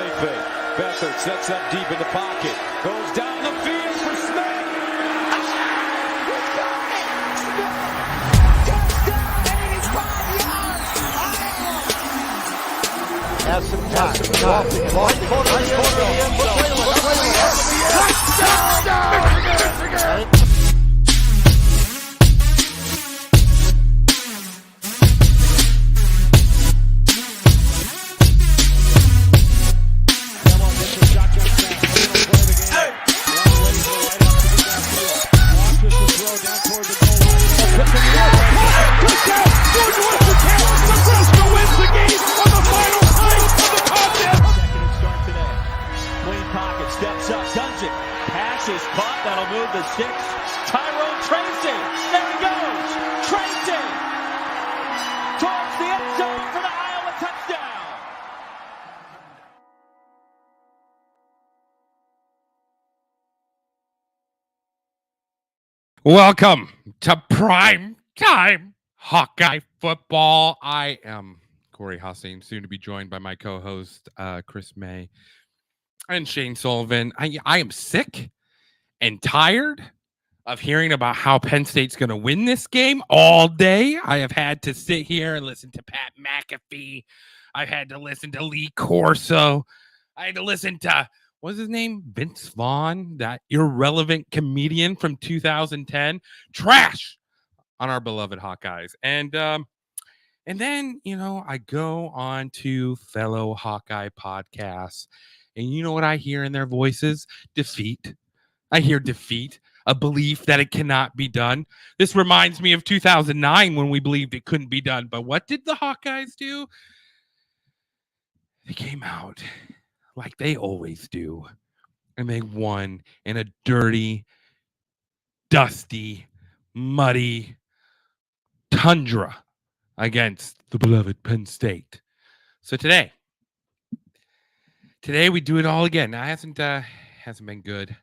play fake. Beathard sets up deep in the pocket. Goes down the field for Smith. He's got it! Smith! Touchdown! 85 yards! Has some time. Right corner of the end zone. Touchdown! Steps up, does it. Pass is caught. That'll move the sticks. Tyrone Tracy. There he goes. Tracy. Towards the end zone for the Iowa touchdown. Welcome to Prime Time Hawkeye Football. I am Corey Hossain, soon to be joined by my co-host, Chris May. And Shane Sullivan. I am sick and tired of hearing about how Penn State's going to win this game all day. I have had to sit here and listen to Pat McAfee. I've had to listen to Lee Corso. I had to listen to, what's his name? Vince Vaughn, that irrelevant comedian from 2010. Trash on our beloved Hawkeyes. And then, I go on to fellow Hawkeye podcasts. And you know what I hear in their voices? Defeat. I hear defeat, a belief that it cannot be done. This reminds me of 2009 when we believed it couldn't be done. But what did the Hawkeyes do? They came out like they always do. And they won in a dirty, dusty, muddy tundra against the beloved Penn State. So today we do it all again. Now, hasn't been good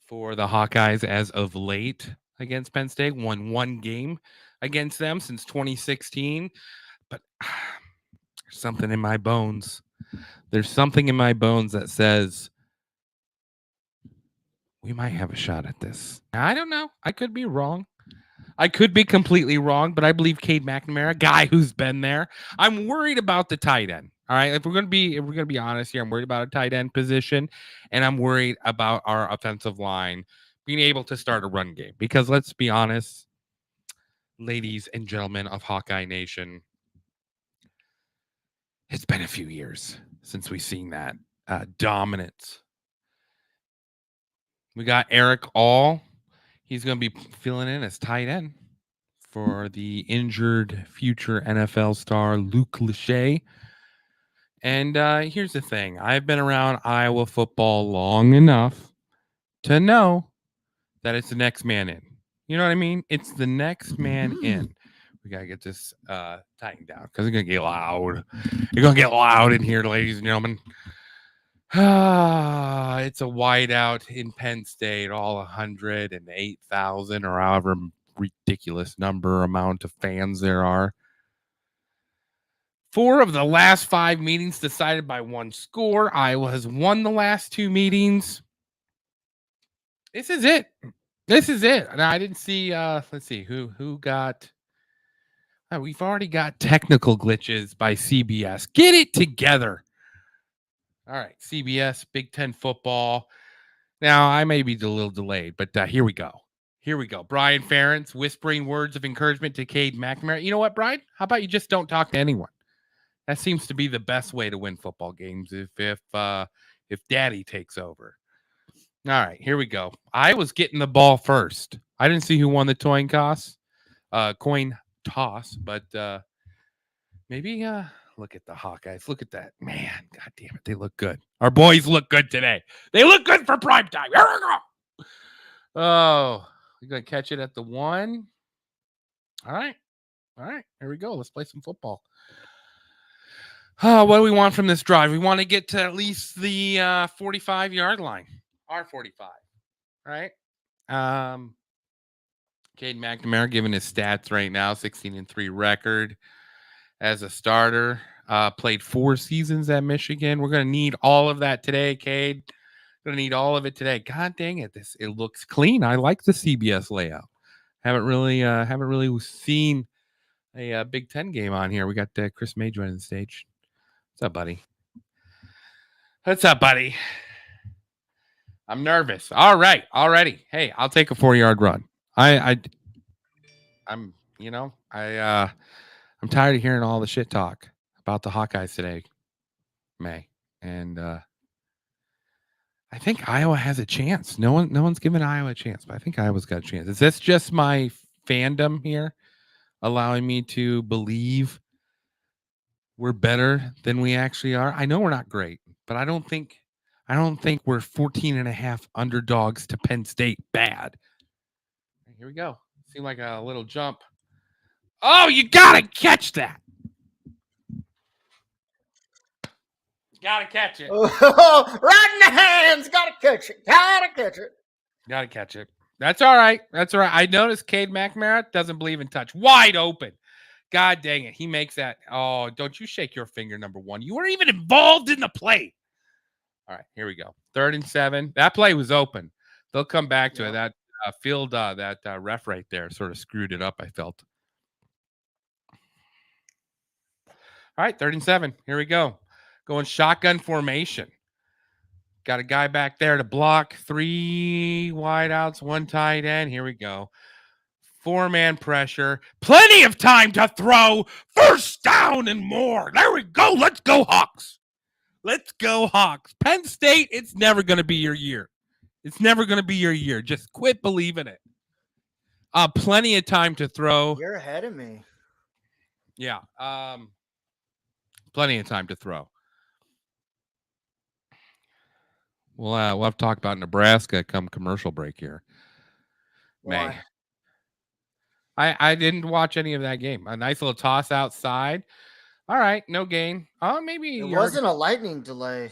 for the Hawkeyes as of late against Penn State. Won one game against them since 2016. But there's something in my bones. There's something in my bones that says we might have a shot at this. I don't know. I could be wrong. I could be completely wrong, but I believe Cade McNamara, a guy who's been there. I'm worried about the tight end. All right, if we're gonna be honest here, I'm worried about a tight end position, and I'm worried about our offensive line being able to start a run game. Because let's be honest, ladies and gentlemen of Hawkeye Nation, it's been a few years since we've seen that dominance. We got Eric All. He's going to be filling in as tight end for the injured future NFL star Luke Lachey. And here's the thing. I've been around Iowa football long enough to know that it's the next man in. You know what I mean? It's the next man in. We got to get this tightened down because it's going to get loud. You're going to get loud in here, ladies and gentlemen. It's a whiteout in Penn State, all 108,000 or however ridiculous amount of fans there are. 4 of the last 5 meetings decided by one score. Iowa has won the last 2 meetings. This is it. Now, I didn't see, let's see, who got, we've already got technical glitches by CBS. Get it together. All right, CBS, Big Ten football. Now, I may be a little delayed, but here we go. Brian Ferentz whispering words of encouragement to Cade McNamara. You know what, Brian? How about you just don't talk to anyone? That seems to be the best way to win football games if Daddy takes over. All right, here we go. I was getting the ball first. I didn't see who won the coin toss, but maybe look at the Hawkeyes. Look at that. Man, God damn it. They look good. Our boys look good today. They look good for prime time. Here we go. Oh, we're going to catch it at the 1. All right. Here we go. Let's play some football. What do we want from this drive? We want to get to at least the 45-yard line. Our 45. Right? Cade McNamara giving his stats right now, 16-3 record as a starter. Played 4 seasons at Michigan. We're going to need all of that today, Cade. Going to need all of it today. God dang it. It looks clean. I like the CBS layout. Haven't really seen a Big Ten game on here. We got Chris May joining the stage. What's up, buddy? What's up, buddy? I'm nervous. All right, already. Hey, I'll take a 4-yard run. I'm tired of hearing all the shit talk about the Hawkeyes today, May, and I think Iowa has a chance. No one's given Iowa a chance, but I think Iowa's got a chance. Is this just my fandom here allowing me to believe we're better than we actually are? I know we're not great, but I don't think we're 14.5 underdogs to Penn State bad. Here we go. Seemed like a little jump. Oh, you gotta catch that. Gotta catch it. Oh, right in the hands. Gotta catch it. Gotta catch it. Gotta catch it. That's all right. That's all right. I noticed Cade McNamara doesn't believe in touch. Wide open. God dang it. He makes that. Oh, don't you shake your finger, number one. You weren't even involved in the play. All right, here we go. 3rd and 7. That play was open. They'll come back to it. That ref right there sort of screwed it up, I felt. All right, 3rd and 7. Here we go. Going shotgun formation. Got a guy back there to block. 3 wideouts, 1 tight end. Here we go. 4-man pressure. Plenty of time to throw. 1st down and more. There we go. Let's go, Hawks. Let's go, Hawks. Penn State, it's never going to be your year. It's never going to be your year. Just quit believing it. Plenty of time to throw. You're ahead of me. Yeah. Plenty of time to throw. We'll have to talk about Nebraska come commercial break here. Why? May. I didn't watch any of that game. A nice little toss outside. All right, no gain. Oh, maybe It wasn't a lightning delay.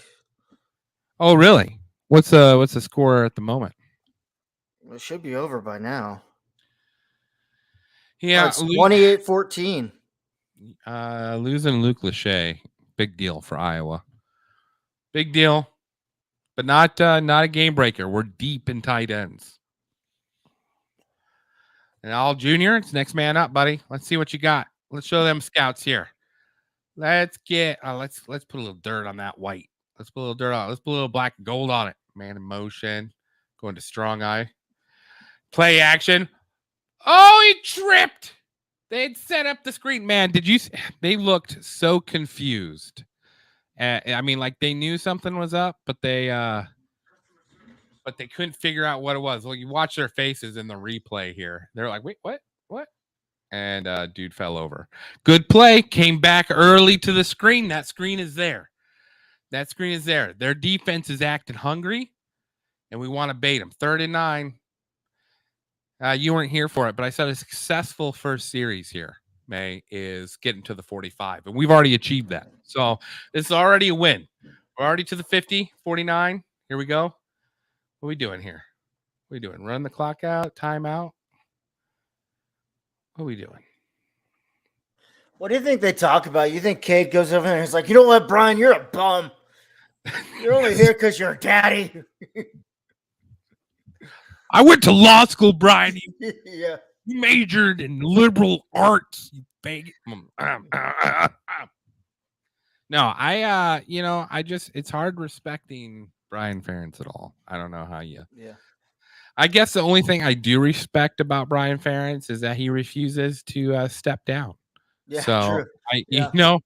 Oh, really? What's the score at the moment? It should be over by now. Yeah, it's 28-14. Losing Luke Lachey, big deal for Iowa. Big deal, but not a game breaker. We're deep in tight ends. And All Junior, it's next man up, buddy. Let's see what you got. Let's show them scouts here. Let's get let's put a little dirt on that white. Let's put a little dirt on it. Let's put a little black and gold on it. Man in motion. Going to strong eye. Play action. Oh, he tripped. They'd set up the screen. Man, they looked so confused. I mean, like they knew something was up, but they couldn't figure out what it was. Well, you watch their faces in the replay here. They're like, wait, what? And dude fell over. Good play. Came back early to the screen. That screen is there. Their defense is acting hungry, and we want to bait them. 3rd and 9. You weren't here for it, but I said a successful first series here, May, is getting to the 45, and we've already achieved that. So it's already a win. We're already to the 50, 49. Here we go. What are we doing here? What are we doing? Run the clock out? Timeout? What are we doing? What do you think they talk about? You think Cade goes over there and he's like, you know what, Brian, you're a bum. You're only here because you're a daddy. I went to law school, Brian. Yeah. You majored in liberal arts. You faggot. No, it's hard respecting Brian Ferentz at all. I don't know how you. Yeah. I guess the only thing I do respect about Brian Ferentz is that he refuses to step down. Yeah, so true.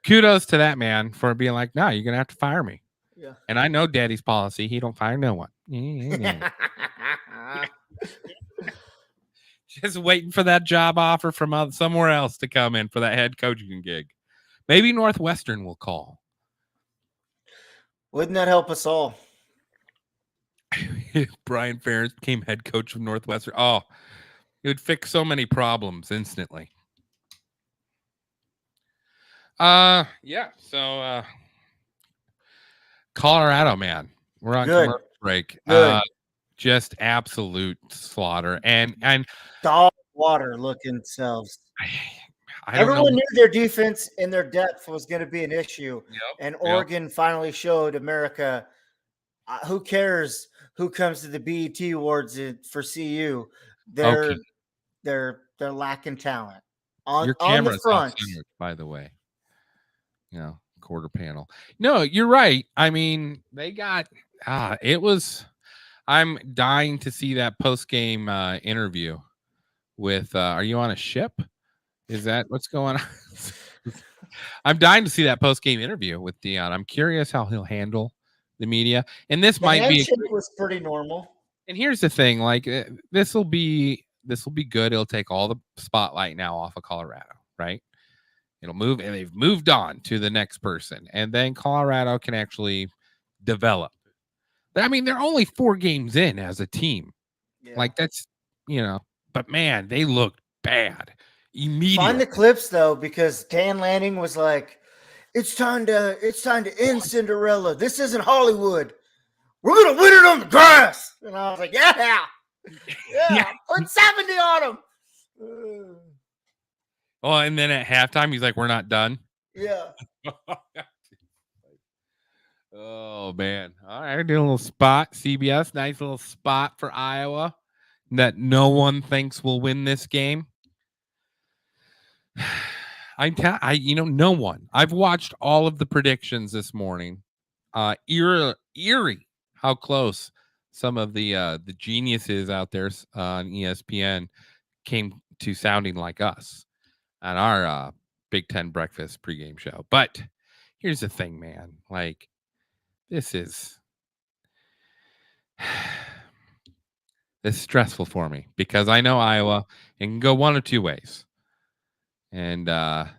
Kudos to that man for being like, no, you're gonna have to fire me. Yeah. And I know Daddy's policy; he don't fire no one. Just waiting for that job offer from somewhere else to come in for that head coaching gig. Maybe Northwestern will call. Wouldn't that help us all? Brian Ferentz became head coach of Northwestern. Oh, it would fix so many problems instantly. Yeah. So, Colorado, man, we're on commercial break. Just absolute slaughter and dog water looking selves. I don't know. Everyone knew their defense and their depth was going to be an issue, and Yep. Oregon finally showed America. Who cares who comes to the BET Awards for CU? Okay. They're lacking talent Your on the camera's off front. centered, by the way. Quarter panel. No, you're right. I mean, they got it was. I'm dying to see that post game interview with. Are you on a ship? Is that what's going on? I'm dying to see that post game interview with Dion. I'm curious how he'll handle the media, and this The might be. handshake was pretty normal. And here's the thing: like this will be good. It'll take all the spotlight now off of Colorado, right? It'll move, and they've moved on to the next person, and then Colorado can actually develop. I mean, they're only 4 games in as a team. Yeah. Like that's but man, they looked bad immediately. Find the clips though, because Dan Lanning was like, "It's time to end Cinderella. This isn't Hollywood. We're gonna win it on the grass." And I was like, "Yeah, put 70 on them." Oh, and then at halftime, he's like, "We're not done." Yeah. Oh man! All right, do a little spot. CBS, nice little spot for Iowa that no one thinks will win this game. No one. I've watched all of the predictions this morning. Eerie how close some of the geniuses out there on ESPN came to sounding like us on our Big Ten breakfast pregame show. But here's the thing, man. Like, this is stressful for me because I know Iowa can go one of 2 ways. And that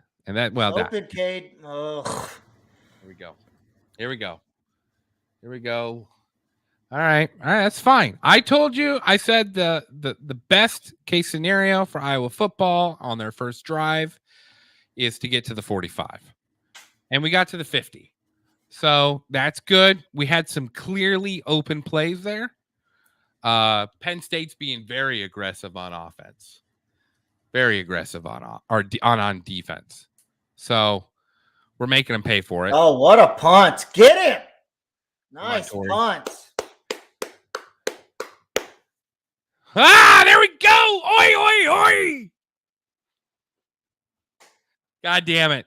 Open, Cade. Ugh. Here we go. All right, that's fine. I told you, I said the best case scenario for Iowa football on their first drive is to get to the 45. And we got to the 50. So that's good. We had some clearly open plays there. Penn State's being very aggressive on offense. Very aggressive on defense. So we're making them pay for it. Oh, what a punt. Get him. Nice punt. There we go. Oi, oi, oi. God damn it.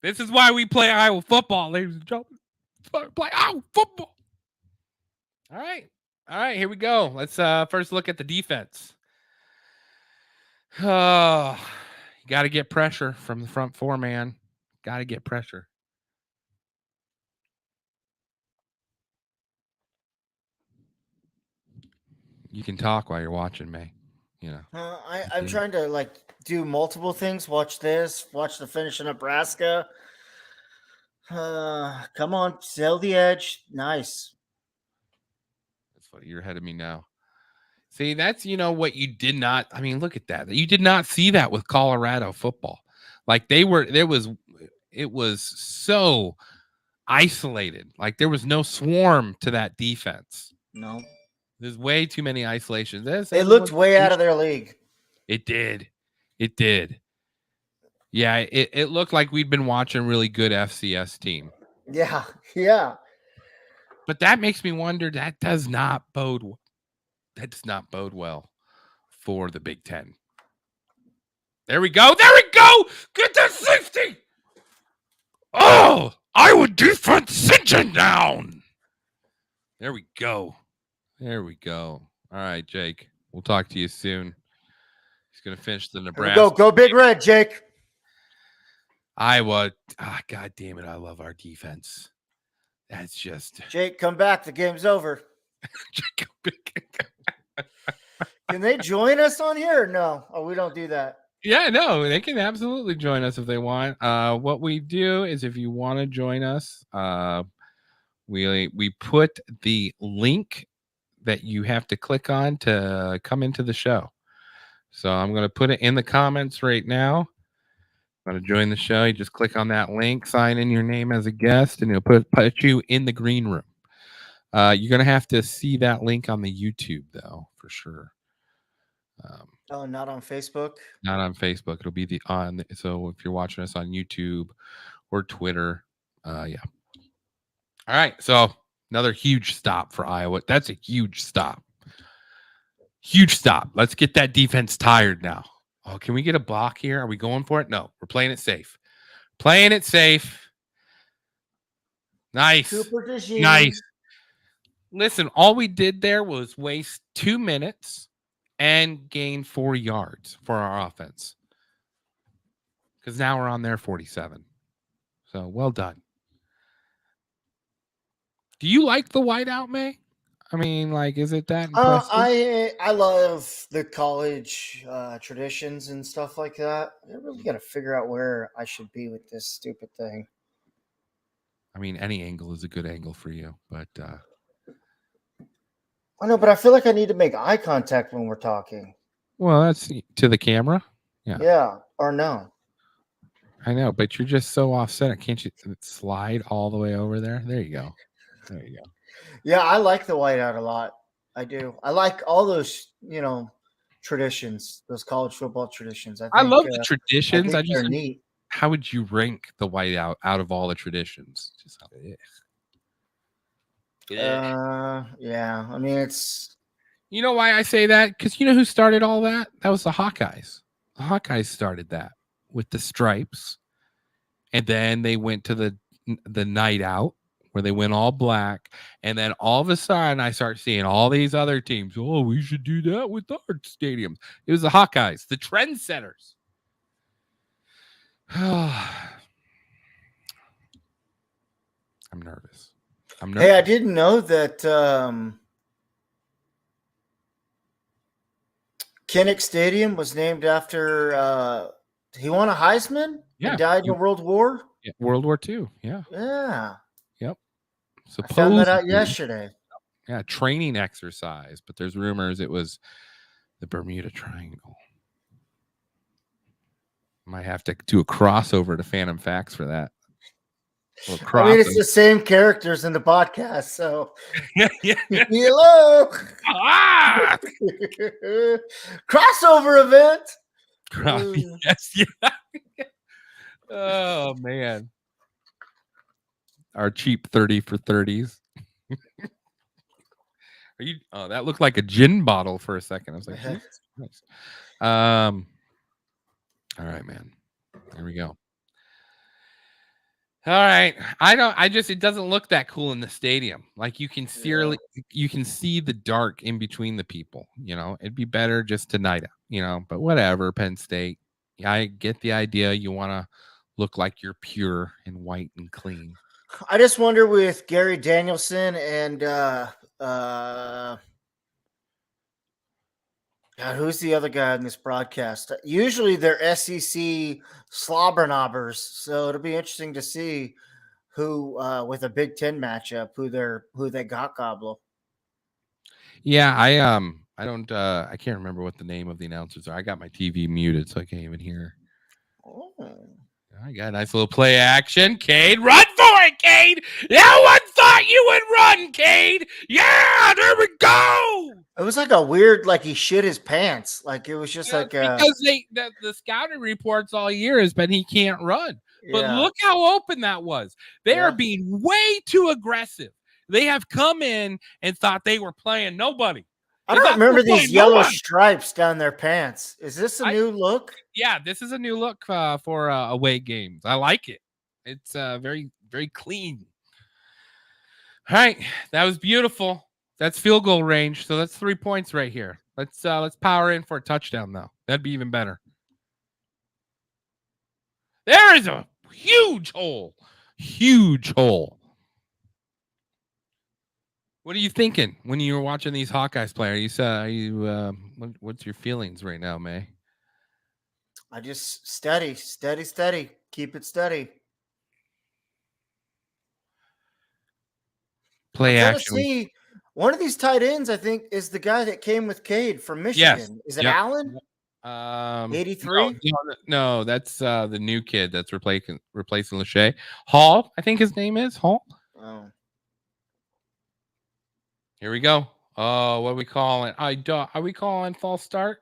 This is why we play Iowa football, ladies and gentlemen. Play Iowa football. All right, here we go. Let's first look at the defense. Oh, you got to get pressure from the front 4, man. Got to get pressure. You can talk while you're watching, May. I'm trying to do multiple things. Watch this. Watch the finish of Nebraska. Come on, sail the edge. Nice. That's funny. You're ahead of me now. See, that's what you did not. I mean, look at that. You did not see that with Colorado football. Like it was so isolated. Like there was no swarm to that defense. No. There's way too many isolations. It looked way out of their league. It did. Yeah, it looked like we'd been watching a really good FCS team. Yeah. But that makes me wonder. That does not bode well for the Big Ten. There we go. Get the safety. Oh, Iowa defense cinching down. There we go. All right, Jake. We'll talk to you soon. He's going to finish the Nebraska. Go Big Red, Jake. Iowa. God damn it. I love our defense. That's just. Jake, come back. The game's over. Can they join us on here or no? Oh, we don't do that. Yeah, no, they can absolutely join us if they want. What we do is if you want to join us, we put the link that you have to click on to come into the show. So I'm going to put it in the comments right now. Want to join the show? You just click on that link, sign in your name as a guest, and it'll put you in the green room. You're going to have to see that link on the YouTube, though, for sure. Oh, not on Facebook. Not on Facebook. It'll be so if you're watching us on YouTube or Twitter, yeah. All right. So another huge stop for Iowa. That's a huge stop. Huge stop. Let's get that defense tired now. Oh, can we get a block here? Are we going for it? No, we're playing it safe. Playing it safe. Nice. Cooper DeJean. Nice. Listen, all we did there was waste 2 minutes and gain 4 yards for our offense. Because now we're on their 47. So well done. Do you like the whiteout, May? I mean, like, is it that impressive? I love the college traditions and stuff like that. I really got to figure out where I should be with this stupid thing. I mean, any angle is a good angle for you, but I know, but I feel like I need to make eye contact when we're talking. well, that's to the camera. Yeah. Yeah, or no. I know, but you're just so offset. Can't you slide all the way over there? There you go. There you go. Yeah, I like the whiteout a lot. I do. I like all those, traditions, those college football traditions. I love the traditions. I think they're neat. How would you rank the whiteout out of all the traditions? Just yeah. I mean, it's. You know why I say that? Because you know who started all that? That was the Hawkeyes. The Hawkeyes started that with the stripes, and then they went to the night out where they went all black, and then all of a sudden I start seeing all these other teams. Oh, we should do that with our stadiums. It was the Hawkeyes, the trendsetters. I'm nervous. Hey, I didn't know that Kinnick Stadium was named after he won a Heisman? Yeah. He died in World War? Yeah, World War II. Yeah. Yeah. Yep. I found that out yesterday. Yeah, training exercise, but there's rumors it was the Bermuda Triangle. Might have to do a crossover to Phantom Facts for that. I mean, it's the same characters in the podcast, so yeah. Hello. Crossover event. Yes, yeah. Oh man. Our cheap 30 for 30s. Are you that looked like a gin bottle for a second. I was like, nice. All right, man. There we go. All right. It doesn't look that cool in the stadium. Like you can see the dark in between the people, it'd be better just tonight, but whatever, Penn State. I get the idea. You want to look like you're pure and white and clean. I just wonder with Gary Danielson and God, who's the other guy in this broadcast? Usually they're SEC slobberknobbers, so it'll be interesting to see who, with a Big Ten matchup, who they got gobble. Yeah, I can't remember what the name of the announcers are. I got my TV muted, so I can't even hear. Oh. I got a nice little play action. Cade, run for it, Cade! No one thought you would run, Cade! Yeah, there we go! It was like a weird, like he shit his pants. Like it was just because the scouting reports all year has been he can't run. But look how open that was. They are being way too aggressive. They have come in and thought they were playing nobody. I don't remember these yellow stripes down their pants. Is this a new look? Yeah, this is a new look for away games. I like it. It's very, very clean. All right, that was beautiful. That's field goal range, so that's 3 points right here. Let's power in for a touchdown though. That'd be even better. There is a huge hole. Huge hole. What are you thinking when you were watching these Hawkeyes play? What's your feelings right now, May? I just steady. Keep it steady. Play action. See, one of these tight ends, I think, is the guy that came with Cade from Michigan. Yes. Is it Allen? 83? No, that's the new kid that's replacing Lachey. Hall, I think his name is Hall. Oh. Here we go. Oh, what are we calling? Are we calling false start?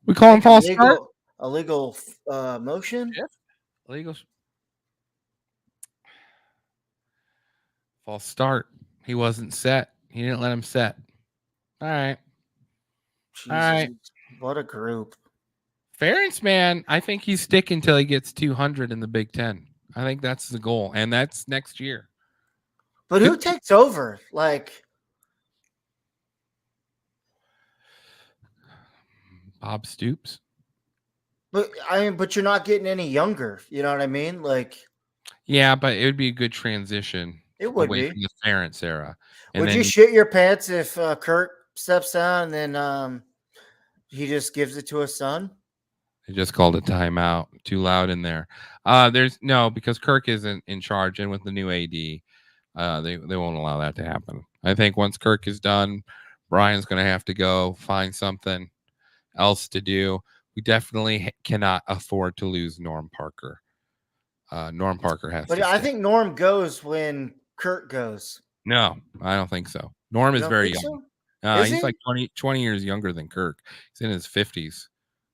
We call him false start. Illegal motion. Shift? Illegal. False start. He wasn't set. He didn't let him set. All right. Jesus, All right. what a group. Ferentz, man, I think he's sticking till he gets 200 in the Big Ten. I think that's the goal, and that's next year. But who takes over? Like Bob Stoops. But you're not getting any younger. You know what I mean? Like, yeah, but it would be a good transition. It would away be from the Ferentz era. And would then you shit your pants if Kurt steps down and then he just gives it to his son? They just called a timeout. Too loud in there. There's no because Kirk isn't in charge, and with the new AD, they won't allow that to happen. I think once Kirk is done, Brian's going to have to go find something else to do. We definitely cannot afford to lose Norm Parker. Norm Parker has But to I stay. think Norm goes when Kurt goes. No, I don't think so. Norm is very young. So? He's like 20 years younger than Kirk. He's in his 50s.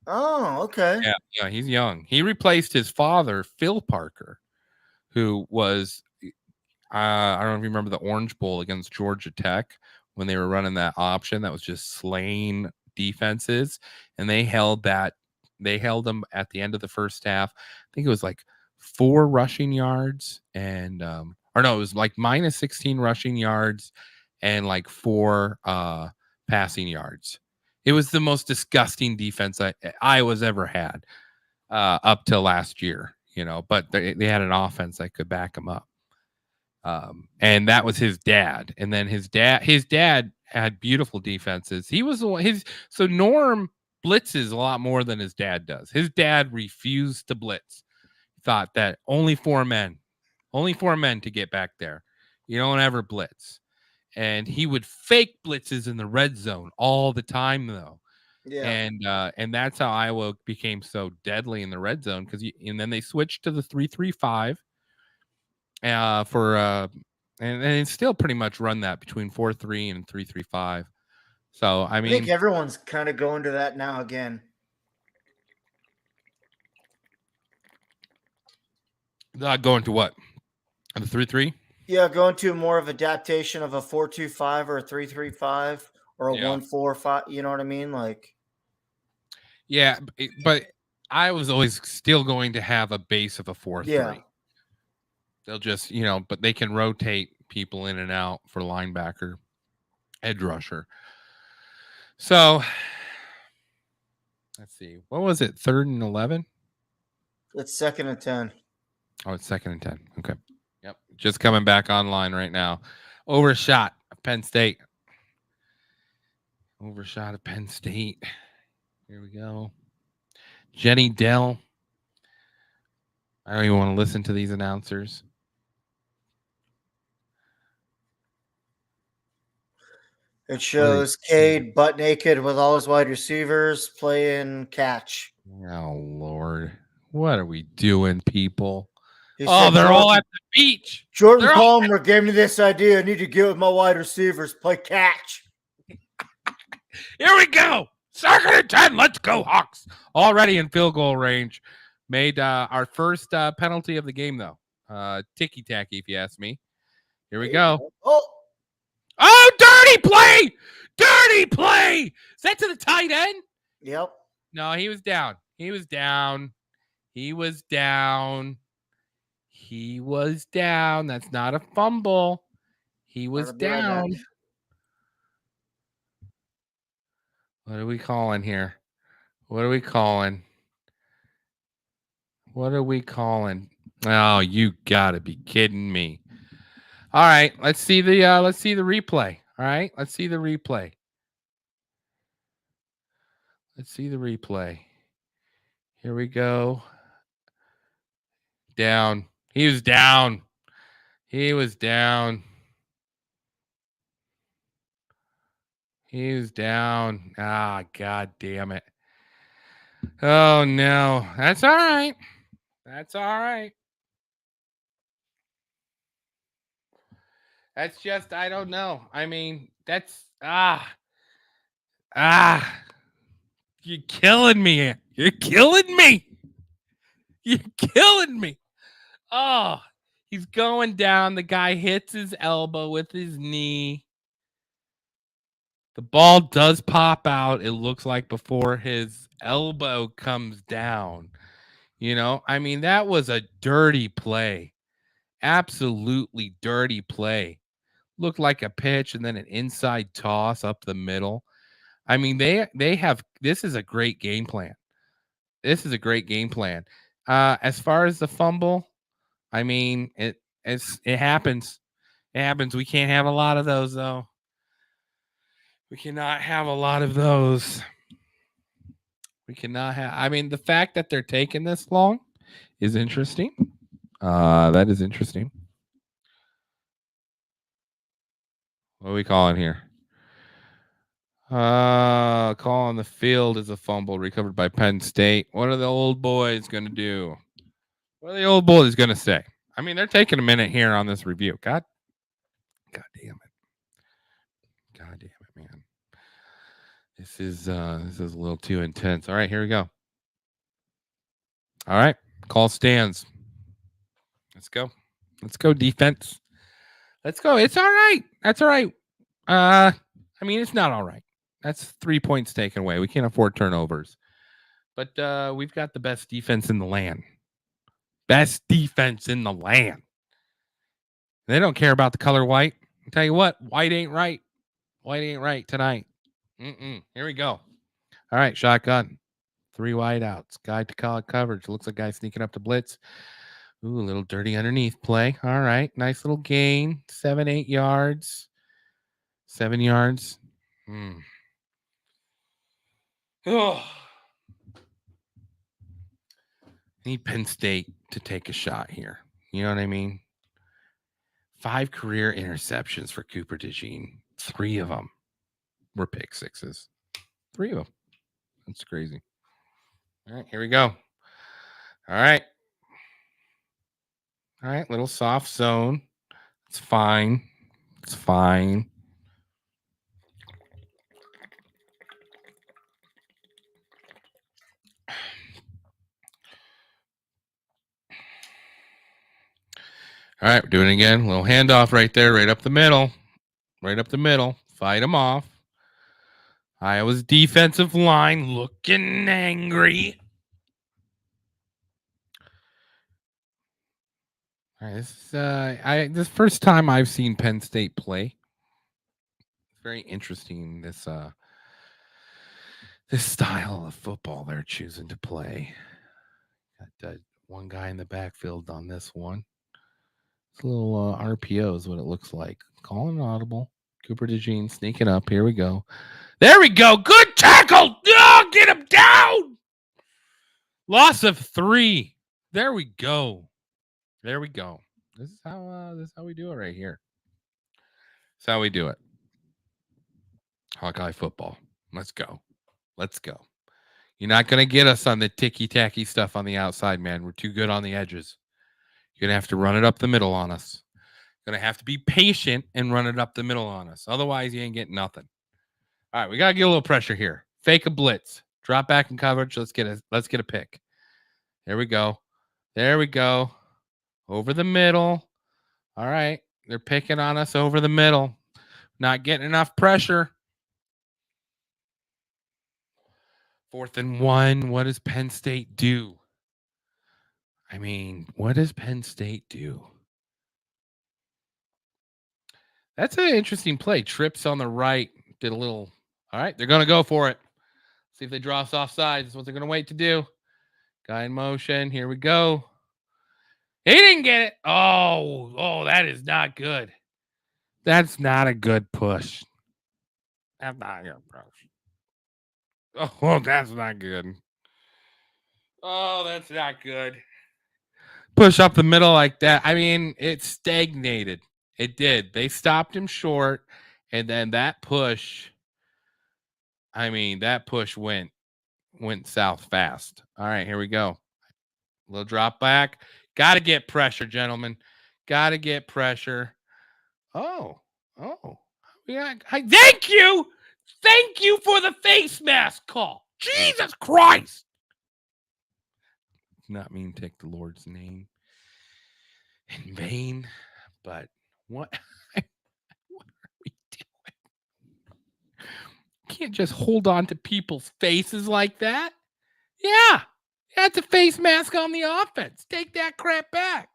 Oh, okay. Yeah, he's young. He replaced his father, Phil Parker, who was I don't know if you remember the Orange Bowl against Georgia Tech when they were running that option that was just slaying defenses, and they held them at the end of the first half. I think it was like 4 rushing yards and or no, it was like minus 16 rushing yards and like 4 passing yards. It was the most disgusting defense Iowa's ever had up till last year, but they had an offense that could back them up. And that was his dad. And then his dad had beautiful defenses. He was so Norm blitzes a lot more than his dad does. His dad refused to blitz. Thought that only 4 men to get back there. You don't ever blitz. And he would fake blitzes in the red zone all the time, though. Yeah. And that's how Iowa became so deadly in the red zone and then they switched to the 3-3-5 and it's still pretty much run that between 4-3 and 3-3-5. So I think everyone's kind of going to that now again. Going to what? The 3-3? Yeah, going to more of adaptation of a 4-2-5 or a 3-3-5 or a 1-4-5. You know what I mean? Like, yeah, but I was always still going to have a base of a 4-3. Yeah. They'll just, but they can rotate people in and out for linebacker, edge rusher. So let's see. What was it? 3rd and 11? It's 2nd and 10. Oh, it's 2nd and 10. Okay. Yep. Just coming back online right now. Overshot of Penn State. Overshot of Penn State. Here we go. Jenny Dell. I don't even want to listen to these announcers. It shows Cade butt naked with all his wide receivers playing catch. Oh, Lord. What are we doing, people? He they're all at the beach. Jordan Palmer gave me this idea. I need to get with my wide receivers, play catch. Here we go. 2nd and 10. Let's go, Hawks. Already in field goal range. Made our first penalty of the game, though. Ticky-tacky, if you ask me. Here we go. Oh, dirty play! Dirty play! Is that to the tight end? Yep. No, he was down. He was down. That's not a fumble. He was down. What are we calling here? What are we calling? Oh, you gotta be kidding me. All right, let's see the replay. All right, let's see the replay. Here we go. Down. He was down. Ah, God damn it. Oh, no. That's all right. That's just, I don't know. I mean, that's, You're killing me. You're killing me. You're killing me. Oh, he's going down. The guy hits his elbow with his knee. The ball does pop out, it looks like, before his elbow comes down. I mean, that was a dirty play. Absolutely dirty play. Looked like a pitch and then an inside toss up the middle. I mean, they have this is a great game plan. This is a great game plan. As far as the fumble, I mean, it happens. It happens. We can't have a lot of those though. We cannot have a lot of those. We cannot have. I mean, the fact that they're taking this long is interesting. That is interesting. What are we calling here? Call on the field is a fumble recovered by Penn State. What are the old boys going to do? What are the old boys going to say? I mean, they're taking a minute here on this review. God damn it. God damn it, man. This is a little too intense. All right, here we go. All right, call stands. Let's go. Let's go, defense. Let's go. It's all right. That's all right. I mean, it's not all right. That's 3 points taken away. We can't afford turnovers. But we've got the best defense in the land. Best defense in the land. They don't care about the color white. I'll tell you what, white ain't right. White ain't right tonight. Here we go. All right, shotgun. 3 wide outs. Guide to call coverage. Looks like guy sneaking up to blitz. Ooh, a little dirty underneath play. All right, nice little gain. 7-8 yards. 7 yards. Oh. Need Penn State to take a shot here. You know what I mean? 5 career interceptions for Cooper DeJean. 3 of them were pick sixes. 3 of them. That's crazy. All right, here we go. All right. All right, little soft zone. It's fine. It's fine. All right, we're doing it again. Little handoff right there, right up the middle. Right up the middle. Fight them off. Iowa's defensive line looking angry. All right, this is first time I've seen Penn State play. It's very interesting, this style of football they're choosing to play. Got one guy in the backfield on this one. It's a little RPO is what it looks like. Calling audible. Cooper DeJean sneaking up. Here we go. There we go. Good tackle. Oh, get him down. Loss of 3. There we go. There we go. This is how we do it right here. That's how we do it. Hawkeye football. Let's go. Let's go. You're not going to get us on the ticky-tacky stuff on the outside, man. We're too good on the edges. You're going to have to run it up the middle on us. You're going to have to be patient and run it up the middle on us. Otherwise, you ain't getting nothing. All right, we got to get a little pressure here. Fake a blitz. Drop back in coverage. Let's get a pick. There we go. There we go. Over the middle. All right. They're picking on us over the middle. Not getting enough pressure. 4th and 1. What does Penn State do? I mean, what does Penn State do? That's an interesting play. Trips on the right. Did a little. All right. They're going to go for it. See if they draw us off sides. That's what they're going to wait to do. Guy in motion. Here we go. He didn't get it. Oh, that is not good. That's not a good push. That's not a good push. Oh, that's not good. Oh, that's not good. Push up the middle like that. I mean, it stagnated. It did. They stopped him short, and then that push. I mean, that push went south fast. All right, here we go. A little drop back. Got to get pressure, gentlemen. Got to get pressure. Oh. Yeah. Thank you. Thank you for the face mask call. Jesus Christ! Not mean to take the Lord's name in vain, but what are we doing? Can't just hold on to people's faces like that. Yeah, that's a face mask on the offense. Take that crap back.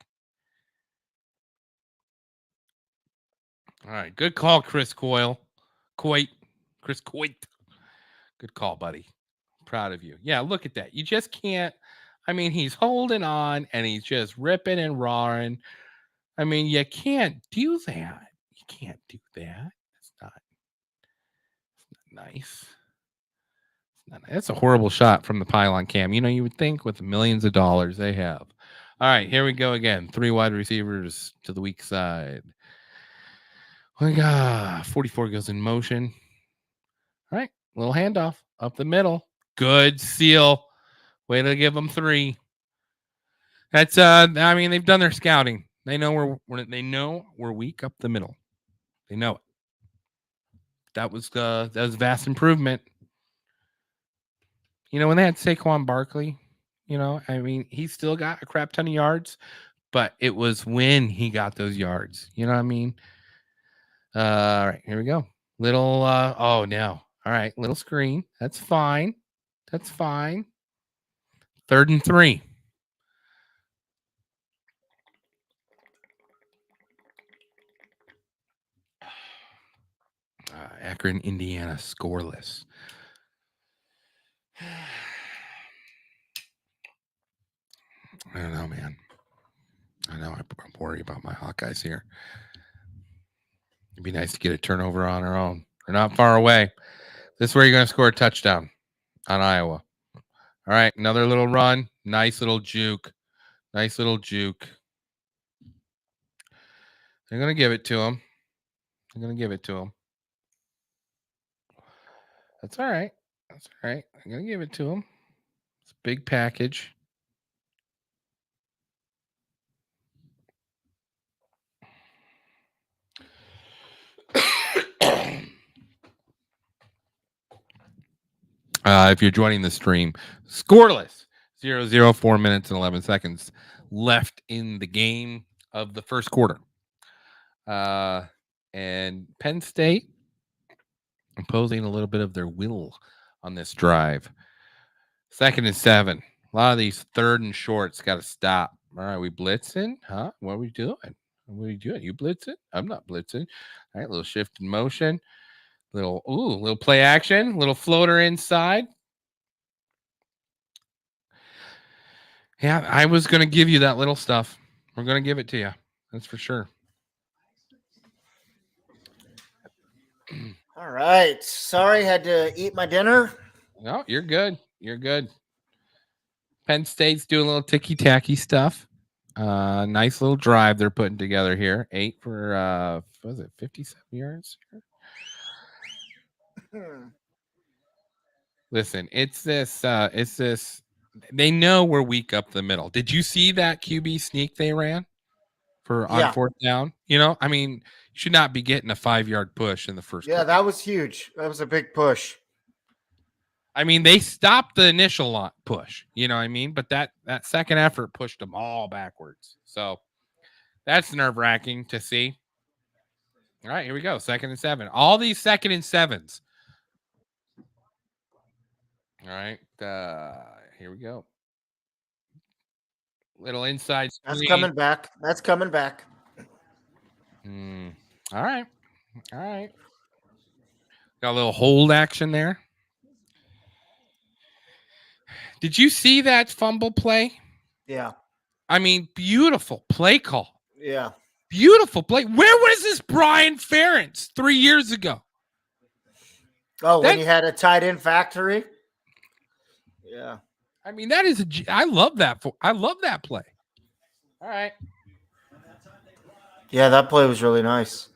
All right, good call, Chris Coyle. Chris Coit. Good call, buddy. Proud of you. Yeah, look at that. You just can't. I mean, he's holding on and he's just ripping and roaring. I mean, you can't do that. You can't do that. It's not nice. That's a horrible shot from the pylon cam. You know, you would think with the millions of dollars they have. All right, here we go again. 3 wide receivers to the weak side. We got 44 goes in motion. All right, little handoff up the middle. Good seal. Way to give them 3. That's I mean, they've done their scouting. They know we're weak up the middle. They know it. That was vast improvement. You know, when they had Saquon Barkley, you know, I mean, he still got a crap ton of yards, but it was when he got those yards. You know what I mean? All right, here we go. Little oh no. All right, little screen. That's fine. That's fine. 3rd and 3. Akron, Indiana, scoreless. I don't know, man. I know I'm worried about my Hawkeyes here. It'd be nice to get a turnover on our own. They're not far away. This is where you're going to score a touchdown on Iowa. All right, another little run. Nice little juke. Nice little juke. They're going to give it to him. They're going to give it to him. That's all right. That's all right. I'm going to give it to him. It's a big package. If you're joining the stream, scoreless. 0-0, 4 minutes and 11 seconds left in the game of the first quarter. And Penn State imposing a little bit of their will on this drive. 2nd and 7. A lot of these 3rd and shorts got to stop. All right, we blitzing? Huh? What are we doing? What are you doing? You blitzing? I'm not blitzing. All right, little shift in motion. Little play action. Little floater inside. Yeah, I was going to give you that little stuff. We're going to give it to you. That's for sure. All right. Sorry, had to eat my dinner. No, you're good. You're good. Penn State's doing a little ticky-tacky stuff. Nice little drive they're putting together here. 8 for, what was it, 57 yards? Listen, it's this. They know we're weak up the middle. Did you see that QB sneak they ran on 4th down? You know, I mean, you should not be getting a 5-yard push in the first quarter. That was huge. That was a big push. I mean, they stopped the initial push, you know what I mean? But that second effort pushed them all backwards. So that's nerve-wracking to see. All right, here we go. 2nd and 7. All these 2nd and 7s. All right, here we go. Little inside screen. That's coming back. That's coming back. All right. All right. Got a little hold action there. Did you see that fumble play? Yeah. I mean, beautiful play call. Yeah. Beautiful play. Where was this Brian Ferentz 3 years ago? Oh, when you had a tight end factory? Yeah. I mean, that is I love that. I love that play. All right. Yeah, that play was really nice.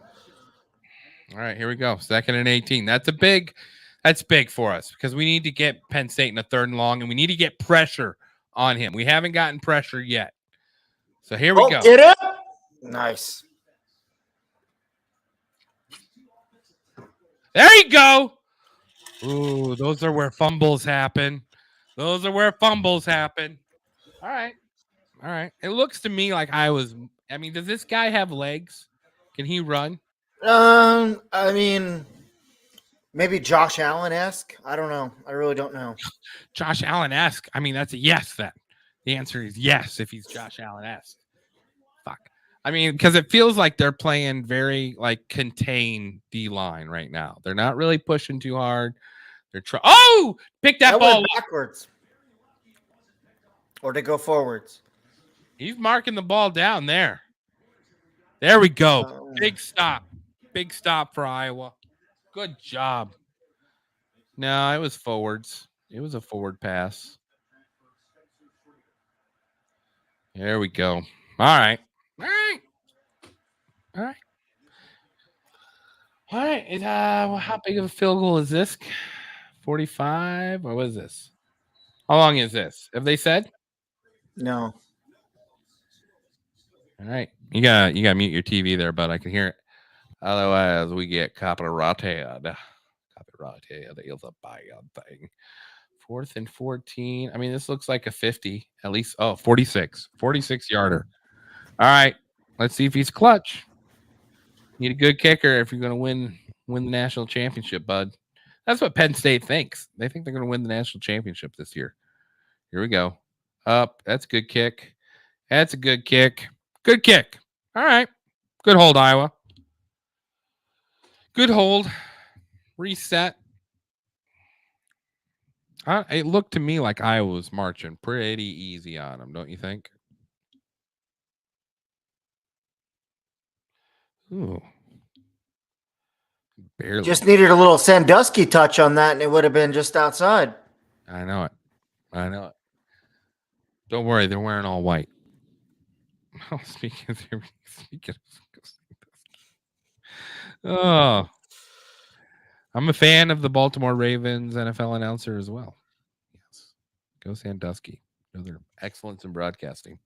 All right, here we go. 2nd and 18. That's big for us because we need to get Penn State in a 3rd and long, and we need to get pressure on him. We haven't gotten pressure yet. So here we go. Get it? Nice. There you go. Ooh, those are where fumbles happen. Those are where fumbles happen. All right. All right. It looks to me like I mean, does this guy have legs? Can he run? I mean, maybe Josh Allen-esque. I don't know. I really don't know. Josh Allen-esque. I mean, that's a yes then. The answer is yes if he's Josh Allen-esque. Fuck. I mean, because it feels like they're playing very like contained D line right now. They're not really pushing too hard. They're trying. Oh, pick that ball went up. backwards, or to go forwards. He's marking the ball down there. There we go. Big stop. Big stop for Iowa. Good job. No, it was forwards. It was a forward pass. There we go. All right. All right. All right. All right. How big of a field goal is this? 45? Or what is this? How long is this? Have they said? No. All right. You gotta mute your TV there, bud. I can hear it. Otherwise, we get copyrighted. Copyrighted is a bad thing. 4th and 14. I mean, this looks like a 50 at least. Oh, 46. 46 yarder. All right. Let's see if he's clutch. Need a good kicker if you're going to win the national championship, bud. That's what Penn State thinks. They think they're going to win the national championship this year. Here we go. Up. That's a good kick. That's a good kick. Good kick. All right. Good hold, Iowa. Good hold. Reset. It looked to me like Iowa was marching pretty easy on them, don't you think? Ooh. Barely. Just needed a little Sandusky touch on that, and it would have been just outside. I know it. I know it. Don't worry, they're wearing all white. Oh, speaking of oh, I'm a fan of the Baltimore Ravens NFL announcer as well. Yes, go Sandusky. They're excellence in broadcasting.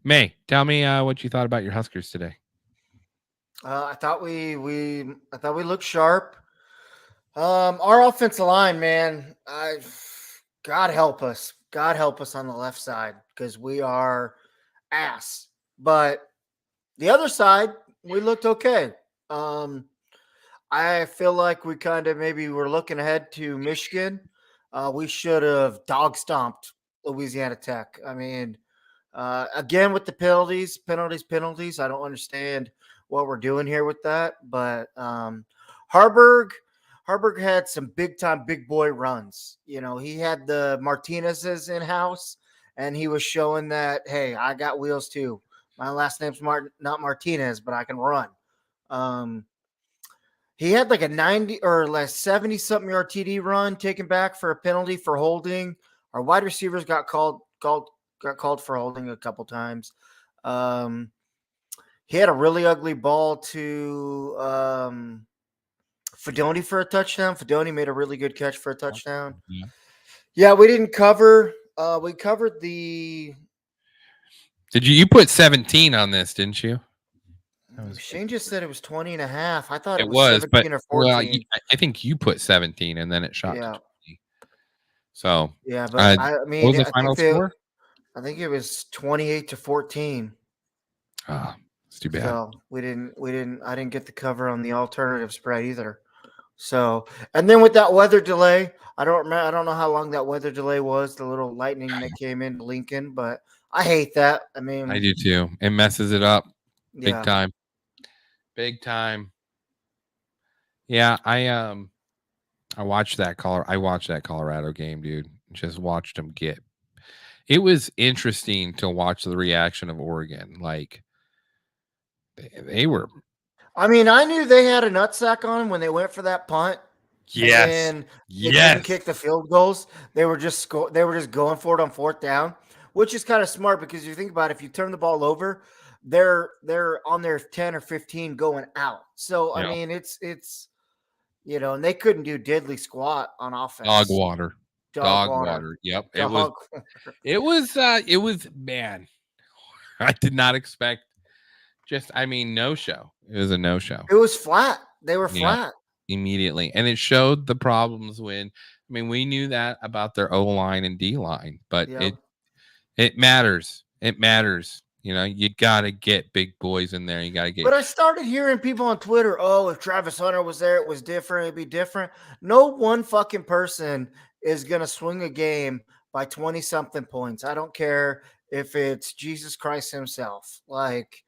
May, tell me what you thought about your Huskers today. I thought we looked sharp. Our offensive line, man, God help us on the left side because we are ass. But the other side, we looked okay. I feel like we kind of maybe were looking ahead to Michigan. We should have dog stomped Louisiana Tech. I mean, again with the penalties. I don't understand what we're doing here with that, but Harburg had some big time big boy runs. You know, he had the Martinez's in house, and he was showing that, hey, I got wheels too. My last name's not Martinez, but I can run. He had like a 90 or less 70 something yard TD run taken back for a penalty for holding. Our wide receivers got called for holding a couple times. He had a really ugly ball to Fedoni for a touchdown. Fedoni made a really good catch for a touchdown. Yeah, we didn't cover. We covered the. Did you put 17 on this, didn't you? Shane just said it was 20 and a half. I thought it was 17 or 14. Well, I think you put 17 and then it shot to 20. So yeah, but I mean, what was the final score? I think it was 28-14. Oh, it's too bad. So I didn't get the cover on the alternative spread either. So, and then with that weather delay, I don't know how long that weather delay was, the little lightning that came into Lincoln, but I hate that. I mean, I do too. It messes it up big time. Big time. Yeah, I watched that Colorado game, dude. Just watched them get. It was interesting to watch the reaction of Oregon. Like they were. I mean, I knew they had a nutsack on them when they went for that punt. Yes. And they didn't kick the field goals. They were just going for it on fourth down, which is kind of smart because you think about it, if you turn the ball over, they're on their 10 or 15 going out. So I mean, it's and they couldn't do diddly squat on offense. Dog water. Yep. It was man. I did not expect no show. It was a no show. It was flat. They were flat. immediately. And it showed the problems we knew that about their O-line and D-line, but Yep. it matters. It matters. You got to get big boys in there. You got to get. But I started hearing people on Twitter, oh, if Travis Hunter was there, it was different. It'd be different. No one fucking person is going to swing a game by 20-something points. I don't care if it's Jesus Christ himself. Like,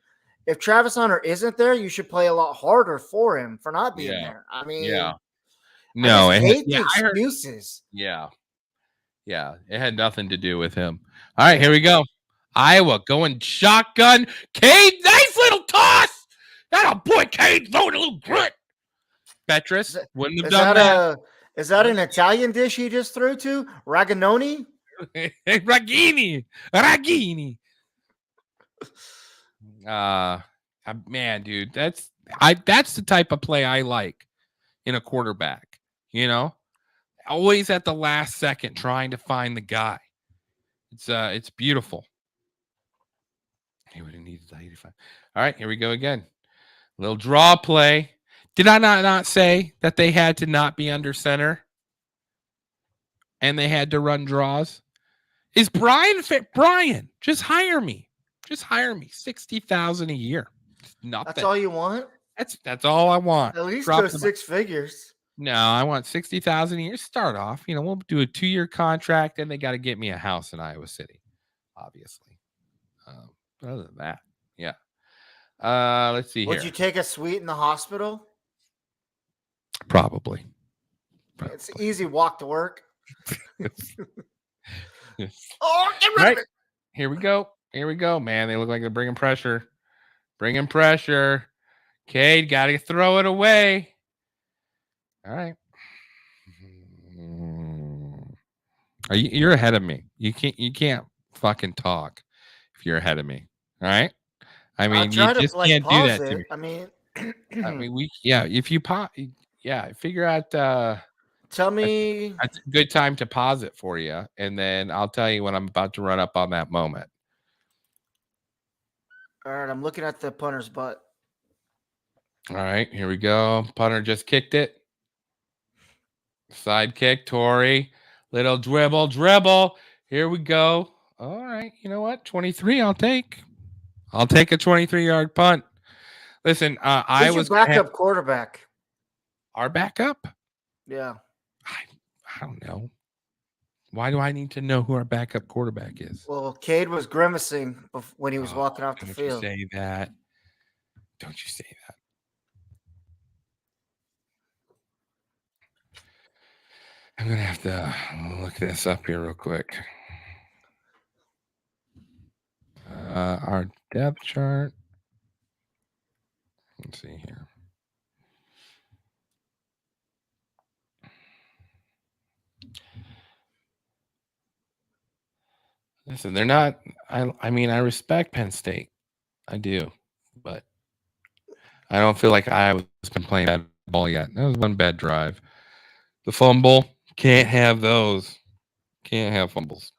if Travis Hunter isn't there, you should play a lot harder for him for not being there. I mean, Yeah. I No. just hate the I heard. excuses. Yeah. Yeah. It had nothing to do with him. All right, here we go. Iowa going shotgun. Cade, nice little toss. That a boy, Cade, throwing a little grit. Petrus wouldn't have done that. Is that an Italian dish he just threw to? Raganoni? Ragini. Man, dude, that's the type of play I like in a quarterback. Always at the last second trying to find the guy. It's beautiful. He would have needed 85. All right, here we go again. Little draw play. Did I not say that they had to not be under center? And they had to run draws? Is Brian fit? Brian, just hire me. Just hire me. $60,000 a year. Nothing. That's all you want? That's all I want. At least go 6 figures. No, I want $60,000 a year. Start off. We'll do a 2-year contract, and they got to get me a house in Iowa City, obviously. But other than that, yeah. Let's see. Would you take a suite in the hospital? Probably. It's an easy walk to work. Oh, get rid of it. Here we go. Man, they look like they're bringing pressure. Cade, got to throw it away. All right. You're ahead of me. You can't fucking talk if you're ahead of me. All right. I mean, you just can't do that to me. If you figure out. Tell me. That's a good time to pause it for you, and then I'll tell you when I'm about to run up on that moment. All right, I'm looking at the punter's butt. All right, here we go. Punter just kicked it. Side kick, Torrey. Little dribble. Here we go. All right, you know what? 23, I'll take a 23-yard punt. Listen, I was backup quarterback. Our backup? Yeah. I don't know. Why do I need to know who our backup quarterback is? Well, Cade was grimacing when he was walking off the field. Don't you say that. Don't you say that. I'm going to have to look this up here real quick. Our depth chart. Let's see here. Listen, they're not. I mean, I respect Penn State. I do. But I don't feel like Iowa's been playing bad ball yet. That was one bad drive. The fumble. Can't have those. Can't have fumbles.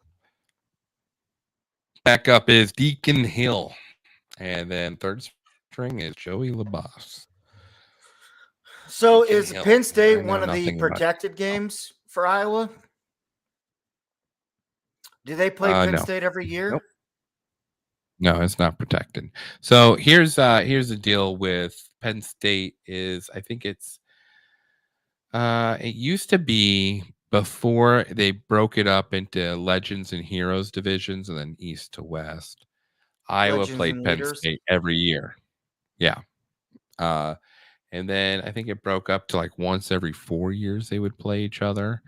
Backup is Deacon Hill. And then third string is Joey LaBosse. So is Penn State one of the protected games for Iowa? Do they play Penn State every year? Nope. No, it's not protected. So here's the deal with Penn State is I think it used to be before they broke it up into Legends and Heroes divisions and then East to West. Iowa played Penn State every year. Yeah. And then I think it broke up to like once every 4 years they would play each other.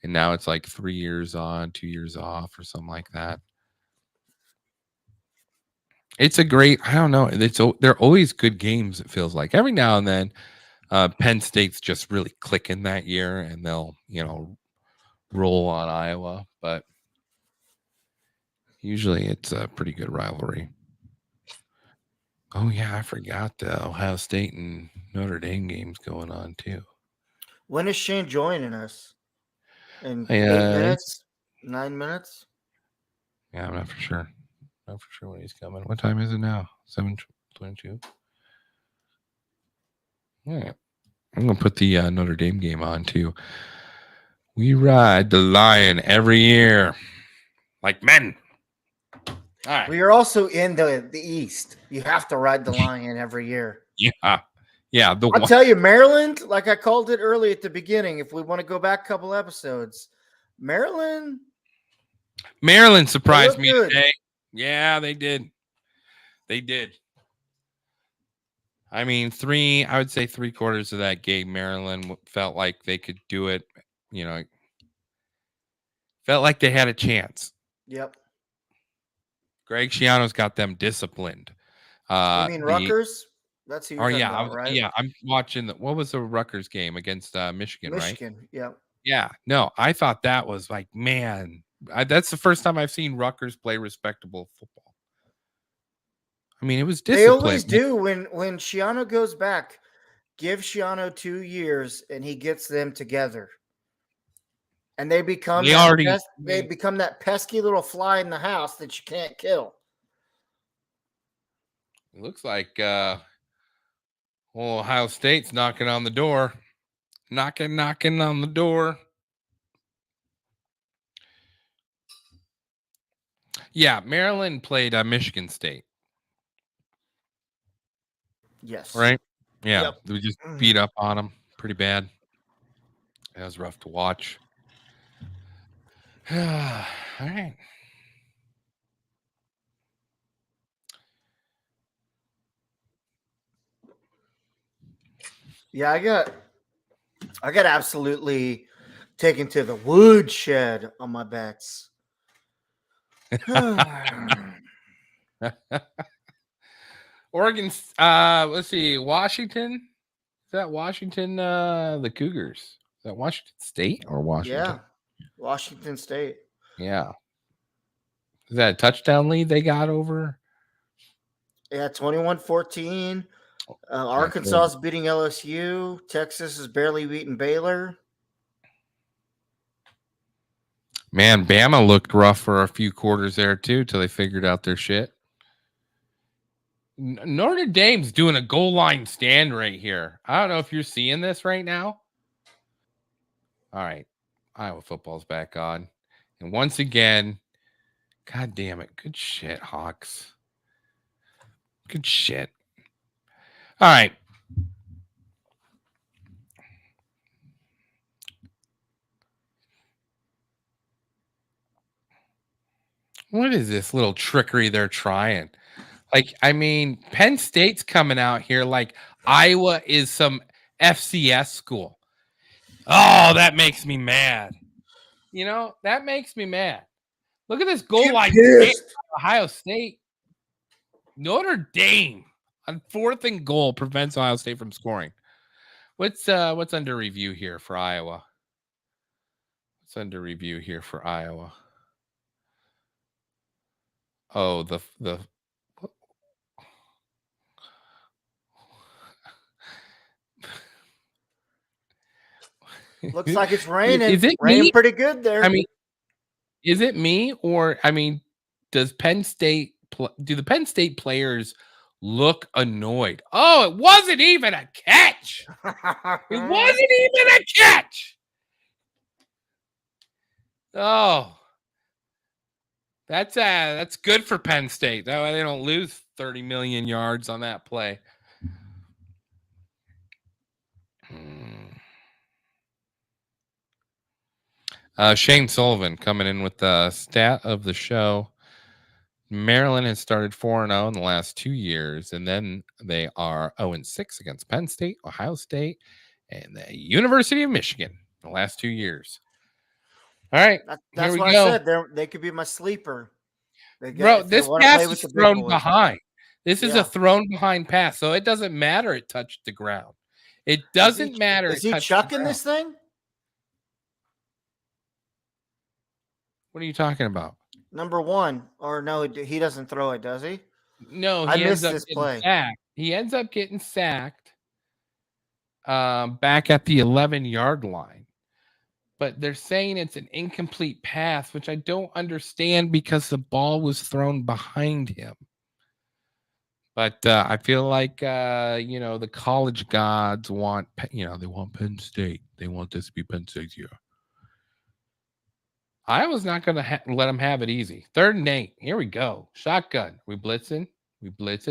And now it's like 3 years on, 2 years off or something like that. It's a great, I don't know. They're always good games, it feels like. Every now and then, Penn State's just really clicking that year and they'll, roll on Iowa. But usually it's a pretty good rivalry. Oh, yeah, I forgot the Ohio State and Notre Dame games going on, too. When is Shane joining us? In 8 minutes? 9 minutes? Yeah, I'm not for sure. Not for sure when he's coming. What time is it now? 7:22? Yeah. I'm gonna put the Notre Dame game on too. We ride the lion every year, like men. All right. We are also in the East. You have to ride the lion every year. Yeah, yeah. The I'll one. tell you, Maryland, like I called it early at the beginning, if we want to go back a couple episodes, Maryland surprised look me good. today. Yeah, they did. They did. I mean, I would say 3/4 of that game, Maryland felt like they could do it. You know, felt like they had a chance. Yep. Greg Schiano's got them disciplined. You mean Rutgers? That's who you're talking about, right? Yeah. I'm watching what was the Rutgers game against Michigan, right? Michigan. Yep. Yeah. No, I thought that was like, man, that's the first time I've seen Rutgers play respectable football. I mean, it was disciplined. They always do when Schiano goes back. Give Schiano 2 years, and he gets them together, and they become that pesky little fly in the house that you can't kill. It looks like Ohio State's knocking on the door. Knocking on the door. Yeah, Maryland played Michigan State. Yes. Right? Yeah. Yep. We just beat up on them pretty bad. That was rough to watch. All right. Yeah, I got absolutely taken to the woodshed on my bets. Oregon, let's see, Washington. Is that Washington, the Cougars? Is that Washington State or Washington? Yeah, Washington State. Yeah. Is that a touchdown lead they got over? Yeah, 21-14. Arkansas is beating LSU. Texas is barely beating Baylor. Man, Bama looked rough for a few quarters there too, till they figured out their shit. Notre Dame's doing a goal line stand right here. I don't know if you're seeing this right now. All right. Iowa football's back on. And once again, God damn it. Good shit, Hawks. Good shit. All right. What is this little trickery they're trying? Like, I mean, Penn State's coming out here like Iowa is some FCS school. Oh, that makes me mad. You know, that makes me mad. Look at this goal line. Ohio State. Notre Dame on 4th and goal prevents Ohio State from scoring. What's under review here for Iowa? What's under review here for Iowa? Oh, the Looks like it's raining. Is it raining me? Pretty good there. I mean, is it me or does Penn State do the Penn State players look annoyed? Oh, it wasn't even a catch. It wasn't even a catch. Oh, that's good for Penn State. That way they don't lose 30 million yards on that play. Shane Sullivan coming in with the stat of the show. Maryland has started 4-0 in the last 2 years, and then they are 0-6 against Penn State, Ohio State, and the University of Michigan in the last 2 years. All right, that's why I said they could be my sleeper. Bro, this pass is thrown behind. This is a thrown behind pass, so it doesn't matter it touched the ground. It doesn't matter. Is he chucking this thing? What are you talking about? Number one, or no, he doesn't throw it, does he? No, he ends up getting sacked. He ends up getting sacked back at the 11-yard line. But they're saying it's an incomplete pass, which I don't understand because the ball was thrown behind him. But I feel like the college gods want they want Penn State. They want this to be Penn State's year. Iowa's not going to let them have it easy. 3rd and 8. Here we go. Shotgun. We blitzing.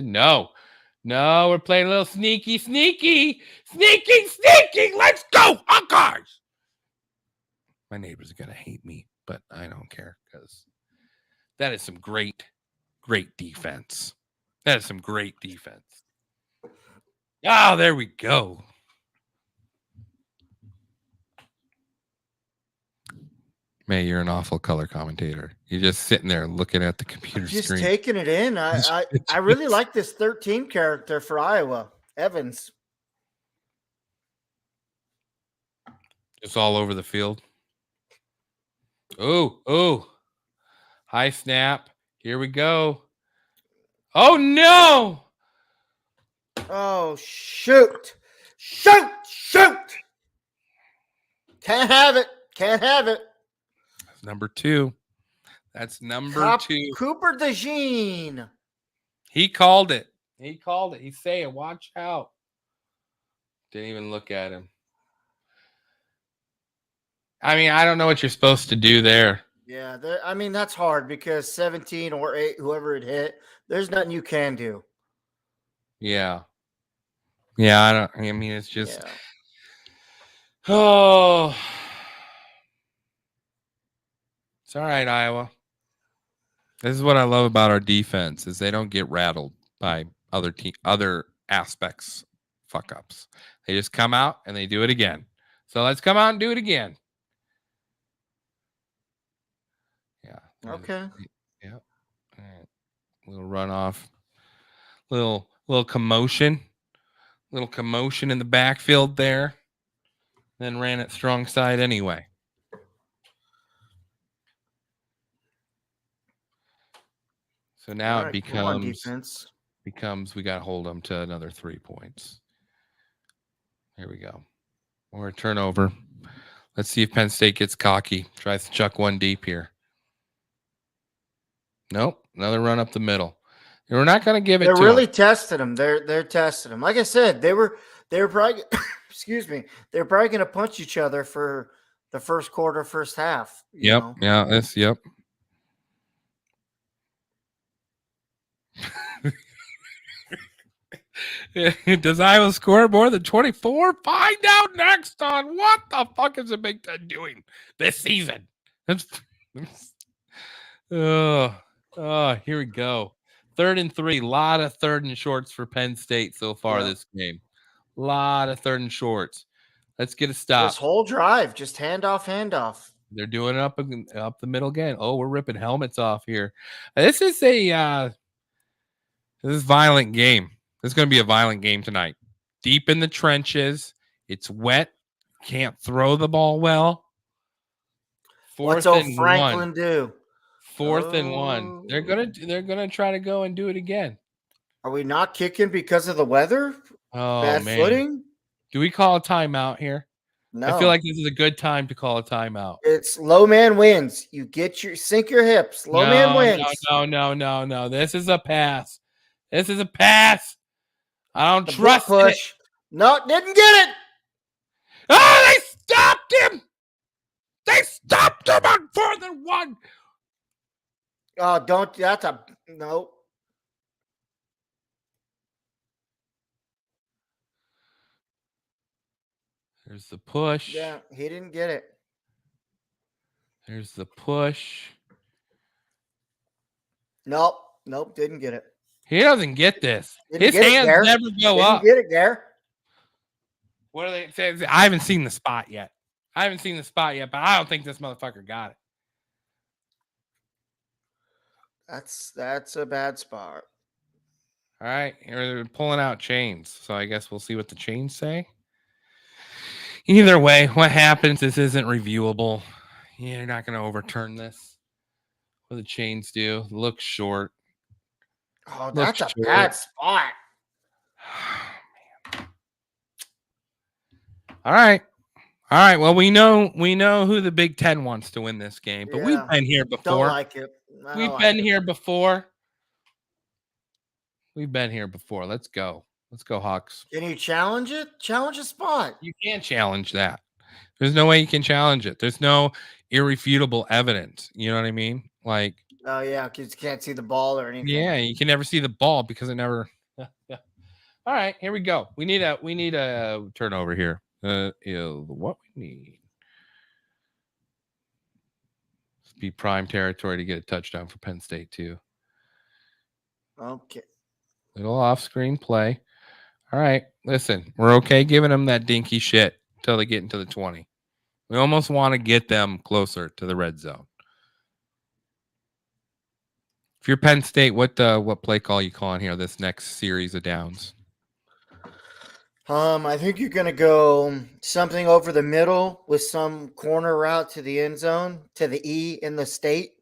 No. We're playing a little sneaky. Let's go, Hawkeyes. My neighbors are going to hate me, but I don't care because that is some great defense. That is some great defense. Oh, there we go. May, you're an awful color commentator. You're just sitting there looking at the computer Just screen. taking it in. I really like this 13 character for Iowa, Evans. Just all over the field. Oh. High snap. Here we go. Oh, no. Oh, shoot. Can't have it. That's number 2. That's number 2. Cooper DeJean. He called it. He's saying, watch out. Didn't even look at him. I mean, I don't know what you're supposed to do there. Yeah, that's hard because 17 or 8, whoever it hit, there's nothing you can do. Yeah. It's just Oh. It's all right, Iowa. This is what I love about our defense is they don't get rattled by other aspects fuck ups. They just come out and they do it again. So let's come out and do it again. Yeah. Okay. Yeah. All right. Little runoff. Little commotion. Little commotion in the backfield there. Then ran it strong side anyway. So now it becomes we got to hold them to another 3 points. Here we go. Or a turnover. Let's see if Penn State gets cocky. Tries to chuck one deep here. Nope. Another run up the middle. We're not going to give it to them. They're really testing them. They're testing them. Like I said, they were probably excuse me. They're probably going to punch each other for the first quarter, first half. Yep. Know? Yeah. Yep. Does Iowa score more than 24? Find out next on What the Fuck is the Big Ten doing this season? Here we go. 3rd and 3. A lot of 3rd and shorts for Penn State so far this game. A lot of 3rd and shorts. Let's get a stop. This whole drive, just handoff. They're doing it up the middle again. Oh, we're ripping helmets off here. This is a violent game. This is going to be a violent game tonight. Deep in the trenches. It's wet. Can't throw the ball well. What's old Franklin do? 4th and 1. They're gonna try to go and do it again. Are we not kicking because of the weather? Oh, bad footing? Do we call a timeout here? No. I feel like this is a good time to call a timeout. It's low man wins. You sink your hips. Low man wins. No. This is a pass. I don't trust push. It. No, didn't get it. Oh, they stopped him. They stopped him on 4th and 1. Oh, no. There's the push. Yeah, he didn't get it. There's the push. Nope, didn't get it. He doesn't get this. His hands never go up. Didn't get it, Gare. What do they say? I haven't seen the spot yet. But I don't think this motherfucker got it. That's a bad spot. All right, you're pulling out chains, so I guess we'll see what the chains say. Either way, what happens, this isn't reviewable. You're not going to overturn this. What the chains do, looks short. Oh, that's a bad spot. All right. Well, we know who the Big Ten wants to win this game, but we've been here before. Don't like it. We've been here before. We've been here before. Let's go. Let's go, Hawks. Can you challenge it? Challenge a spot. You can't challenge that. There's no way you can challenge it. There's no irrefutable evidence. You know what I mean? Like, Oh yeah, because you can't see the ball or anything. yeah, you can never see the ball because it never. Yeah. All right, here we go. We need a turnover here. What we need. Let's be prime territory to get a touchdown for Penn State too. Okay. Little off-screen play. All right, listen, we're okay giving them that dinky shit until they get into the 20. We almost want to get them closer to the red zone. If you're Penn State, what play call you calling here this next series of downs? I think you're gonna go something over the middle with some corner route to the end zone to the E in the state.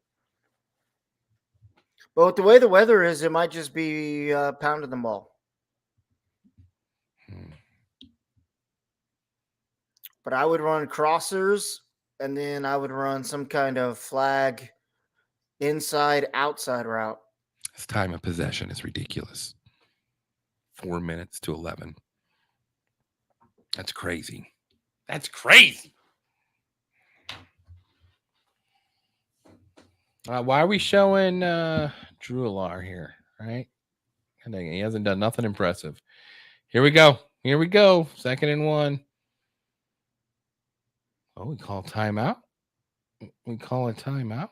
But with the way the weather is, it might just be pounding the ball. But I would run crossers, and then I would run some kind of flag inside outside route. This time of possession is ridiculous. 4 minutes to 11. That's crazy. That's crazy. Why are we showing Drew Alar here? Right? He hasn't done nothing impressive. Here we go. Here we go. 2nd and 1. Oh, we call timeout. We call a timeout.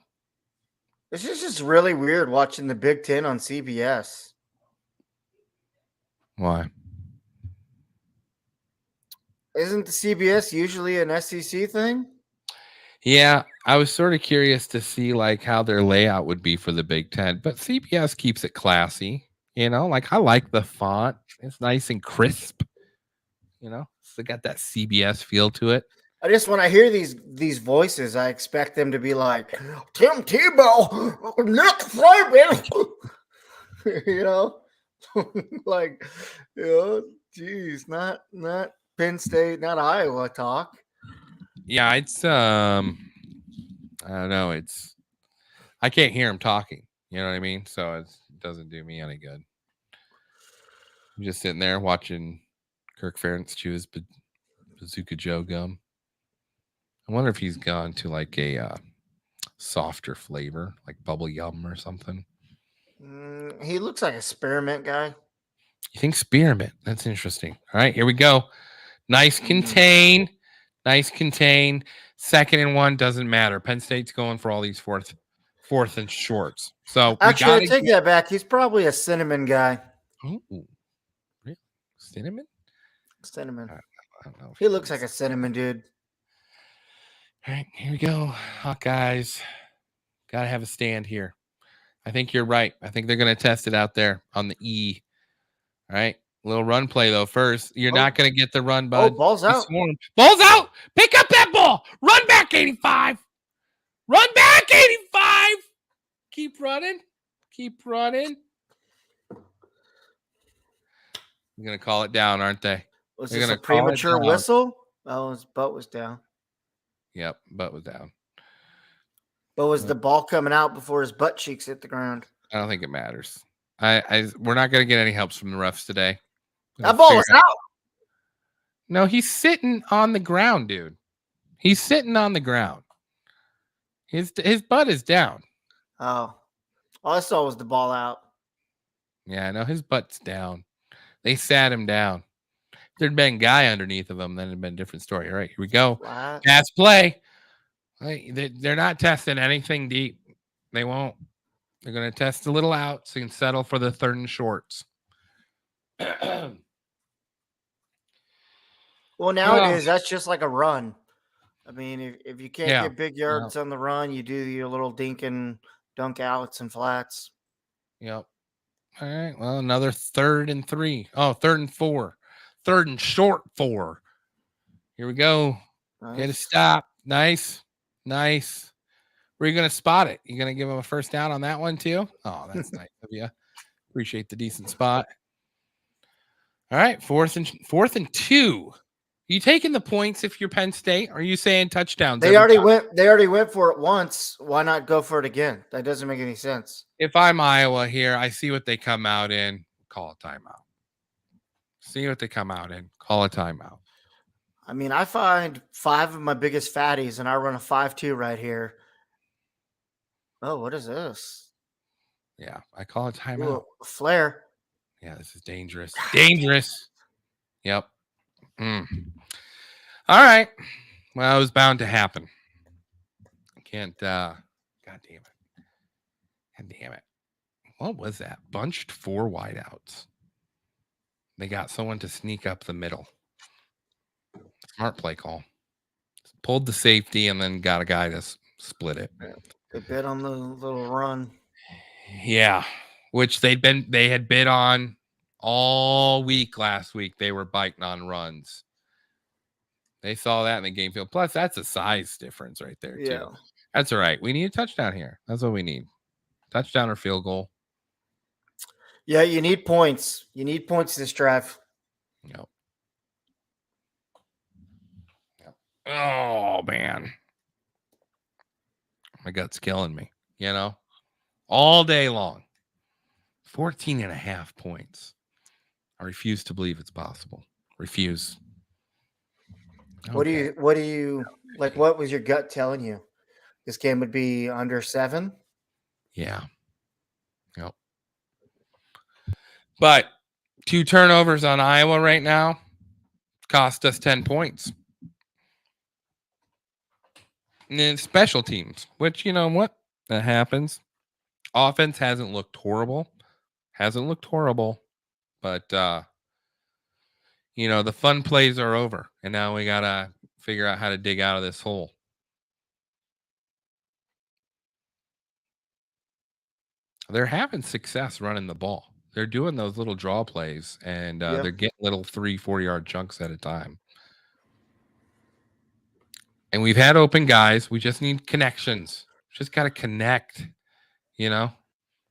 This is just really weird watching the Big Ten on CBS. Why? Isn't the CBS usually an SEC thing? Yeah, I was sort of curious to see like how their layout would be for the Big Ten, but CBS keeps it classy. You know, like I like the font; it's nice and crisp. You know, it's got that CBS feel to it. I just when I hear these voices, I expect them to be like Tim Tebow, Nick Saban, you know, like geez, not Penn State, not Iowa talk. Yeah, it's I don't know. I can't hear him talking. You know what I mean? So it doesn't do me any good. I'm just sitting there watching Kirk Ferentz chew his Bazooka Joe gum. I wonder if he's gone to like a softer flavor, like bubble yum or something. He looks like a spearmint guy. You think spearmint? That's interesting. All right, here we go. Nice contain. Nice contain. 2nd and 1 doesn't matter. Penn State's going for all these fourth and shorts. So actually, I take that back. He's probably a cinnamon guy. Oh, really? Cinnamon? Cinnamon. I don't know. He looks like a cinnamon dude. All right, here we go. Hawkeyes. Got to have a stand here. I think you're right. I think they're going to test it out there on the E. All right. Little run play, though, first. You're not going to get the run, bud. Oh, ball's out. Ball's out. Pick up that ball. Run back, 85. Run back, 85. Keep running. Keep running. They're going to call it down, aren't they? Was this a premature whistle? Oh, his butt was down. Yep, butt was down. But was the ball coming out before his butt cheeks hit the ground? I don't think it matters. We're not going to get any helps from the refs today. That ball was out. No, he's sitting on the ground, dude. He's sitting on the ground. His butt is down. Oh. All I saw was the ball out. Yeah, no, his butt's down. They sat him down. If there'd been a guy underneath of him, then it'd been a different story. All right, here we go. What? Pass play. They're not testing anything deep. They won't. They're going to test a little out so you can settle for the 3rd and shorts. Well, nowadays, that's just like a run. I mean, if you can't get big yards on the run, you do your little dink and dunk outs and flats. Yep. All right. Well, another 3rd and 3. Oh, 3rd and 4. 3rd and short 4. Here we go. Nice. Get a stop. Nice. Nice. Where are you going to spot it? You going to give him a first down on that one too? Oh, that's nice of you. Appreciate the decent spot. All right. 4th and 2. Are you taking the points if you're Penn State? Or are you saying touchdowns? They already went for it once. Why not go for it again? That doesn't make any sense. If I'm Iowa here, I see what they come out in. call a timeout. See what they come out in. Call a timeout. I mean, I find 5 of my biggest fatties, and I run a 5-2 right here. Oh, what is this? Yeah, I call a timeout. Ooh, a flare. Yeah, this is dangerous. Dangerous. Yep. All right. Well, it was bound to happen. I can't. God damn it. God damn it. What was that? Bunched 4 wideouts. They got someone to sneak up the middle. Smart play call. Pulled the safety and then got a guy to split it. They bet on the little run. Yeah, which they had bid on all week last week. They were biting on runs. They saw that in the game field. Plus, that's a size difference right there, too. That's all right. We need a touchdown here. That's what we need. Touchdown or field goal. Yeah, you need points. You need points this drive. Yep. Oh, man. My gut's killing me, all day long. 14.5 points. I refuse to believe it's possible. Refuse. What do you like? What was your gut telling you? This game would be under 7? Yeah. Yep. But 2 turnovers on Iowa right now cost us 10 points. And then special teams, which, you know what? That happens. Offense hasn't looked horrible. But, the fun plays are over. And now we got to figure out how to dig out of this hole. They're having success running the ball. They're doing those little draw plays, and they're getting little 3-4 yard chunks at a time. And we've had open guys. We just need connections. Just got to connect,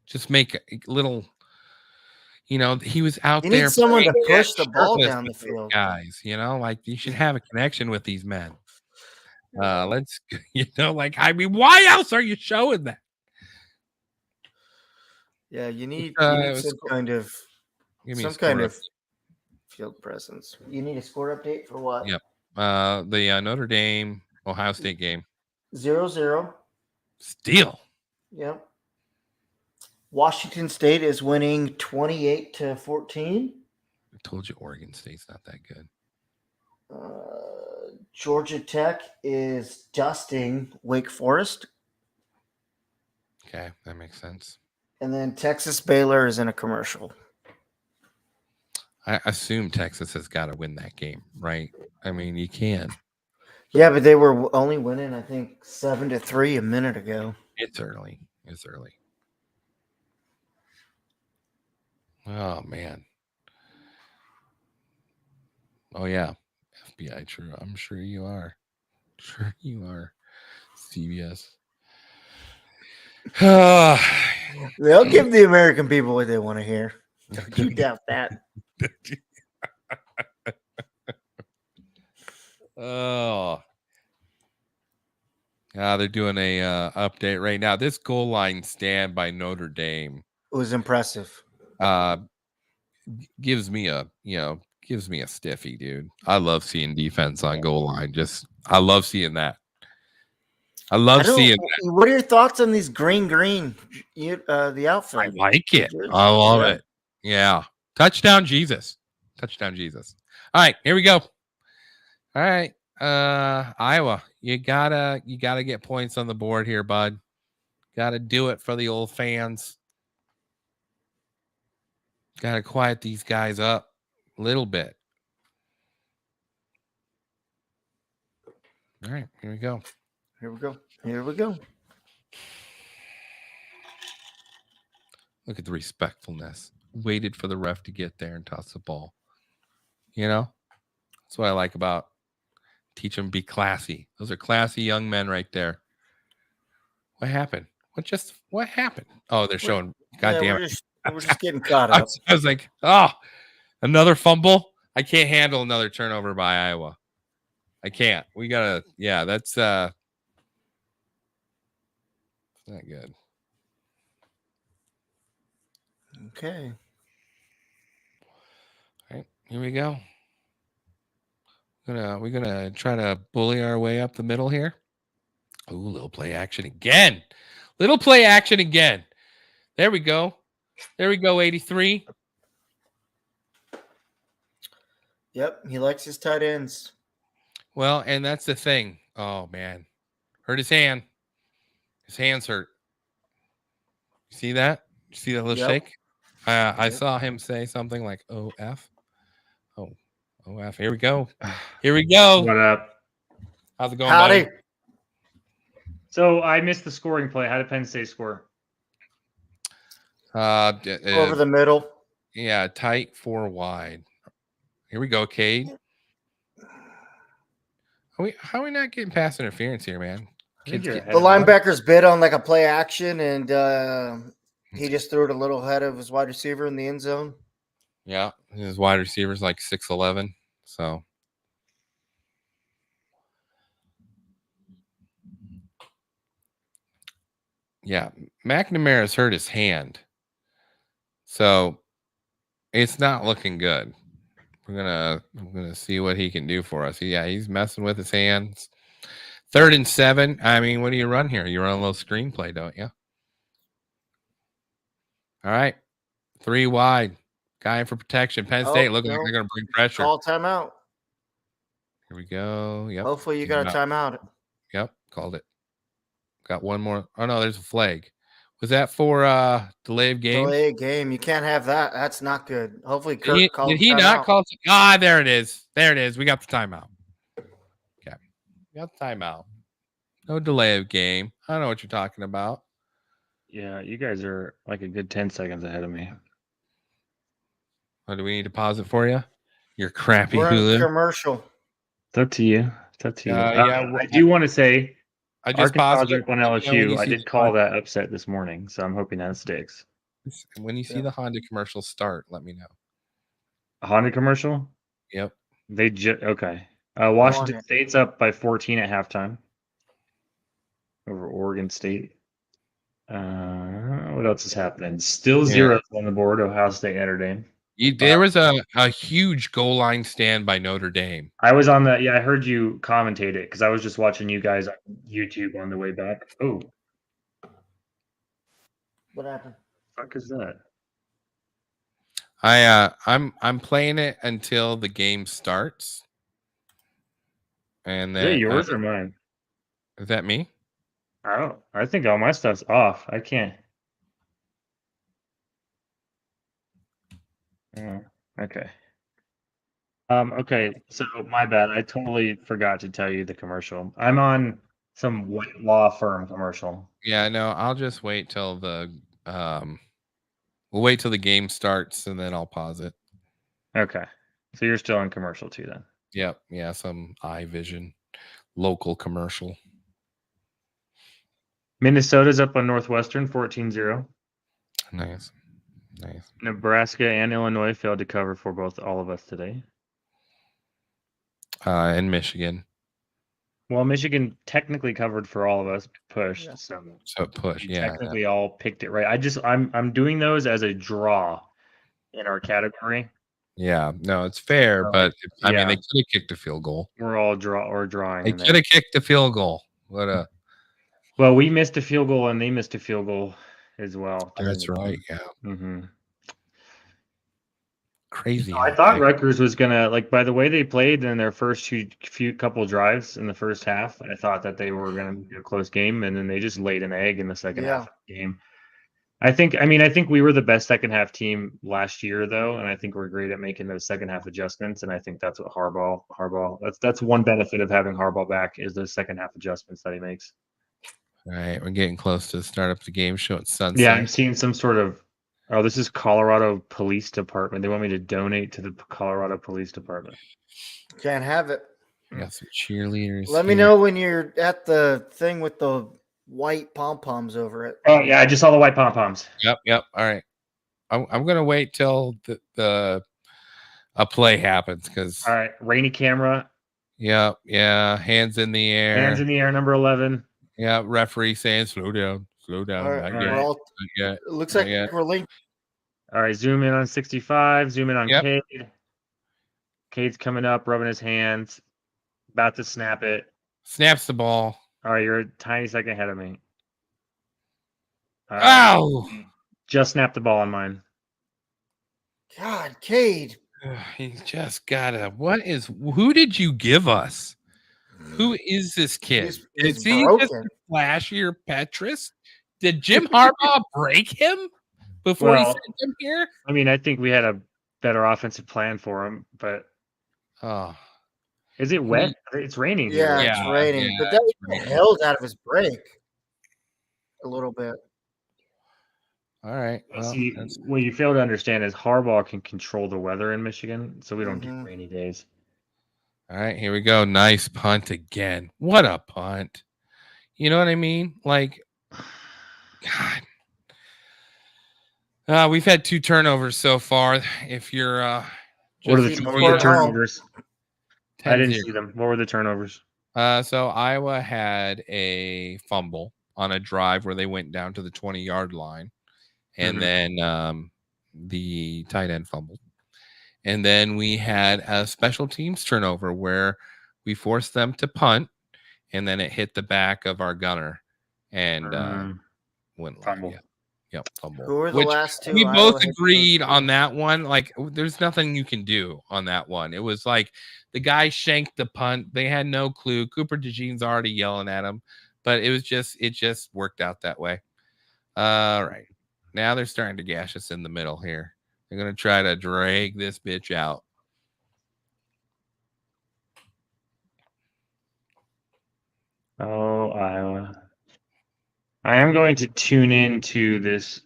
just make a little, he was out You there. You need someone to push the ball down the field. Guys, like you should have a connection with these men. Let's, why else are you showing that? Yeah, you need some kind of field presence. You need a score update for what? Yep. The Notre Dame Ohio State game. 0-0. Still. Yep. Washington State is winning 28-14. I told you Oregon State's not that good. Georgia Tech is dusting Wake Forest. Okay, that makes sense. And then Texas Baylor is in a commercial. I assume Texas has got to win that game, right? I mean, you can. Yeah, but they were only winning, I think, 7-3 a minute ago. It's early. Oh, man. Oh, yeah. FBI, true. I'm sure you are. CBS. They'll give the American people what they want to hear. You doubt that. Oh. They're doing a update right now. This goal line stand by Notre Dame. It was impressive. Gives me a stiffy, dude. I love seeing defense on goal line. I love seeing that. What are your thoughts on these green, the outfit? I like it. I love it. Yeah. Touchdown, Jesus. All right, here we go. All right. Iowa, you gotta get points on the board here, bud. Gotta do it for the old fans. Gotta quiet these guys up a little bit. All right, here we go. Look at the respectfulness. Waited for the ref to get there and toss the ball. That's what I like about teach them to be classy. Those are classy young men right there. What happened? What happened? Oh, they're showing. God damn it. We're just getting caught up. I was like, oh, another fumble. I can't handle another turnover by Iowa. I can't. We gotta. Yeah, that's not good. Okay. Here we go. We're gonna try to bully our way up the middle here. Ooh, little play action again. Little play action again. There we go. There we go, 83. Yep, he likes his tight ends. Well, and that's the thing. Oh, man. Hurt his hand. His hand's hurt. You see that? You see that little shake? I saw him say something like OF. Oh, OF. Here we go. Here we go. What up? How's it going, Howdy. buddy? So I missed the scoring play. How did Penn State score? Over the middle. Yeah, tight 4 wide. Here we go, Cade. How are we not getting pass interference here, man? The linebackers bid on like a play action, and he just threw it a little ahead of his wide receiver in the end zone. Yeah, his wide receiver's like 6'11", so. Yeah, McNamara's hurt his hand, so it's not looking good. We're gonna see what he can do for us. Yeah, he's messing with his hands. 3rd and 7. I mean, what do you run here? You run a little screenplay, don't you? All right, 3 wide. Guy in for protection. Penn State looking like they're gonna bring pressure. Call timeout. Here we go. Yep. Hopefully you got a timeout. Yep, called it. Got one more. Oh no, there's a flag. Was that for delay of game? Delay of game. You can't have that. That's not good. Hopefully Kirk did he not call? There it is. There it is. We got the timeout. Okay. We got the timeout. No delay of game. I don't know what you're talking about. Yeah, you guys are like a good 10 seconds ahead of me. Oh, do we need to pause it for you? You're crappy We're Hulu. in commercial. It's up to you. It's up to you. Yeah, I do want to say I just Arkansas paused it. up on LSU. I did call that upset this morning, so I'm hoping that sticks. When you see the Honda commercial start, let me know. A Honda commercial? Yep. They okay. Washington State's up by 14 at halftime over Oregon State. What else is happening? Still zeros on the board. Ohio State Notre Dame. There was a huge goal line stand by Notre Dame. I was on that. Yeah, I heard you commentate it because I was just watching you guys on YouTube on the way back. Oh, What happened? What the fuck is that? I'm playing it until the game starts. And then Is that yours or mine? Is that me? I think all my stuff's off. I can't. Okay. Okay, so my bad. I totally forgot to tell you the commercial. I'm on some white law firm commercial. Yeah, no, I'll just wait till the we'll wait till the game starts and then I'll pause it. Okay. So you're still in commercial too then? Yep. Yeah, some iVision local commercial. Minnesota's up on Northwestern 14-0. Nice. Nebraska and Illinois failed to cover for all of us today. And Michigan. Well, Michigan technically covered for all of us, pushed. So push, yeah. Technically all picked it right. I'm doing those as a draw in our category. Yeah, no, it's fair, but I mean they could have kicked a field goal. We're all drawing. They could have kicked a field goal. Well, we missed a field goal and they missed a field goal as well. That's right. Yeah. Mm-hmm. Crazy. I thought Rutgers was gonna, like, by the way they played in their first few couple drives in the first half. I thought that they were gonna be a close game, and then they just laid an egg in the second half of the game. I think we were the best second half team last year, though, and I think we're great at making those second half adjustments. And I think that's what Harbaugh. That's one benefit of having Harbaugh back is those second half adjustments that he makes. All right, we're getting close to start up the game show at sunset. Yeah, I'm seeing some sort of. Oh, this is Colorado Police Department. They want me to donate to the Colorado Police Department. Can't have it. We got some cheerleaders. Let me know when you're at the thing with the white pom-poms over it. Oh, yeah, I just saw the white pom-poms. Yep. All right. I'm going to wait till a play happens because. All right, rainy camera. Yeah. Hands in the air. Hands in the air, number 11. Yeah, referee saying slow down. All right, it looks like we're linked. All right, zoom in on 65. Zoom in on Cade. Cade's coming up, rubbing his hands, about to snap it. Snaps the ball. All right, you're a tiny second ahead of me. Ow! Just snapped the ball on mine. God, Cade. He's just gotta. Who did you give us? Who is this kid? He's Is he just broken. a flashier Petrus? Did Jim Harbaugh break him before he sent him here? I mean, I think we had a better offensive plan for him, but is it wet? It's raining Yeah, here. it's raining. Yeah, but that it's was raining. held out of his break a little bit. All right. Well, See, what you fail to understand is Harbaugh can control the weather in Michigan, so we don't get rainy days. All right, here we go. Nice punt again. What a punt. You know what I mean? Like, God. We've had 2 turnovers so far. If you're what are the turnovers? I didn't 10-0. see them. What were the turnovers? So Iowa had a fumble on a drive where they went down to the 20-yard line. And then the tight end fumbled. And then we had a special teams turnover where we forced them to punt, and then it hit the back of our gunner and went fumble. Yep, fumble. Who were the last 2? We both agreed on that one. Like, there's nothing you can do on that one. It was like the guy shanked the punt. They had no clue. Cooper DeJean's already yelling at him, but it just worked out that way. All right. Now they're starting to gash us in the middle here. They're going to try to drag this bitch out. Oh, Iowa. I am going to tune into this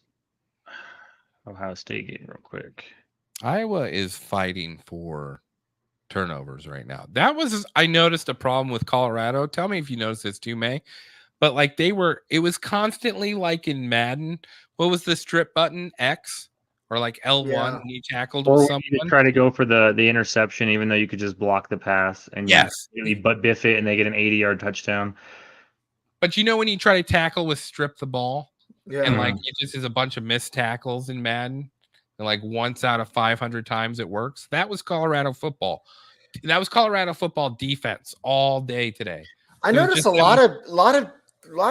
Ohio State game real quick. Iowa is fighting for turnovers right now. I noticed a problem with Colorado. Tell me if you noticed this too, May. But like it was constantly like in Madden. What was the strip button? X or like L1 when you tackled someone? You try to go for the interception, even though you could just block the pass and you butt biff it and they get an 80-yard touchdown. But you know when you try to tackle with strip the ball, and like it just is a bunch of missed tackles in Madden, and like once out of 500 times it works. That was Colorado football. That was Colorado football defense all day today. I noticed a lot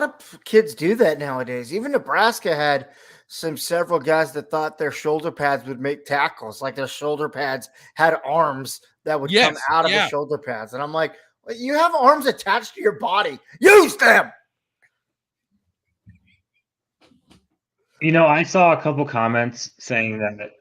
of kids do that nowadays. Even Nebraska had several guys that thought their shoulder pads would make tackles, like their shoulder pads had arms that would come out of the shoulder pads. And I'm like, well, you have arms attached to your body. Use them. You know, I saw a couple comments saying that.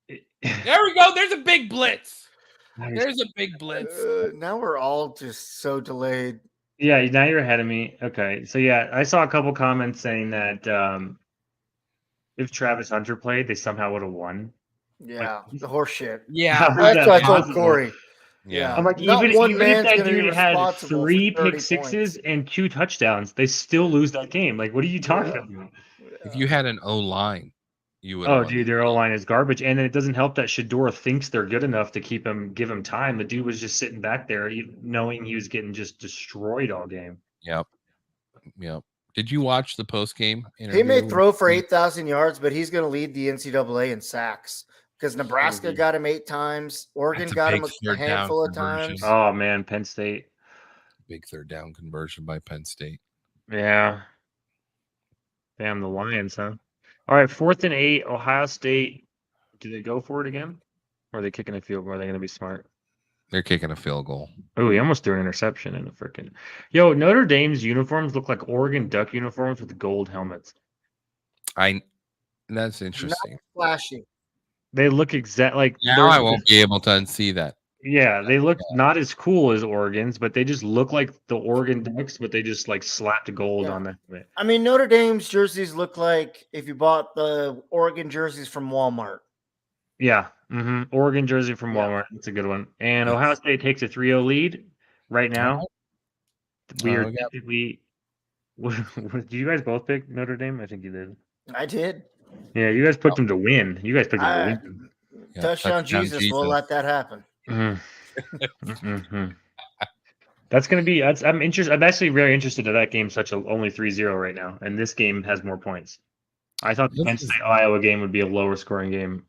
There we go. There's a big blitz. There's a big blitz. Now we're all just so delayed. Yeah, now you're ahead of me. Okay, so yeah, I saw a couple comments saying that if Travis Hunter played, they somehow would have won. Yeah, the horse shit. Yeah, that's what I told Corey. Yeah, I'm like, even if that dude had 3 pick sixes and 2 touchdowns, they still lose that game. Like, what are you talking about? If you had an O line, you would. Oh, dude, their O line is garbage, and it doesn't help that Shador thinks they're good enough to give him time. The dude was just sitting back there, knowing he was getting just destroyed all game. Yep. Did you watch the post game interview? He may throw for 8,000 yards, but he's going to lead the NCAA in sacks because Nebraska got him 8 times. Oregon got him a handful of times. Oh man, Penn State. Big third down conversion by Penn State. Yeah. Damn, the Lions, huh? All right, 4th and 8, Ohio State. Do they go for it again? Or are they kicking a field goal? Are they going to be smart? They're kicking a field goal. Oh, he almost threw an interception in the freaking. Yo, Notre Dame's uniforms look like Oregon Duck uniforms with gold helmets. That's interesting. Not flashy. They look exact like. Now I won't be able to unsee that. Yeah, they look not as cool as Oregon's, but they just look like the Oregon Ducks, but they just like slapped gold on them. I mean, Notre Dame's jerseys look like if you bought the Oregon jerseys from Walmart. Yeah, Oregon jersey from Walmart. That's a good one. And Ohio State takes a 3-0 lead right now. Did you guys both pick Notre Dame? I think you did. I did. Yeah, you guys picked them to win. You guys picked them to win. Touchdown Jesus will let that happen. That's going to be. I'm interested. I'm actually very interested in that game. Only 3-0 right now, and this game has more points. I thought the Penn State Iowa game would be a lower scoring game.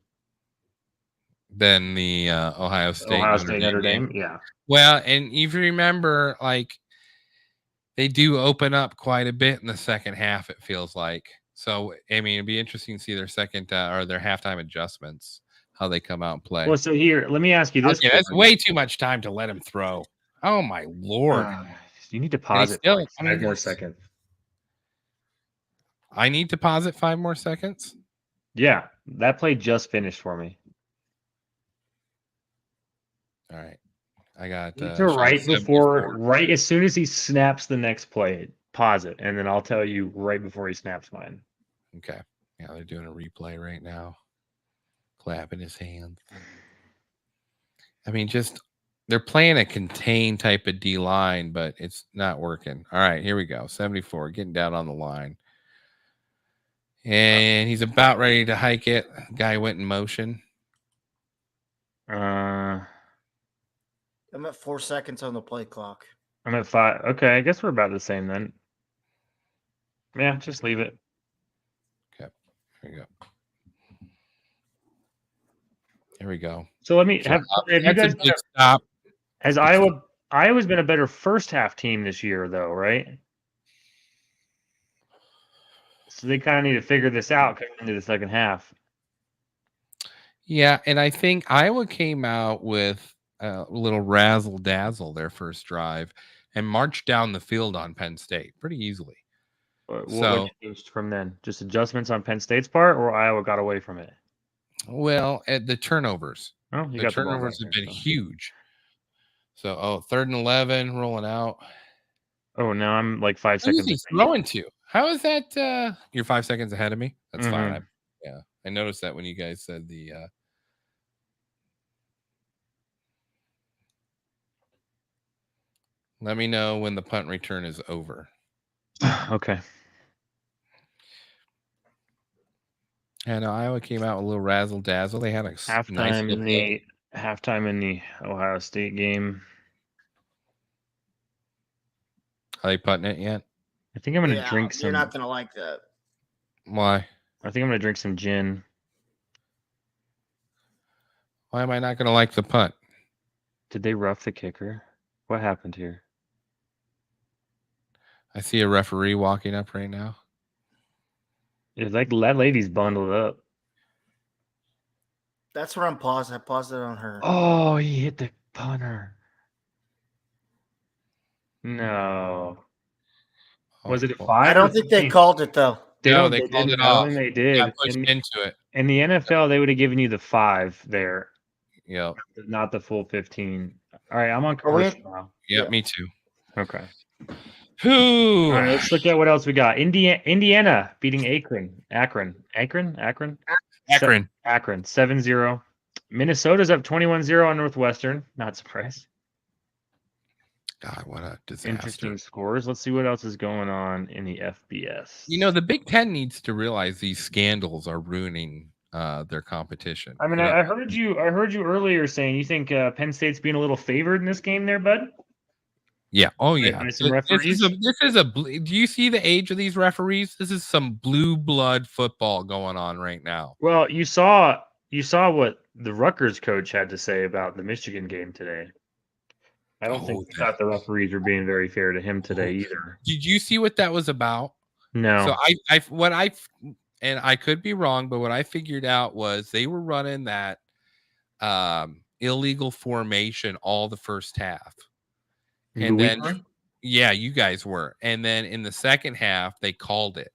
than the Ohio State Notre game. Dame. Yeah. Well, and if you remember, like they do open up quite a bit in the second half. It feels like. So I mean, it'd be interesting to see their second or their halftime adjustments, how they come out and play. Well, so here, let me ask you this. Okay, that's way too much time to let him throw. Oh my Lord! You need to pause it. Still, for 5 more seconds. I need to pause it 5 more seconds. Yeah, that play just finished for me. All right, I got right as soon as he snaps the next play, pause it, and then I'll tell you right before he snaps mine. Okay. Yeah, they're doing a replay right now. Clapping his hands. I mean, they're playing a contained type of D line, but it's not working. All right, here we go. 74, getting down on the line. And he's about ready to hike it. Guy went in motion. I'm at 4 seconds on the play clock. I'm at 5. Okay, I guess we're about the same then. Yeah, just leave it. Okay, here we go. Here we go. So let me have you guys stop. Has Iowa's been a better first half team this year, though, right? So they kind of need to figure this out coming into the second half. Yeah, and I think Iowa came out with a little razzle dazzle their first drive and marched down the field on Penn State pretty easily. What changed from then? Just adjustments on Penn State's part, or Iowa got away from it? Well, at the turnovers. Oh, the turnovers have been huge. So, 3rd and 11, rolling out. Oh, now I'm like 5 seconds. Who's he throwing to? How is that? You're 5 seconds ahead of me? That's fine. I noticed that when you guys said the let me know when the punt return is over. Okay. And Iowa came out with a little razzle dazzle. They had a halftime in the Ohio State game. Are they putting it yet? I think I'm going to drink some. You're not going to like that. Why? I think I'm going to drink some gin. Why am I not going to like the punt? Did they rough the kicker? What happened here? I see a referee walking up right now. It's like that lady's bundled up. That's where I'm paused. I paused it on her. Oh, he hit the punter. No. Was it a 5? I don't think they called it, though. They called it off. They did. Got pushed into it. In the NFL, they would have given you the 5 there. Yeah. Not the full 15. All right, I'm on commercial now. Yeah, me too. Okay. All right, let's look at what else we got. Indiana beating Akron. 7-0. Minnesota's up 21-0 on Northwestern. Not surprised. God, what a disaster. Interesting scores. Let's see what else is going on in the FBS. You know, the Big Ten needs to realize these scandals are ruining their competition. I mean, I heard you earlier saying you think Penn State's being a little favored in this game there, bud? Yeah. Oh, yeah. This is do you see the age of these referees? This is some blue blood football going on right now. Well, you saw what the Rutgers coach had to say about the Michigan game today. I don't think he thought the referees were being very fair to him today either. Did you see what that was about? No. So I could be wrong, but what I figured out was they were running that illegal formation all the first half. And then, yeah, you guys were. And then in the second half, they called it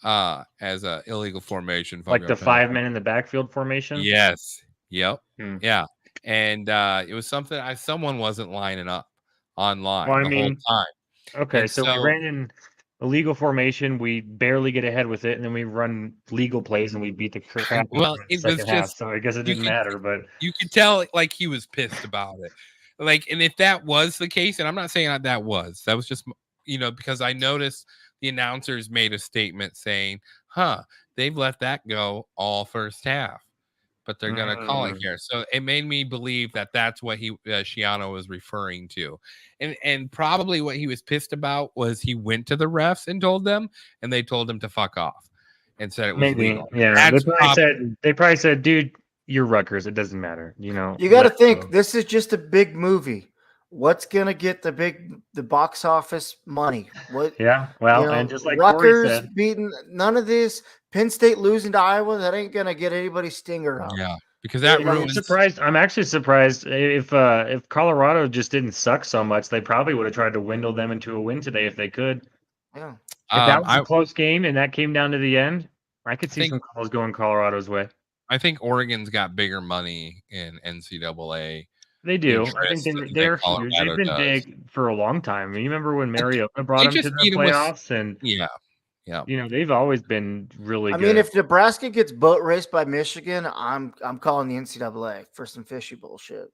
as a illegal formation. Like the 5 men in the backfield formation? Yes. Yep. Yeah. And it was something someone wasn't lining up online whole time. Okay, so we ran in illegal formation. We barely get ahead with it, and then we run legal plays, and we beat the crap. Well, it was just so I guess it didn't matter, but you could tell like he was pissed about it. Like, and if that was the case, and I'm not saying that was just, because I noticed the announcers made a statement saying, they've let that go all first half, but they're going to call it here. So it made me believe that that's what Schiano was referring to. And probably what he was pissed about was he went to the refs and told them, and they told him to fuck off and said it was legal. Yeah. They probably said, dude, you're Rutgers. It doesn't matter. You know, You got to let it think go. this is just a big movie. What's gonna get the box office money? What Yeah. you Well, know, and just like Corey Rutgers said, beating none of this. Penn State losing to Iowa, that ain't gonna get anybody's stinger up. Yeah, because You that know, I'm ruins. surprised. I'm actually surprised if Colorado just didn't suck so much, they probably would have tried to windle them into a win today if they could. Yeah. If that was a I close game and that came down to the end, I could see think some calls going Colorado's way. I think Oregon's got bigger money in NCAA They do. I think interest than they're huge. They've Colorado been does. big for a long time. You remember when Mariota brought They them to just the beat them with playoffs, and yeah. they've always been really I good. mean, if Nebraska gets boat raced by Michigan, I'm calling the NCAA for some fishy bullshit.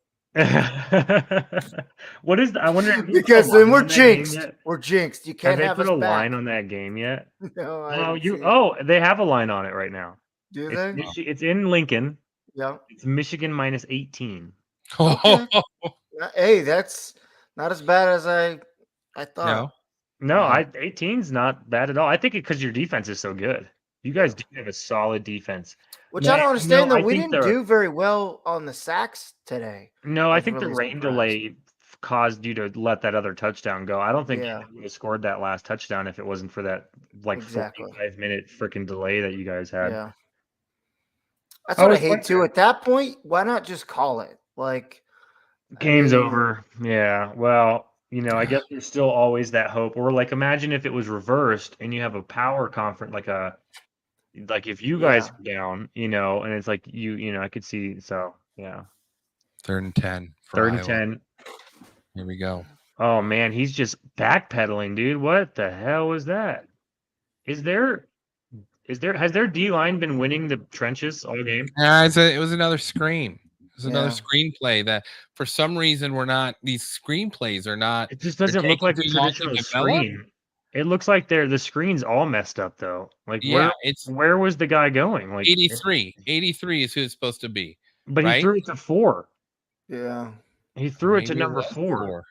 What is I wonder have you put a Because then line we're on that game jinxed. yet? We're jinxed. You Have can't they have put us a back. line on that game yet? No, I Oh, haven't seen it. they have a line on it right now. Do It's they? It's in Lincoln. Yeah. It's Michigan minus 18. Okay. Hey, that's not as bad as I thought. No. No, Yeah. 18's not bad at all. I think because your defense is so good. You guys do have a solid defense. Which I don't No, understand though. I We think didn't do very well on the sacks today. No, I I was think the really rain surprised. delay caused you to let that other touchdown go. I don't think Yeah. you would have scored that last touchdown if it wasn't for that like Exactly. 45-minute freaking delay that you guys had. Yeah. That's I what I was hate too. At that point, why not just call it? Like Game's I mean, over. Yeah. Well, I guess there's still always that hope. Or like imagine if it was reversed and you have a power conference like if you guys are down, and it's like I could see yeah. 3rd and 10 for 3rd and Iowa. 10. Here we go. Oh man, he's just backpedaling, dude. What the hell was that? Has their D line been winning the trenches all game? Yeah, it was another screen. It was another Yeah. screenplay that for some reason these screenplays are not. It just they're doesn't look taking like a too long to traditional develop. screen. It looks like the screen's all messed up though. Like Yeah, it's where was the guy going? Like 83. 83 is who it's supposed to be. But right? he threw it to 4. Yeah. He threw it to Maybe number was 4.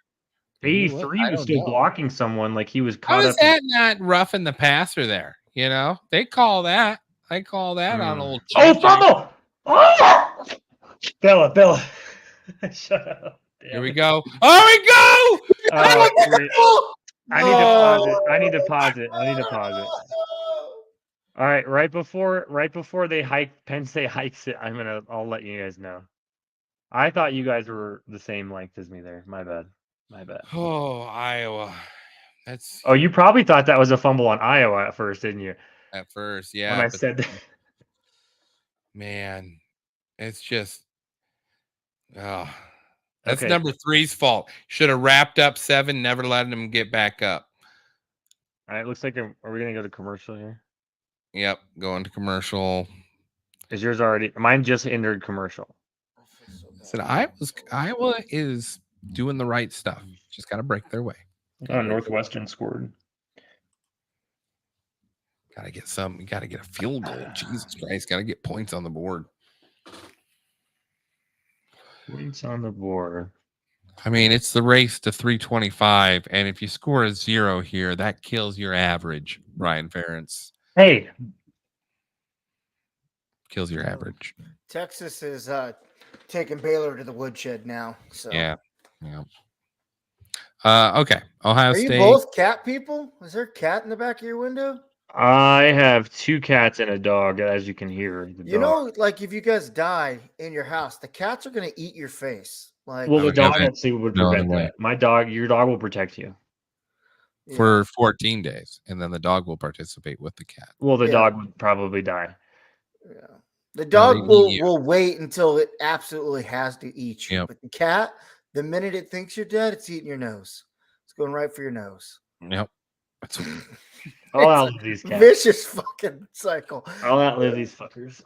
Maybe it was. 83 I was don't still know. blocking someone like he was How caught is up. that not roughing the passer there? They call that. I call that on old. Fumble! Oh! Bella. Shut up. Here we go. Oh, we go! I need to pause it. All right, right before they Penn State hikes it, I'll let you guys know. I thought you guys were the same length as me there. My bad. Oh, Iowa. Oh, you probably thought that was a fumble on Iowa at first, didn't you? At first, yeah. When I said that. Man, it's just that's Okay. number 3's fault. Should have wrapped up 7, never letting him get back up. All right, looks like are we gonna go to commercial here? Yep, going to commercial. Is yours already? Mine just entered commercial. Said Iowa is doing the right stuff. Just got to break their way. Oh, Northwestern scored. Got to get a field goal. Jesus Christ, got to get points on the board. Points on the board. I mean, it's the race to 325, and if you score a 0 here, that kills your average, Brian Ferentz. Hey. Kills your average. Texas is taking Baylor to the woodshed now. So Yeah. Okay. Ohio Are State. you both cat people? Is there a cat in the back of your window? I have 2 cats and a dog, as you can hear. Like if you guys die in your house, the cats are gonna eat your face. Like, well, the dog actually would prevent that. Your dog will protect you for 14 days, and then the dog will participate with the cat. Well, the dog would probably die. Yeah. The dog will wait until it absolutely has to eat you. Yep. But the cat, the minute it thinks you're dead, it's eating your nose. It's going right for your nose. Yep. I'll outlive these cats. Vicious fucking cycle. I'll outlive these fuckers.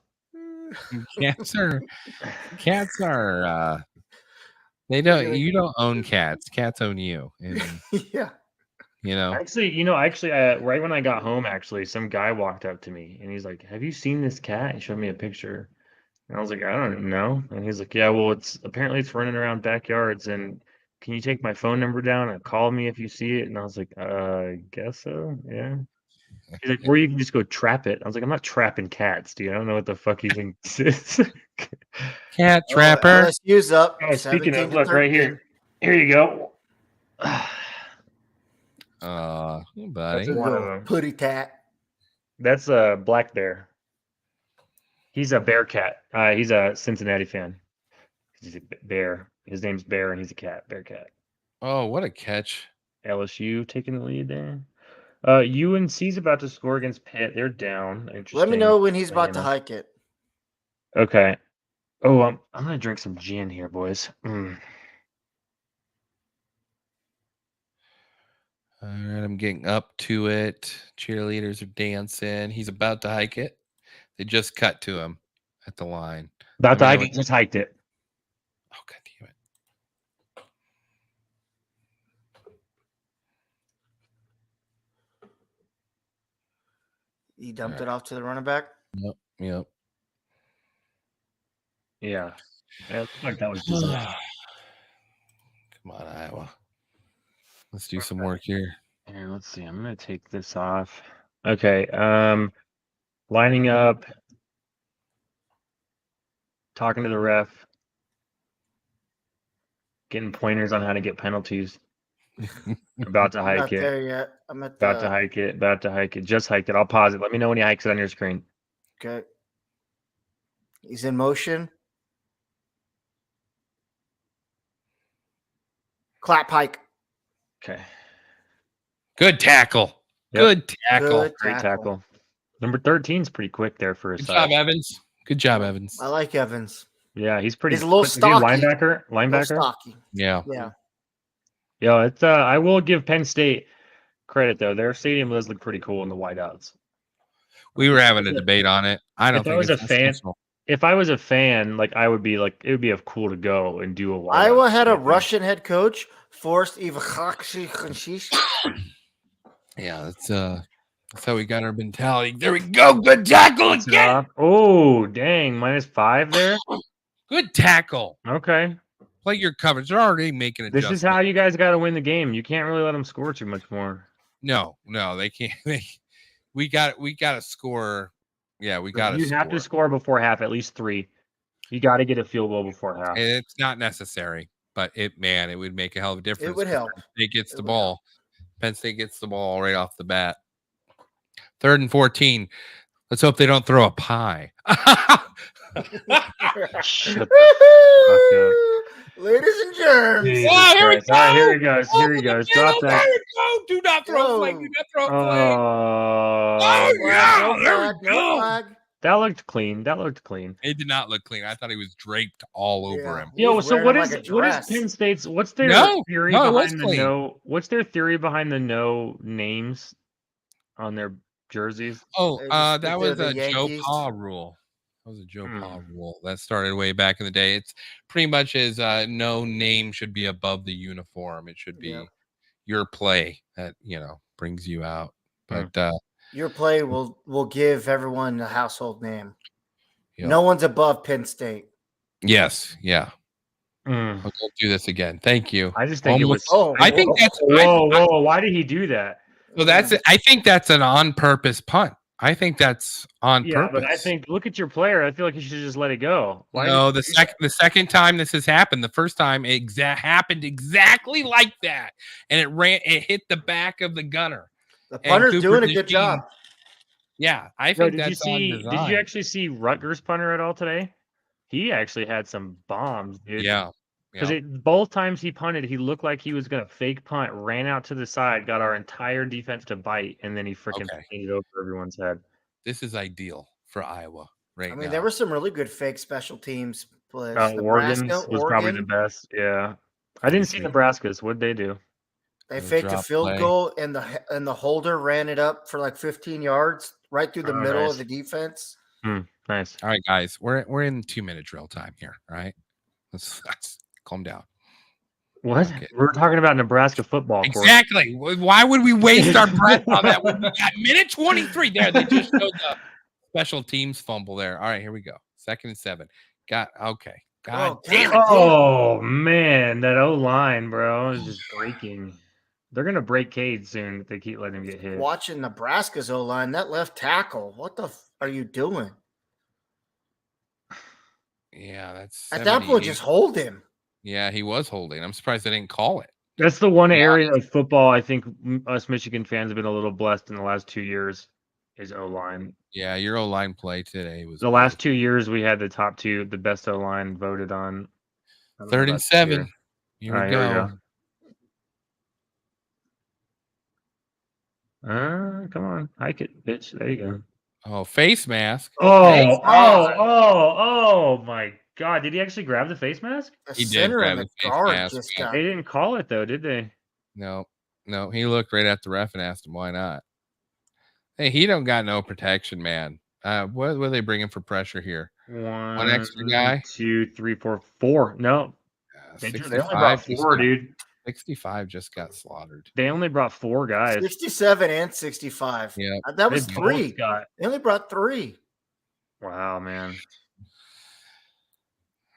Cats are you don't own cats. Cats own you. And, yeah. Actually, right when I got home, some guy walked up to me and he's like, "Have you seen this cat?" He showed me a picture. And I was like, "I don't know." And he's like, "Yeah, well, it's running around backyards, and can you take my phone number down and call me if you see it?" And I was like, "I guess so, yeah." He's like, or you can just go trap it. I was like, I'm not trapping cats, dude. I don't know what the fuck you think this is. Cat Oh, trapper. LSU's up. Oh, speaking 17 of, to look right 13. here. Here you go. Buddy. Good one of old them. putty tat. That's a black bear. He's a bear cat. He's a Cincinnati fan. He's a bear. His name's Bear, and he's a cat. Bear cat. Oh, what a catch. LSU taking the lead there. UNC's about to score against Pitt. They're down. Interesting. Let me know when he's about to hike it. Okay. Oh, I'm gonna drink some gin here, boys. All right, I'm getting up to it. Cheerleaders are dancing. He's about to hike it. They just cut to him at the line. About to Let me hike know it. Just hiked it. Oh, God damn it. He dumped it off to the running back. Yep. Yeah. It looked like that was designed. Come on, Iowa. Let's do some work here. Here, let's see. I'm gonna take this off. Okay. Lining up. Talking to the ref. Getting pointers on how to get penalties. About to I'm hike not it. there yet. I'm at About to hike it. About to hike it. Just hiked it. I'll pause it. Let me know when he hikes it on your screen. Okay. He's in motion. Clap hike. Okay. Good tackle. Yep. Good tackle. Good Great tackle. Number 13 is pretty quick there for a Good side. job, Evans. Good job, Evans. I like Evans. Yeah, he's pretty. He's a little Is he stocky. linebacker. A little Linebacker. stocky. Yeah. Yeah. Yeah, it's. I will give Penn State credit though. Their stadium does look pretty cool in the whiteouts. We were having a debate on it. I don't If I think was a it's fan- essential. If I was a fan, like I would be like, it would be cool to go and do a whiteout. Iowa had a stadium. Russian head coach, Forrest Ivakhish. Yeah, that's how we got our mentality. There we go. Good tackle Puts it again. off. Oh, dang. -5 there. Good tackle. Okay. Play your coverage. They're already making This adjustments. is how you guys got to win the game. You can't really let them score too much more. No, they can't. We got to score. Yeah, we got to. You have to score before half, at least 3. You got to get a field goal before half. And it's not necessary, but it would make a hell of a difference. It would help. Penn State gets the ball. Penn State gets the ball right off the bat. 3rd and 14. Let's hope they don't throw a pie. Shut the Ladies and germs. Jesus Oh, here we Christ. All right, here he go. goes. Here he goes. Drop that. There we go. Do not throw a flag. Do not throw a flag. Oh, yeah. No There we flag, no go. flag. that looked clean. That looked clean. It did not look clean. I thought he was draped all over Yeah. him. He Yo, was so wearing what like is a what is dress. Penn State's? What's their No, theory no, it was behind the clean. no? What's their theory behind the no names on their jerseys? Oh, They just that think was they're a the Joe Yankees. Pa rule. That was a Joe Pa Hmm. rule that started way back in the day. It's pretty much as no name should be above the uniform. It should be Yep. your play that brings you out. But Your play will give everyone a household name. Yep. No one's above Penn State. yes, yeah. Mm. I'll go do this again. Thank you. I just think Almost- it was. Oh, I think that's. Whoa! Why did he do that? So I think that's an on-purpose punt. I think that's on Yeah, purpose. but I think look at your player. I feel like you should just let it go. Why No, did the you do the second time this has happened, the first time it happened exactly like that, and it hit the back of the gunner. the and punter's Cooper doing a good DeJean- job. Yeah, I that? No, think did you that's on see? design. Did you actually see Rutgers punter at all today? He actually had some bombs, dude. Yeah, Because both times he punted, he looked like he was going to fake punt, ran out to the side, got our entire defense to bite, and then he freaking Okay. painted over everyone's head. This is ideal for Iowa right I mean, now. there were some really good fake special teams plays. Oregon's Nebraska, was probably the Oregon, best. Yeah. I didn't see Obviously. Nebraska's. What'd they do? they The faked a drop field play. goal, and the holder ran it up for like 15 yards right through the Oh, middle nice. of the defense. Nice. All right, guys, we're in 2-minute drill time here. All right, let's calm down. What? Okay. We're talking about Nebraska football. Corey. Exactly. Why would we waste our breath on that? When we got minute 23 there. They just showed the special teams fumble there. All right, here we go. 2nd and 7. God Oh, damn it. God. Oh man, that O line, bro, is just breaking. They're gonna break Cade soon if they keep letting him get hit. Watching Nebraska's O-line, that left tackle. What the are you doing? Yeah, that's At that point, just hold him. Yeah, he was holding. I'm surprised they didn't call it. That's the one area of football I think us Michigan fans have been a little blessed in the last 2 years is O-line. Yeah, your O-line play today was the last 2 years we had the top two, the best O-line voted on. 3rd and 7. Here we go. Come on, hike it, bitch. There you go. Oh, face mask. Oh my God! Did he actually grab the face mask? He did grab the face mask. They didn't call it though, did they? No. He looked right at the ref and asked him why not. Hey, he don't got no protection, man. What are they bringing for pressure here? One extra guy. 2, 3, 4, 4. No, they only brought 4, dude. 65 just got slaughtered. They only brought 4 guys. 67 and 65. Yeah, that was 3. They only brought 3. Wow, man.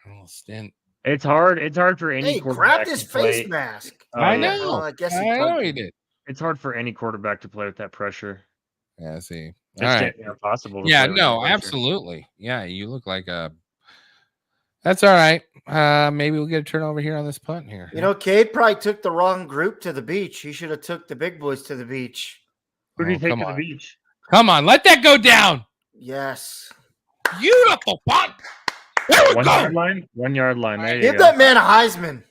Oh, stint. It's hard. It's hard for any quarterback. Grabbed his face mask. I know. Well, I guess he did. It's hard for any quarterback to play with that pressure. Yeah, see. It's impossible. Yeah, no, absolutely. Yeah, you look like a. That's all right. Maybe we'll get a turnover here on this punt here. You know, Cade probably took the wrong group to the beach. He should have took the big boys to the beach. Who did he take to the beach? Come on, let that go down. Yes. Beautiful punt. 1 yard line. 1 yard line. There you Give go. that man a Heisman.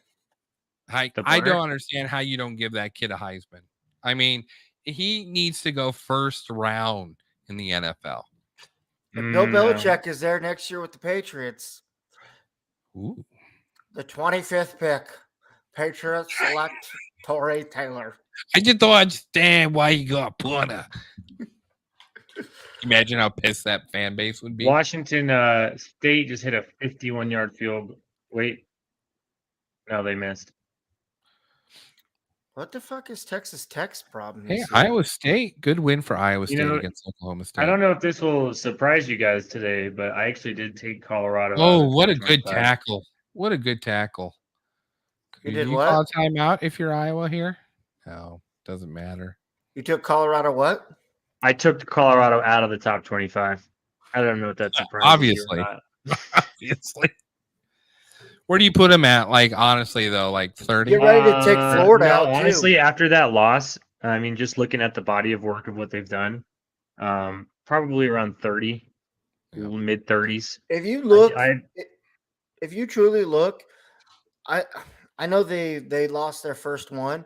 I don't understand how you don't give that kid a Heisman. I mean, he needs to go first round in the NFL. If Bill Belichick is there next year with the Patriots. Ooh. The 25th pick. Patriots select Torrey Taylor. I just don't understand why you got punter. Imagine how pissed that fan base would be. Washington State just hit a 51-yard field. Wait. No, they missed. What the fuck is Texas Tech's problem? Hey, Iowa State. Good win for Iowa State against Oklahoma State. I don't know if this will surprise you guys today, but I actually did take Colorado. Oh, what a good tackle. What a good tackle. You did what? What? Call a timeout if you're Iowa here? No, doesn't matter. You took Colorado what? I took Colorado out of the top 25. I don't know if that's surprising. Obviously. Obviously. Where do you put them at? Like, honestly, though, like 30? Get ready to take Florida out, too. Honestly, after that loss, I mean, just looking at the body of work of what they've done, probably around 30, mid 30s. If you look, if you truly look, I know they lost their first one.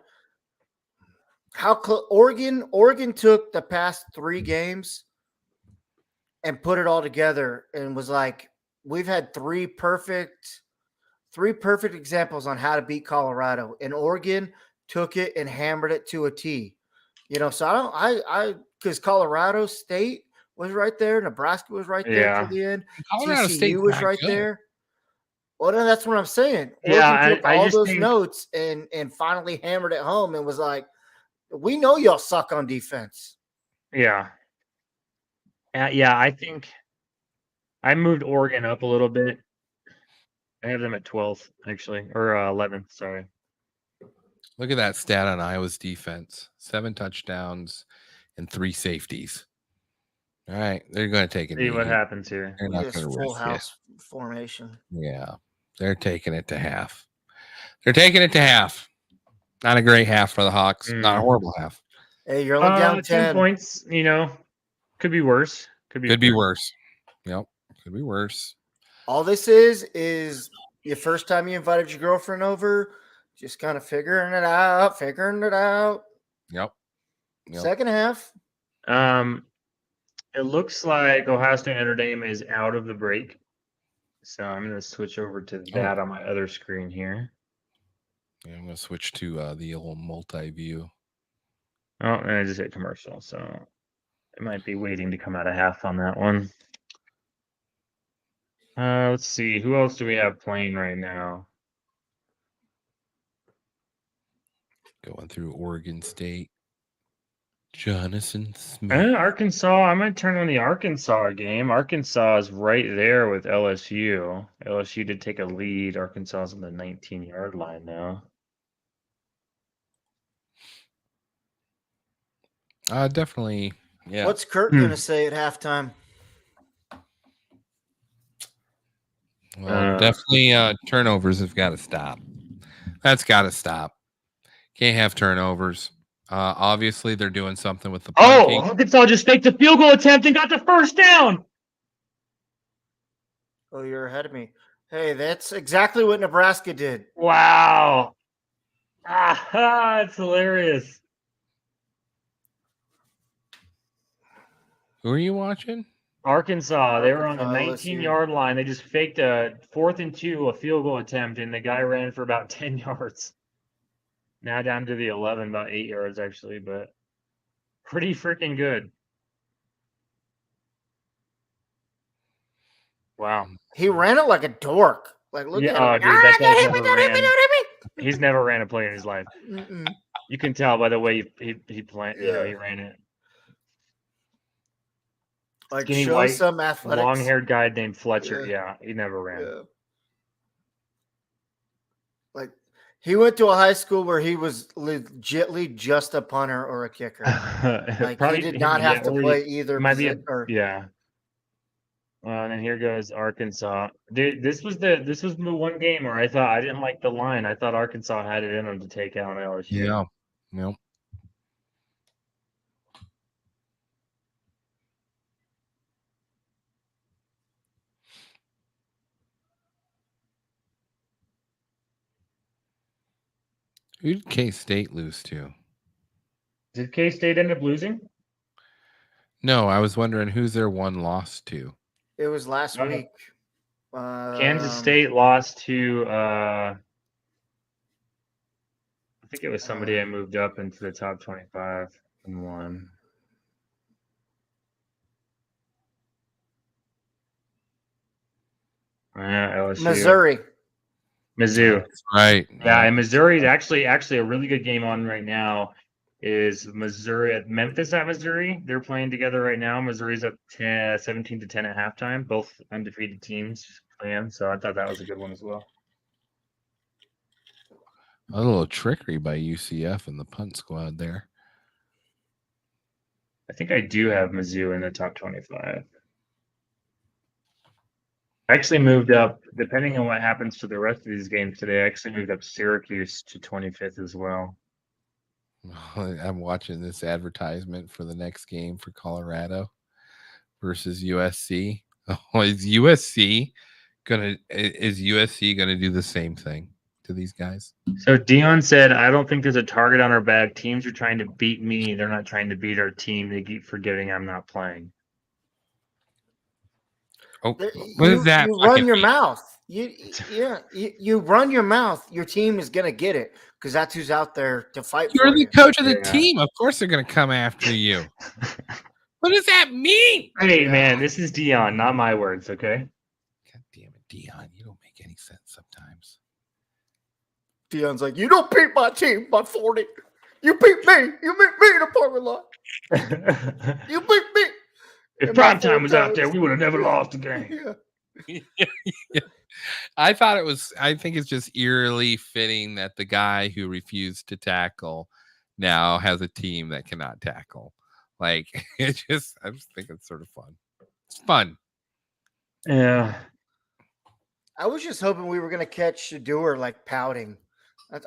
Oregon took the past 3 games and put it all together and was like, we've had 3 perfect examples on how to beat Colorado, and Oregon took it and hammered it to a T. You know, so because Colorado State was right there, Nebraska was right there to the end, Colorado TCU State was right there. Well, no, that's what I'm saying. Yeah, Oregon took all those notes and finally hammered it home and was like, we know y'all suck on defense. Yeah. Yeah, I think I moved Oregon up a little bit. I have them at 12th, actually, or 11th, sorry. Look at that stat on Iowa's defense. 7 touchdowns and 3 safeties. All right, they're going to take it. See what happens here. They're not going to full house formation. Yeah, they're taking it to half. They're taking it to half. Not a great half for the Hawks. Not a horrible half. Hey, you're only down 10 points. You know, could be worse. Could be worse. Yep, could be worse. All this is your first time you invited your girlfriend over, just kind of figuring it out. Yep. Second half. It looks like Ohio State Notre Dame is out of the break. So I'm going to switch over to that on my other screen here. Yeah, I'm going to switch to the old multi-view. Oh, and I just hit commercial, so it might be waiting to come out of half on that one. Let's see. Who else do we have playing right now? Going through Oregon State. Jonathan Smith. Arkansas. I might turn on the Arkansas game. Arkansas is right there with LSU. LSU did take a lead. Arkansas is on the 19-yard line now. Definitely. Yeah. What's Kurt gonna say at halftime? Well, definitely turnovers have got to stop. That's got to stop. Can't have turnovers. Obviously, they're doing something with the punting. Arkansas just faked a field goal attempt and got the first down. Oh, you're ahead of me. Hey, that's exactly what Nebraska did. Wow. It's hilarious. Who are you watching? Arkansas. They were on the Arkansas, 19-yard line. They just faked a 4th and 2, a field goal attempt, and the guy ran for about 10 yards. Now down to the 11, about 8 yards actually, but pretty freaking good. Wow. He ran it like a dork. Like, look at him. Dude, that guy's never ran. He's never ran a play in his life. Mm-mm. You can tell by the way he played. You know, he ran it. Like, Skinny show white, some athletics. long-haired guy named Fletcher. Yeah. Yeah, he never ran. Yeah. Like, he went to a high school where he was legitly just a punter or a kicker. Like, he did not have to play either. Yeah. And then here goes Arkansas. Dude, this was the one game where I thought I didn't like the line. I thought Arkansas had it in them to take out LSU. Yeah. Nope. Who did K-State lose to? Did K-State end up losing? No, I was wondering who's their one loss to. It was last week. Kansas State lost to I think it was somebody I moved up into the top 25 and won. LSU. Missouri. Mizzou. That's right. Yeah, and Missouri is actually a really good game on right now. Is Missouri at Memphis at Missouri? They're playing together right now. Missouri's up 17-10 at halftime. Both undefeated teams playing, so I thought that was a good one as well. A little trickery by UCF and the punt squad there. I think I do have Mizzou in the top 25. I actually moved up, depending on what happens to the rest of these games today, I actually moved up Syracuse to 25th as well. I'm watching this advertisement for the next game for Colorado versus USC. Oh, is USC gonna do the same thing to these guys? So Dion said, I don't think there's a target on our back. Teams are trying to beat me. They're not trying to beat our team. They keep forgetting I'm not playing. Oh, what is that? You run your mouth. You run your mouth. Your team is gonna get it because that's who's out there to fight. You're for the you. coach of the team. Of course, they're gonna come after you. What does that mean? Hey, man, this is Dion, not my words. Okay. God damn it, Dion! You don't make any sense sometimes. Dion's like, you don't beat my team by 40. You beat me. You beat me in the parking lot. You beat me. If prime time was out there, we would have never lost a game. Yeah. I think it's just eerily fitting that the guy who refused to tackle now has a team that cannot tackle. Like, I just think it's sort of fun. It's fun. Yeah. I was just hoping we were going to catch Shador like pouting.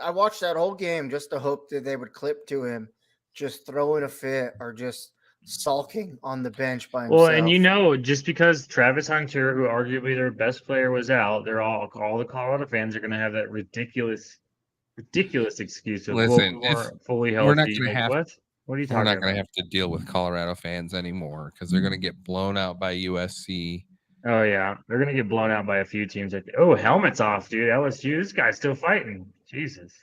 I watched that whole game just to hope that they would clip to him just throwing a fit or just sulking on the bench by himself. Well, and just because Travis Hunter, who arguably their best player, was out, they're all the Colorado fans are going to have that ridiculous excuse of fully healthy. We're not going to have. What are you talking about? We're not going to have to deal with Colorado fans anymore because they're going to get blown out by USC. Oh yeah, they're going to get blown out by a few teams. Oh, helmets off, dude. LSU, this guy's still fighting. Jesus.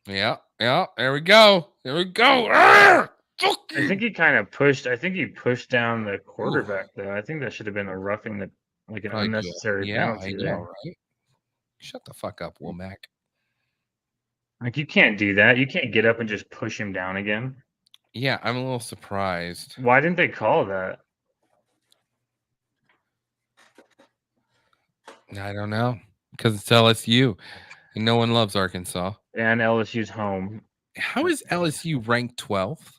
Yeah. There we go. I think he kind of pushed. I think he pushed down the quarterback, though. I think that should have been a roughing, an unnecessary penalty. Yeah, I know, right? Shut the fuck up, Womack. Like, you can't do that. You can't get up and just push him down again. Yeah, I'm a little surprised. Why didn't they call that? I don't know. Because it's LSU. And no one loves Arkansas. and LSU's home. How is LSU ranked 12th?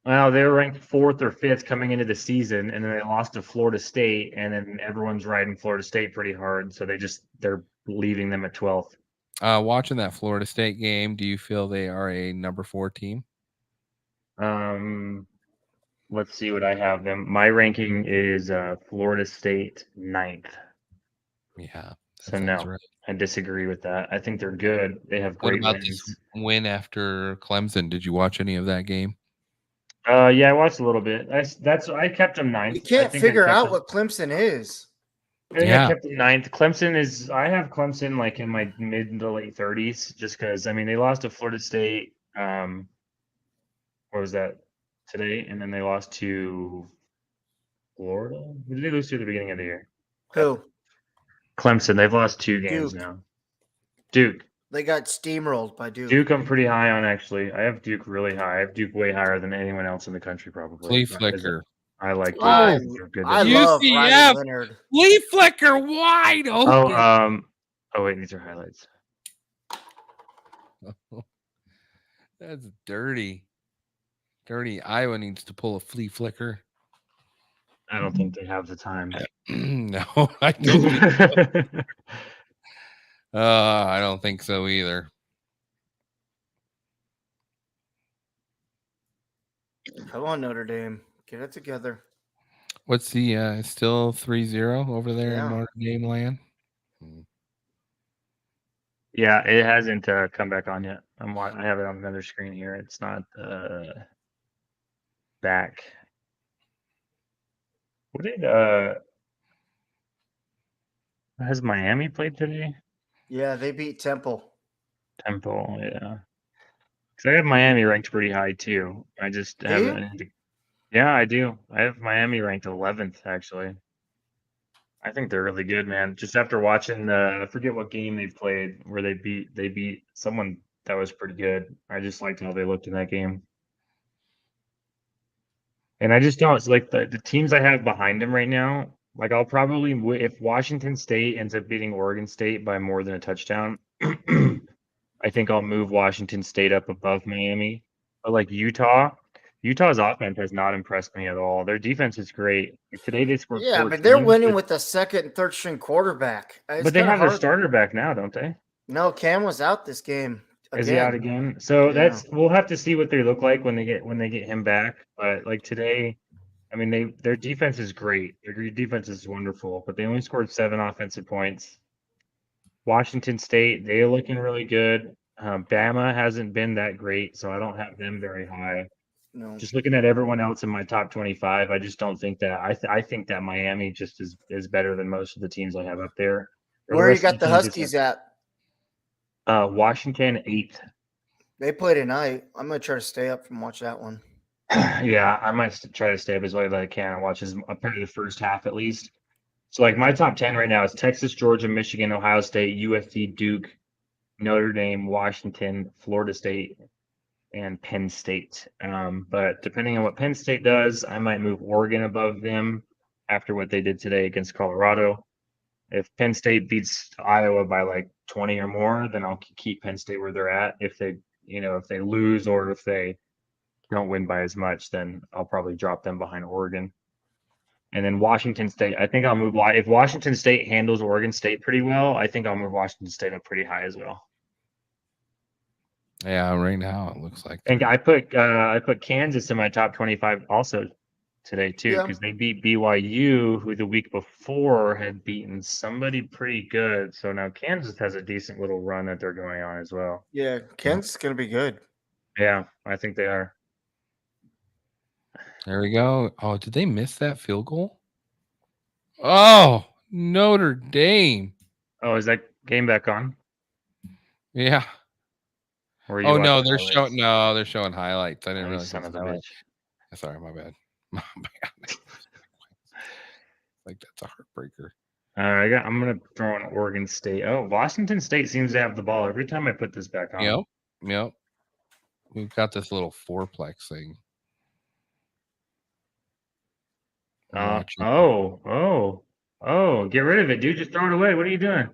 Well, they were ranked 4th or 5th coming into the season, and then they lost to Florida State, and then everyone's riding Florida State pretty hard, so they're leaving them at 12th. Watching that Florida State game, do you feel they are a number 4 team? Let's see what I have them. My ranking is Florida State 9th. Yeah. So no, right. I disagree with that. I think they're good. They have What great about wins. this win after Clemson? Did you watch any of that game? Yeah, I watched a little bit. I kept them 9th. We can't figure out what Clemson is. I think I kept them 9th. Clemson is. I have Clemson like in my mid to late 30s, just because. I mean, they lost to Florida State. What was that today? And then they lost to Florida. Who did they lose to at the beginning of the year? Who? Clemson. They've lost 2 games Duke. now. Duke. They got steamrolled by Duke. Duke, I'm pretty high on actually. I have Duke really high. I have Duke way higher than anyone else in the country probably. Flea Flicker. I like Duke. I love UCF. Riley Leonard. Flea Flicker wide open. Oh wait, these are highlights. That's dirty. Dirty. Iowa needs to pull a Flea Flicker. I don't think they have the time. No, I don't. I don't think so either. Come on, Notre Dame. Get it together. What's the still 3-0 over there in Notre Dame land? Yeah, it hasn't come back on yet. I have it on another screen here. It's not back. What did has Miami played today? Yeah, they beat Temple. Temple, yeah. Because I have Miami ranked pretty high too. I just haven't. Yeah, I do. I have Miami ranked 11th actually. I think they're really good, man. Just after watching I forget what game they played where they beat someone that was pretty good. I just liked how they looked in that game. And I just don't like the teams I have behind them right now. Like I'll probably if Washington State ends up beating Oregon State by more than a touchdown, I think I'll move Washington State up above Miami. But like Utah's offense has not impressed me at all. Their defense is great. Today they scored. Yeah, 14, but they're winning with the second and third string quarterback. But they have their starter back now, don't they? No, Cam was out this game. Again. Is he out again? So we'll have to see what they look like when they get him back. But like today, I mean their defense is great. Their defense is wonderful, but they only scored 7 offensive points. Washington State, they're looking really good. Bama hasn't been that great, so I don't have them very high. No. Just looking at everyone else in my top 25, I just don't think that. I think that Miami just is better than most of the teams I have up there. Where you got the Huskies at? Washington 8th. They play tonight. I'm gonna try to stay up and watch that one. Yeah, I might try to stay up as late as I can and watch probably the first half at least. So like my top 10 right now is Texas, Georgia, Michigan, Ohio State, USC, Duke, Notre Dame, Washington, Florida State, and Penn State. But depending on what Penn State does, I might move Oregon above them after what they did today against Colorado. If Penn State beats Iowa by like 20 or more, then I'll keep Penn State where they're at. If they lose or if they don't win by as much, then I'll probably drop them behind Oregon. And then Washington State, I think I'll move. If Washington State handles Oregon State pretty well, I think I'll move Washington State up pretty high as well. Yeah, right now it looks like. And I put Kansas in my top 25 also today too, because they beat BYU, who the week before had beaten somebody pretty good. So now Kansas has a decent little run that they're going on as well. Yeah, Kansas is gonna be good. Yeah, I think they are. There we go. Oh, did they miss that field goal? Oh, Notre Dame. Oh, is that game back on? Yeah. Oh no, they're showing highlights. I didn't realize son of a highlights. bitch. Sorry, my bad. My bad. Like that's a heartbreaker. I'm gonna throw in Oregon State. Oh, Washington State seems to have the ball every time I put this back on. Yep. We've got this little fourplex thing. Oh! Get rid of it, dude. Just throw it away. What are you doing?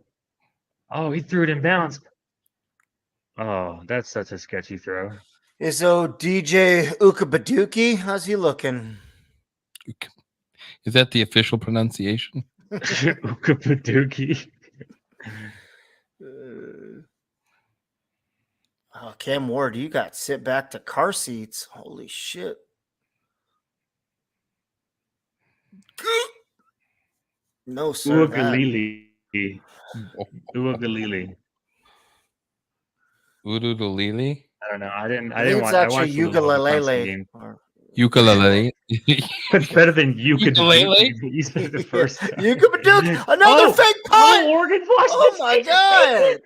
Oh, he threw it in bounds. Oh, that's such a sketchy throw. Is DJ Ukabaduki? How's he looking? Is that the official pronunciation? Ukapaduki. Oh, Cam Ward, you got sit back to car seats. Holy shit. No, sir. Uagalili. Uagalili. Ududulili? I don't know. I didn't It's watch. I actually watched a little of the Clemson ukulele. game. Ukulele. It's better than Ukulele? Ukapaduki. You said the first time. Ukabaduki. Another fake punt. Oregon's watched Oh this my game. god.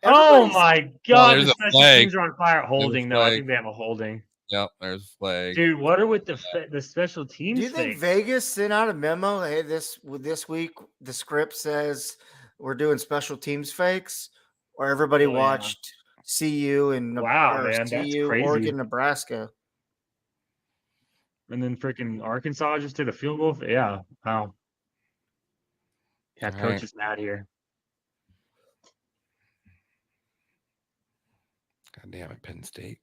Oh Everybody's- my god! there's The a special flag. teams are on fire. Holding though. I flag. think they have a holding. Yep, there's a flag. Dude, what are with the special teams? Do you think thing? Vegas sent out a memo? Hey, this week the script says we're doing special teams fakes, or everybody Oh, yeah. watched CU and Wow, or man, that's CU, crazy. Oregon, Nebraska. And then freaking Arkansas just did a field goal. Yeah, wow. Yeah, All coach right. is mad here. God damn it, Penn State.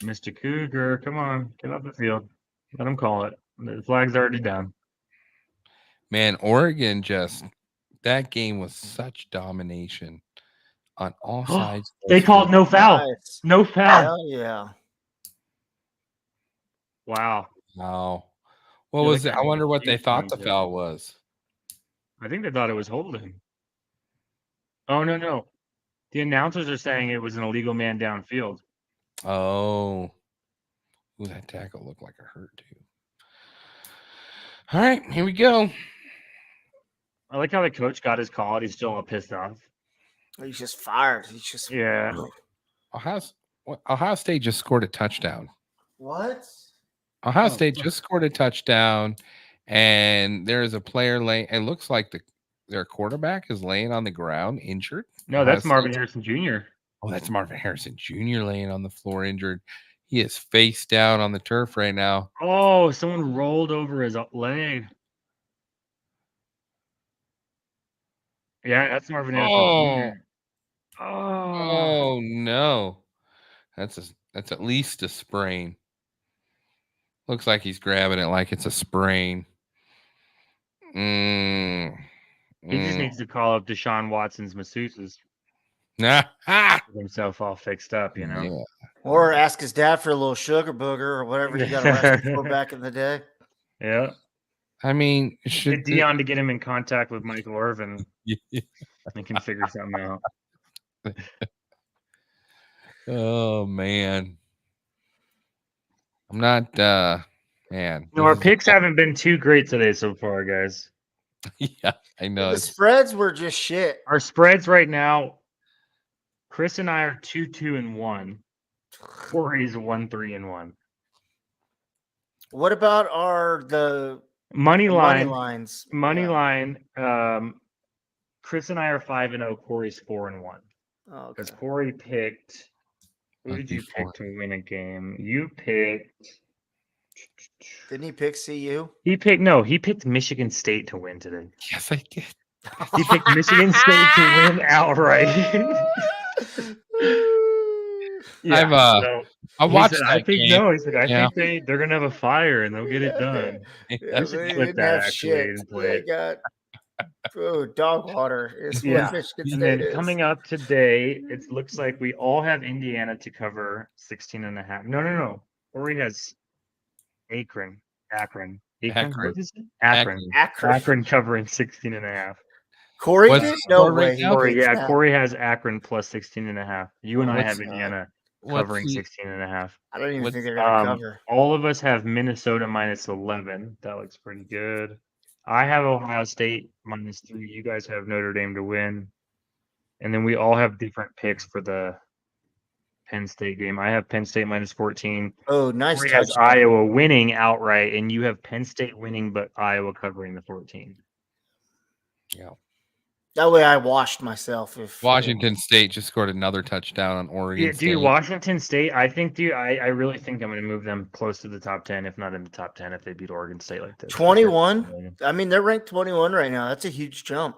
Mr. Cougar, come on, get off the field. Let him call it. The flag's already down. Man, Oregon that game was such domination on all sides. of They the called field. no foul. Nice. No foul. Hell yeah. Wow. Wow. What Yeah, was that it? guy I wonder what they huge thought the ones, foul was. I think they thought it was holding. Oh, no. The announcers are saying it was an illegal man downfield. Oh. Ooh, that tackle looked like it hurt too. All right, here we go. I like how the coach got his call. He's still all pissed off. He's just fired. He's just Yeah. Ohio State just scored a touchdown. What? Ohio Oh, State just scored a touchdown, and there's a player laying. It looks like their quarterback is laying on the ground injured. No, Ohio that's Marvin State's- Harrison Jr. Oh, that's Marvin Harrison Jr. laying on the floor injured. He is face down on the turf right now. Oh, someone rolled over his leg. Yeah, that's Marvin Harrison Jr. Oh no, that's at least a sprain. Looks like he's grabbing it like it's a sprain. He just needs to call up Deshaun Watson's masseuses. Nah. Get himself all fixed up, you know. Yeah. Or ask his dad for a little sugar booger or whatever he got arrested for back in the day. Yeah. I mean, Get Dion to get him in contact with Michael Irvin. They can figure something out. Oh man. I'm not man. No, our picks haven't been too great today so far, guys. Yeah, I know. The spreads were just shit. Our spreads right now, Chris and I are 2-2-1. Corey's 1-3-1. What about the Money line. lines? Money Yeah. line. Chris and I are 5-0. Corey's 4-1. Oh, Because okay. Corey picked. Who did you pick to win a game? You picked. Didn't he pick CU? He picked Michigan State to win today. Yes, I did. He picked Michigan State to win outright. I watched said, that I think game. no. He said, I Yeah. think they're gonna have a fire and they'll get it done. Yeah, We should they flip didn't that have actually shit. and play They it. got dog water. Is Yeah. what Michigan And State then is. coming up today, it looks like we all have Indiana to cover 16.5. No. Corey has Akron. Akron. What is it? Akron. Akron. Akron covering 16.5. Corey What's did? the No score right way. he now? Corey, picks yeah, that. Corey has Akron plus 16.5. You and I What's have Indiana covering 16.5. I don't even What's- think they're gonna cover. All of us have Minnesota minus 11. That looks pretty good. I have Ohio State minus 3. You guys have Notre Dame to win. And then we all have different picks for the Penn State game. I have Penn State minus 14. Oh, nice Corey has touchdown. Iowa winning outright, and you have Penn State winning, but Iowa covering the 14. Yeah. That way I washed myself. If Washington State just scored another touchdown on Oregon Yeah, State. dude, Washington State, I think, I really think I'm going to move them close to the top 10, if not in the top 10, if they beat Oregon State like this. 21? I mean, they're ranked 21 right now. That's a huge jump.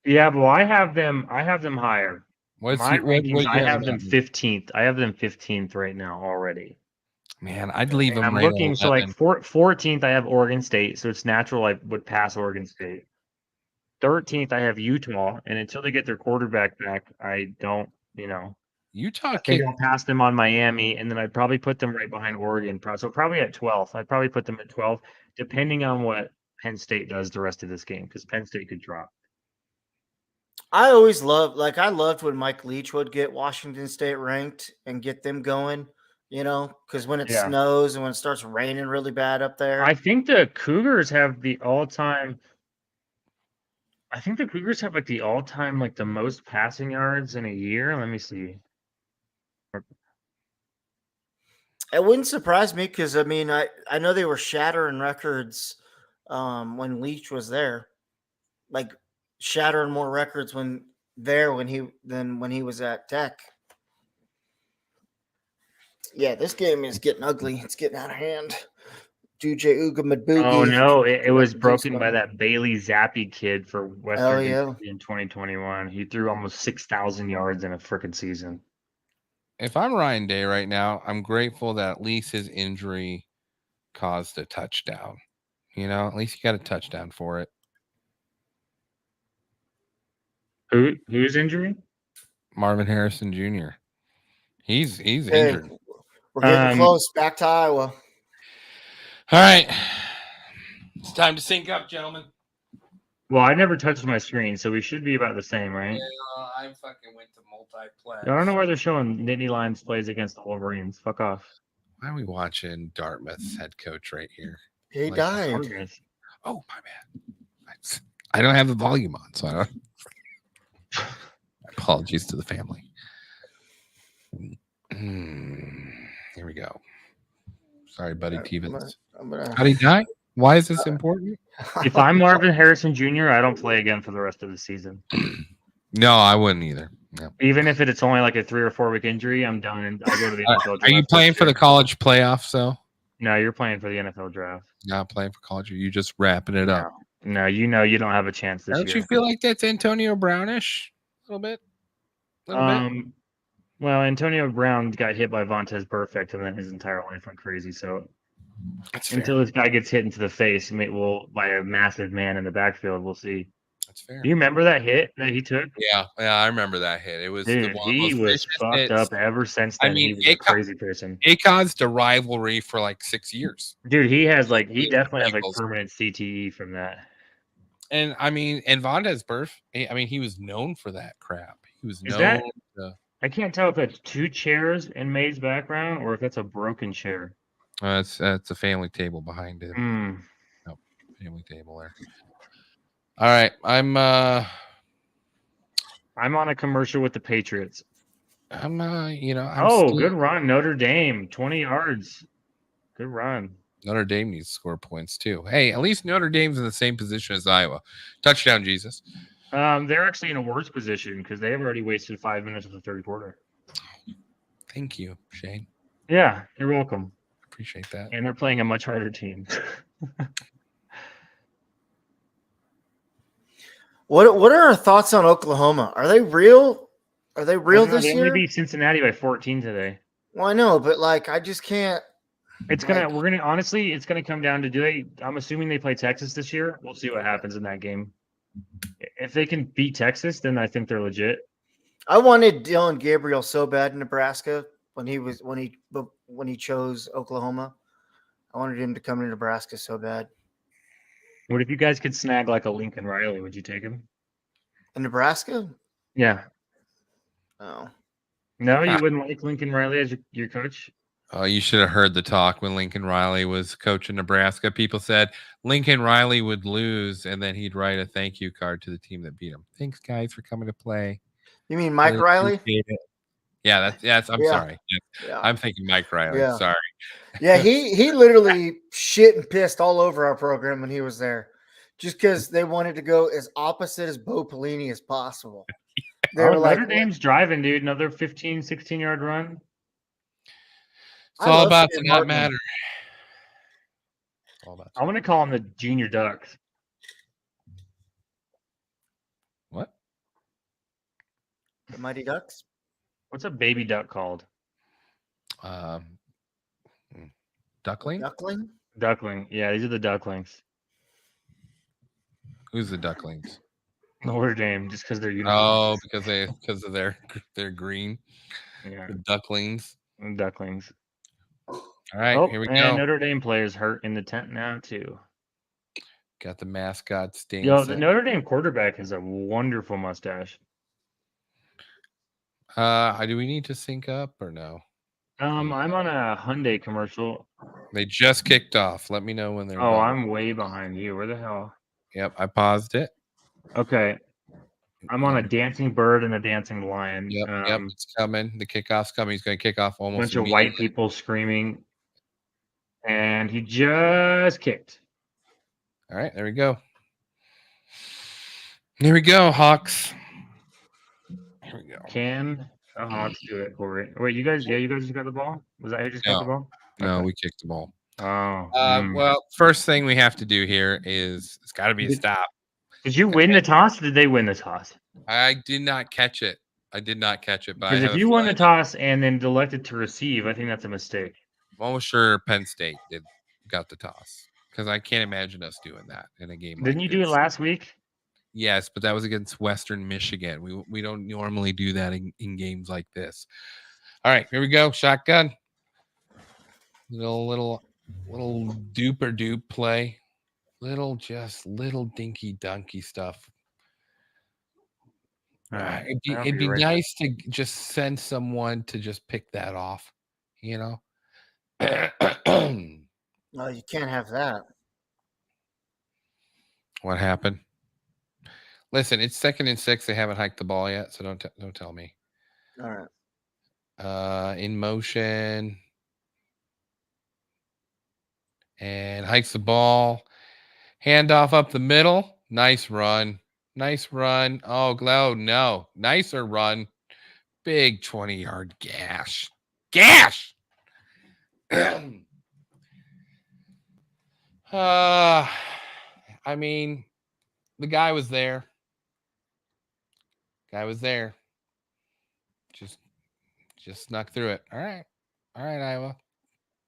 Yeah, but I have them higher. What's My rankings, do I you have them now? 15th. I have them 15th right now already. Man, I'd leave And them I'm right looking, so 11. 14th, I have Oregon State, so it's natural I would pass Oregon State. 13th, I have Utah, and until they get their quarterback back, I don't, Utah I think kicked. I'll pass them on Miami, and then I'd probably put them right behind Oregon. So probably at 12th. I'd probably put them at 12th, depending on what Penn State does the rest of this game, because Penn State could drop. I always I loved when Mike Leach would get Washington State ranked and get them going, because when it Yeah. snows and when it starts raining really bad up there. I think the Cougars have the all-time. I think the Cougars have like the all-time the most passing yards in a year. Let me see. It wouldn't surprise me because I know they were shattering records when Leach was there, like shattering more records when he was at Tech. Yeah, this game is getting ugly. It's getting out of hand. DJ Uga Mabugi. Oh no, it was broken by that Bailey Zappi kid for Western in 2021. He threw almost 6,000 yards in a freaking season. If I'm Ryan Day right now, I'm grateful that at least his injury caused a touchdown. At least he got a touchdown for it. Whose injury? Marvin Harrison Jr. He's injured. We're getting close. Back to Iowa. All right. It's time to sync up, gentlemen. Well, I never touched my screen, so we should be about the same, right? Yeah, I fucking went to multiplayer. I don't know why they're showing Nittany Lions plays against the Wolverines. Fuck off. Why are we watching Dartmouth's head coach right here? He died. Oh, my bad. I don't have the volume on, so I don't. Apologies to the family. Here we go. Sorry, buddy. Tevens. How did he die? Why is this important? If I'm Marvin Harrison Jr., I don't play again for the rest of the season. No, I wouldn't either. No. Even if it's only like a 3 or 4 week injury, I'm done. And I go to the NFL draft. Are you playing for the college playoffs, though? No, you're playing for the NFL draft. Not playing for college. Are you just wrapping it up? No, you don't have a chance this year. Don't you feel like that's Antonio Brownish a little bit? Well, Antonio Brown got hit by Vontaze Burfict, and then his entire life went crazy. So until this guy gets hit into the face, by a massive man in the backfield, we'll see. That's fair. Do you remember that hit that he took? Yeah, I remember that hit. It was he was fucked up ever since then. He was a crazy person. It caused a rivalry for like 6 years. Dude, he definitely has permanent CTE from that. And Vontaze Burfict, he was known for that crap. He was known. I can't tell if that's 2 chairs in May's background or if that's a broken chair. It's a family table behind him. Nope, family table there. All right, I'm on a commercial with the Patriots. I'm good run, Notre Dame, 20 yards. Good run. Notre Dame needs to score points too. Hey, at least Notre Dame's in the same position as Iowa. Touchdown, Jesus. They're actually in a worse position because they have already wasted 5 minutes of the third quarter. Thank you, Shane. Yeah, you're welcome. Appreciate that. And they're playing a much harder team. What are our thoughts on Oklahoma? Are they real? Are they real this year? They only beat Cincinnati by 14 today. Well, I know, but I just can't. It's gonna come down to I'm assuming they play Texas this year. We'll see what happens in that game. If they can beat Texas, then I think they're legit. I wanted Dylan Gabriel so bad in Nebraska when he chose Oklahoma. I wanted him to come to Nebraska so bad. What if you guys could snag like a Lincoln Riley? Would you take him? In Nebraska? Yeah. Oh. No, you wouldn't like Lincoln Riley as your coach? Oh, you should have heard the talk when Lincoln Riley was coaching Nebraska. People said Lincoln Riley would lose, and then he'd write a thank you card to the team that beat him. Thanks, guys, for coming to play. You mean Mike Riley? Yeah, I'm sorry. Yeah. I'm thinking Mike Riley. Yeah. Sorry. Yeah, he literally shit and pissed all over our program when he was there, just because they wanted to go as opposite as Bo Pelini as possible. They were Notre Dame's driving, dude. Another 15, 16-yard run. It's all about to not matter. I want to call them the Junior Ducks. What? The Mighty Ducks. What's a baby duck called? Duckling? Duckling. Duckling. Yeah, these are the ducklings. Who's the ducklings? Notre Dame, just because they're uniforms. Oh, because of their green. Yeah, The ducklings. ducklings. All right, Oh, here we and go. Notre Dame players hurt in the tent now too. Got the mascots dancing. Yo, the Notre Dame quarterback has a wonderful mustache. Do we need to sync up or no? I'm on a Hyundai commercial. They just kicked off. Let me know when they're Oh, done. I'm way behind you. Where the hell? Yep, I paused it. Okay. I'm on a dancing bird and a dancing lion. Yep, it's coming. The kickoff's coming. He's going to kick off A almost bunch of white immediately. people screaming. And he just kicked. All right, there we go. Here we go, Hawks. Here we go. Can the Hawks do it, Corey? Wait, you guys just got the ball? Was that who just got the ball? No, Okay. we kicked the ball. Oh. Well, first thing we have to do here is it's got to be a stop. Did you win the toss or did they win the toss? I did not catch it. But Because if you won the toss and then elected to receive, I think that's a mistake. I'm almost sure Penn State got the toss because I can't imagine us doing that in a game. Didn't you do it last week? Yes, but that was against Western Michigan. We don't normally do that in games like this. All right, here we go. Shotgun. Little duper dupe play. Little dinky dunky stuff. It'd be nice to just send someone to just pick that off, you know. No, you can't have that. What happened? Listen, it's 2nd and 6. They haven't hiked the ball yet, so don't tell me. All right. In motion. And hikes the ball. Handoff up the middle. Nice run. Oh, no. Nicer run. Big 20-yard gash. I mean, the guy was there. Just snuck through it. All right, Iowa.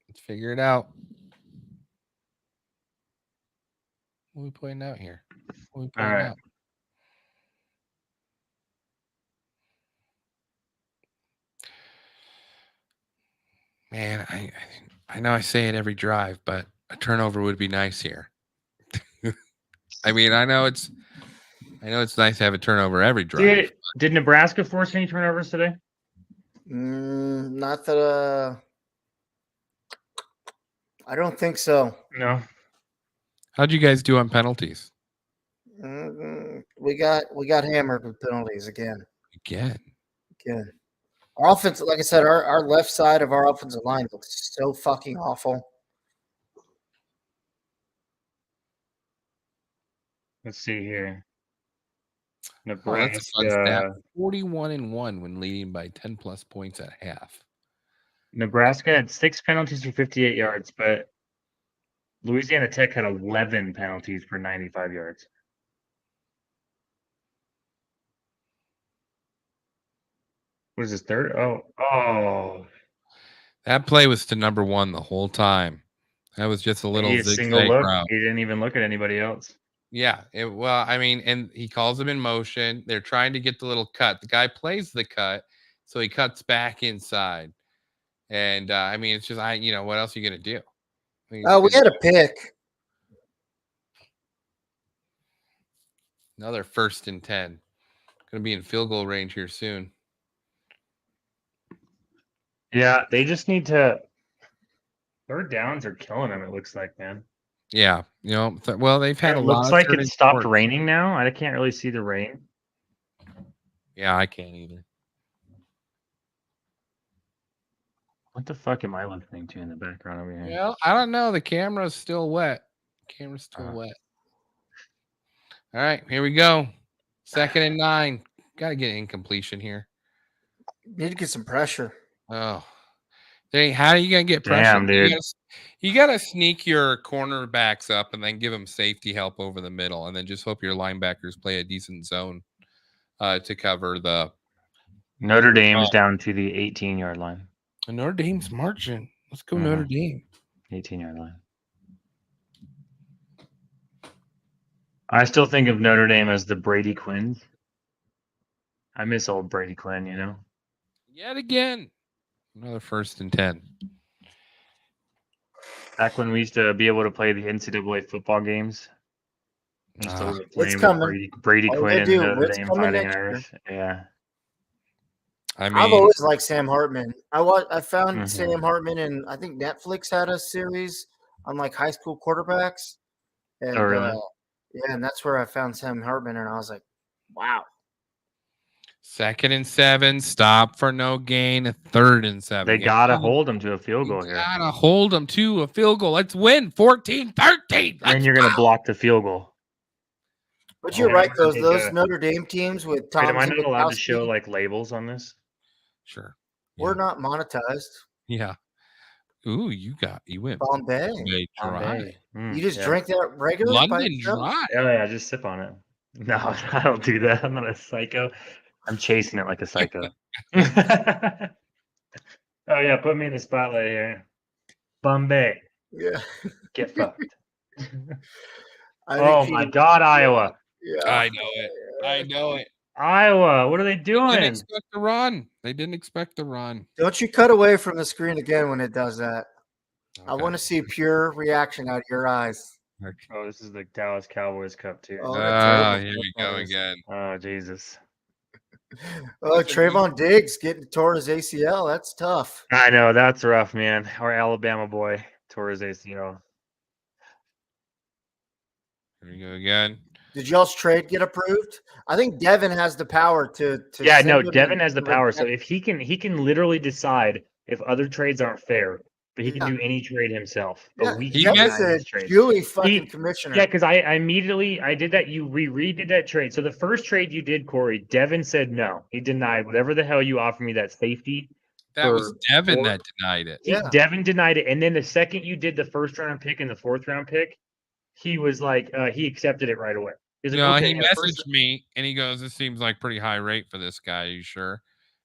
Let's figure it out. What are we pointing out here? All right. Man, I know I say it every drive, but a turnover would be nice here. I mean, I know it's nice to have a turnover every drive. Did Nebraska force any turnovers today? Not that. I don't think so. No. How'd you guys do on penalties? We got hammered with penalties again. Again. Our offense, like I said, our left side of our offensive line looks so fucking awful. Let's see here. Nebraska 41-1 when leading by 10+ points at half. Nebraska had 6 penalties for 58 yards, but Louisiana Tech had 11 penalties for 95 yards. What is this, third? Oh. That play was to number 1 the whole time. That was just a little single look. Route. He didn't even look at anybody else. Yeah. And he calls them in motion. They're trying to get the little cut. The guy plays the cut, so he cuts back inside. And it's just what else are you gonna do? We had a pick. Another 1st and 10. Gonna be in field goal range here soon. Yeah, they just need to. Third downs are killing them. It looks like, man. Yeah, they've had a lot. It looks like it stopped raining now. I can't really see the rain. Yeah, I can't either. What the fuck am I listening to in the background over here? Yeah, I don't know. The camera's still wet. All right, here we go. 2nd and 9. Got to get incompletion here. Need to get some pressure. Oh, how are you gonna get pressure? Damn, dude. You gotta sneak your cornerbacks up and then give them safety help over the middle, and then just hope your linebackers play a decent zone to cover the Notre Dame's down to the 18-yard line. And Notre Dame's marching. Let's go Mhm. Notre Dame. 18-yard line. I still think of Notre Dame as the Brady Quinn. I miss old Brady Quinn, you know? Yet again. Another 1st and 10. Back when we used to be able to play the NCAA football games. I used to love playing with coming. Brady All you Quinn gotta and do, Notre it's Dame coming fighting next year. Irish. Yeah. I I've mean, always liked Sam Hartman. I found Mhm. Sam Hartman, and I think Netflix had a series on like high school quarterbacks, and Oh, really? yeah, and that's where I found Sam Hartman, and I was like, wow. 2nd and 7. Stop for no gain. 3rd and 7. They got to hold them to a field goal here. Gotta hold them to a field goal. Let's win 14-13. Then you're going to block the field goal. But you're right, those Notre Dame teams with Wait, am I Thompson, not allowed to Bukowski, show like labels on this? Sure. we're not monetized. Yeah. Ooh, you went Bombay. dry. You just drink that regular by London yourself? dry. Oh, yeah, just sip on it. No, I don't do that. I'm not a psycho. I'm chasing it like a psycho. Oh, yeah, put me in the spotlight here. Bombay. Yeah. Get fucked. I Oh, my God, Iowa. Yeah. I know it. I know it. Iowa, what are they They didn't doing? expect the run. They didn't expect the run. Don't you cut away from the screen again when it does that. I Okay. want to see pure reaction out of your eyes. Oh, this is the Dallas Cowboys Cup, too. Oh, that's terrible. Here we go again. Oh, Jesus. Oh, Trayvon Diggs getting tore his ACL. That's tough. I know, that's rough, man. Our Alabama boy tore his ACL. Here we go again. Did y'all's trade get approved? I think Devin has the power to Yeah, send no, him Devin and has the power. So reject- if he can literally decide if other trades aren't fair, but he can do any trade himself. But Yeah, we He Devin's deny a his trades. Jewy fucking commissioner. Yeah, because I immediately did that. You redid that trade. So the first trade you did, Corey, Devin said no. He denied whatever the hell you offered me that safety. That was Devin that denied it. Devin denied it. And then the second you did the 1st round pick and the 4th round pick, he was like, he accepted it right away. He's like, No, okay, he yeah, messaged me and he goes, "This seems like pretty high rate for this guy. Are you sure?"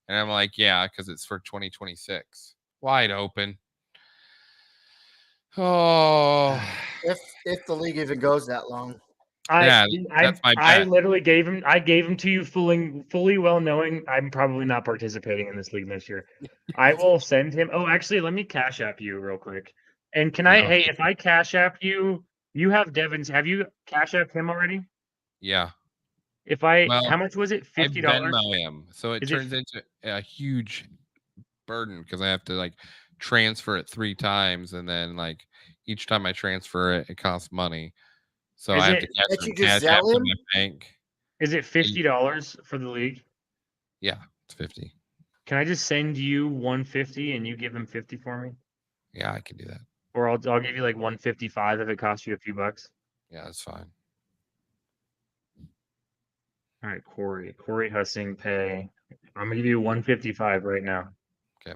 And I'm like, "Yeah, because it's for 2026, wide open." Oh, if the league even goes that long. that's my I bet. literally gave him to you fully well knowing I'm probably not participating in this league this year. I will send him. Oh, actually, let me Cash App you real quick. And can I? Hey, if I Cash App you, you have Devin's. Have you Cash App him already? Yeah. If how much was it? $50. Venmo him, so it turns into a huge burden because I have to like transfer it 3 times, and then like each time I transfer it, it costs money. So I have to cash app to my bank. Is it $50 for the league? Yeah, it's 50. Can I just send you 150 and you give him 50 for me? Yeah, I can do that. Or I'll give you like 155 if it costs you a few bucks. Yeah, that's fine. All right, Corey Hussing pay. I'm gonna give you 155 right now. Okay.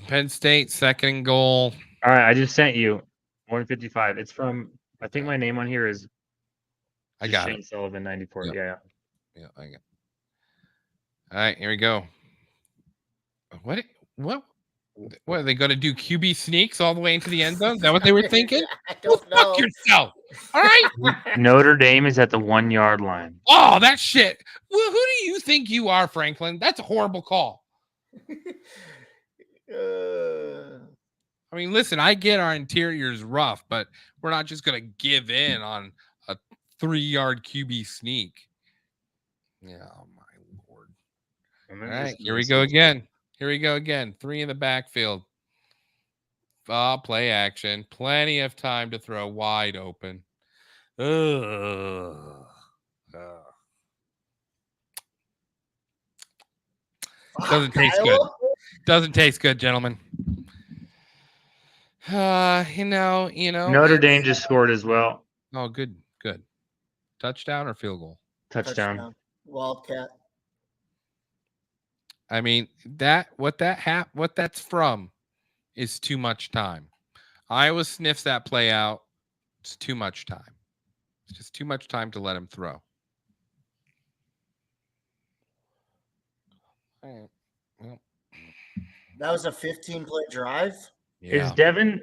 Penn State 2nd goal. All right, I just sent you 155. It's from. I think my name on here is. I got Shane it. Sullivan 94. Yep. Yeah. I got. All right, here we go. What are they going to do? QB sneaks all the way into the end zone? Is that what they were thinking? I don't know. Fuck yourself. All right. Notre Dame is at the 1-yard line. Oh, that shit. Well, who do you think you are, Franklin? That's a horrible call. I mean, listen, I get our interior is rough, but we're not just going to give in on a 3-yard QB sneak. Yeah, oh my Lord. All right, here we go again. 3 in the backfield. Play action. Plenty of time to throw wide open. Doesn't taste good. Doesn't taste good, gentlemen. You know. Notre Dame just scored as well. Oh, good. Touchdown or field goal? Touchdown. Wildcat. I mean, what that's from is too much time. Iowa sniffs that play out. It's too much time. It's just too much time to let him throw. All right. Well, That was a 15-play drive. yeah.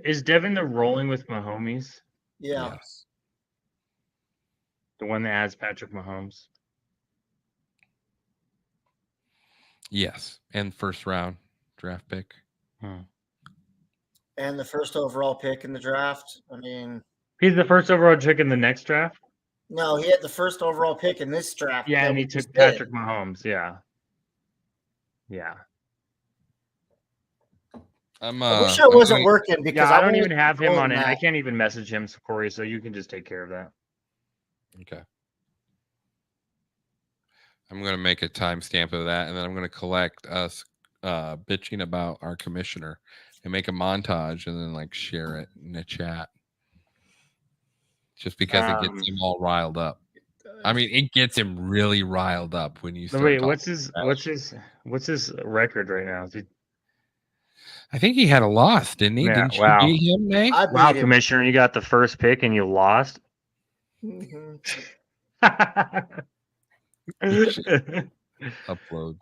Is Devin the rolling with Mahomes? Yeah. Yes. The one that has Patrick Mahomes? Yes. And first round draft pick. And the first overall pick in the draft. I mean, He's the first overall pick in the next draft? no, he had the first overall pick in this draft. Yeah, that and we he just took did. Patrick Mahomes. Yeah. Yeah. I wish I wasn't working because Yeah, I don't wanted even have to him own on it. that. I can't even message him, Corey, so you can just take care of that. Okay. I'm going to make a timestamp of that, and then I'm going to collect us bitching about our commissioner and make a montage and then like share it in the chat. Just because it gets him all riled up. I mean, it gets him really riled up when you start. Wait, what's his record right now? I think he had a loss, didn't he? Yeah, Didn't you wow. beat him, May? I beat Wow, him. Commissioner, you got the first pick and you lost. Mhm. Upload.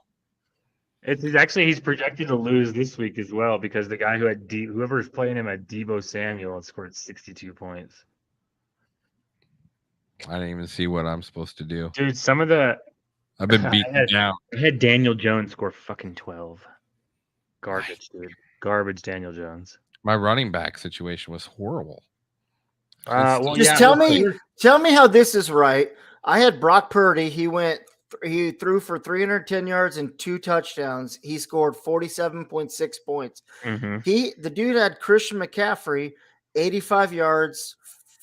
He's projected to lose this week as well because the guy who had whoever's playing him at Debo Samuel scored 62 points. I didn't even see what I'm supposed to do. Dude, I've been beaten down. I had Daniel Jones score fucking 12. Garbage, dude. Garbage, Daniel Jones. My running back situation was horrible. Just tell me how this is right. I had Brock Purdy. He threw for 310 yards and 2 touchdowns. He scored 47.6 points. Mm-hmm. The dude had Christian McCaffrey, 85 yards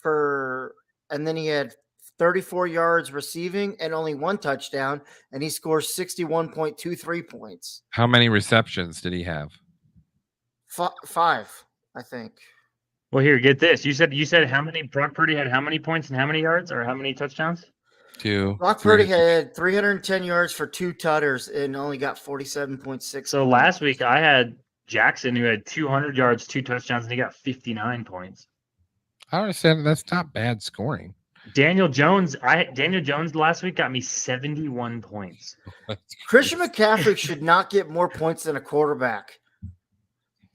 and then he had 34 yards receiving and only 1 touchdown, and he scores 61.23 points. How many receptions did he have? 5, I think. Well, here, get this. You said how many Brock Purdy had how many points and how many yards or how many touchdowns? 2. Brock Purdy had 310 yards for 2 tutters and only got 47.6. So last week I had Jackson who had 200 yards, 2 touchdowns, and he got 59 points. I don't understand. That's not bad scoring. Daniel Jones last week got me 71 points. Christian McCaffrey should not get more points than a quarterback.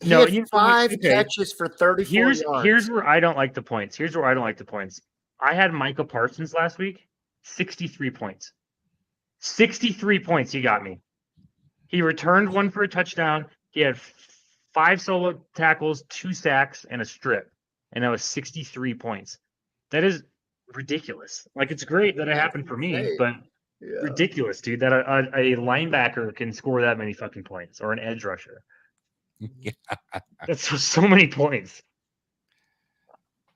He No, had 5 catches for 34 yards. Here's where I don't like the points. I had Micah Parsons last week, 63 points. 63 points he got me. He returned 1 for a touchdown. He had 5 solo tackles, 2 sacks, and a strip. And that was 63 points. That is ridiculous. Like, it's great that it happened for me, but ridiculous, dude, that a linebacker can score that many fucking points, or an edge rusher. Yeah. That's so many points.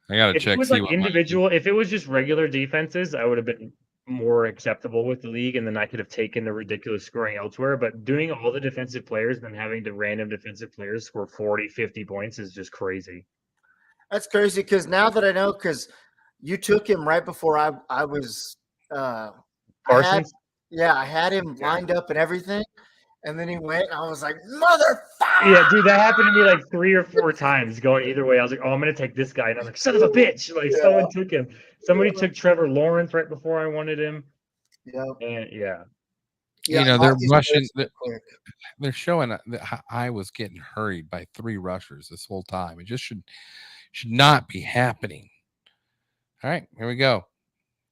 I gotta check. If it was like individual, if it was just regular defenses, I would have been more acceptable with the league, and then I could have taken the ridiculous scoring elsewhere. But doing all the defensive players and then having the random defensive players score 40, 50 points is just crazy. That's crazy because now that I know, because you took him right before I was Parsons? I had him lined up and everything. And then he went, and I was like, motherfucker! Yeah, dude, that happened to me like 3 or 4 times going either way. I was like, oh, I'm going to take this guy. And I'm like, son of a bitch. Like, someone took him. Somebody took Trevor Lawrence right before I wanted him. Yeah. And you know, they're rushing. They're showing that I was getting hurried by 3 rushers this whole time. It just should not be happening. All right, here we go.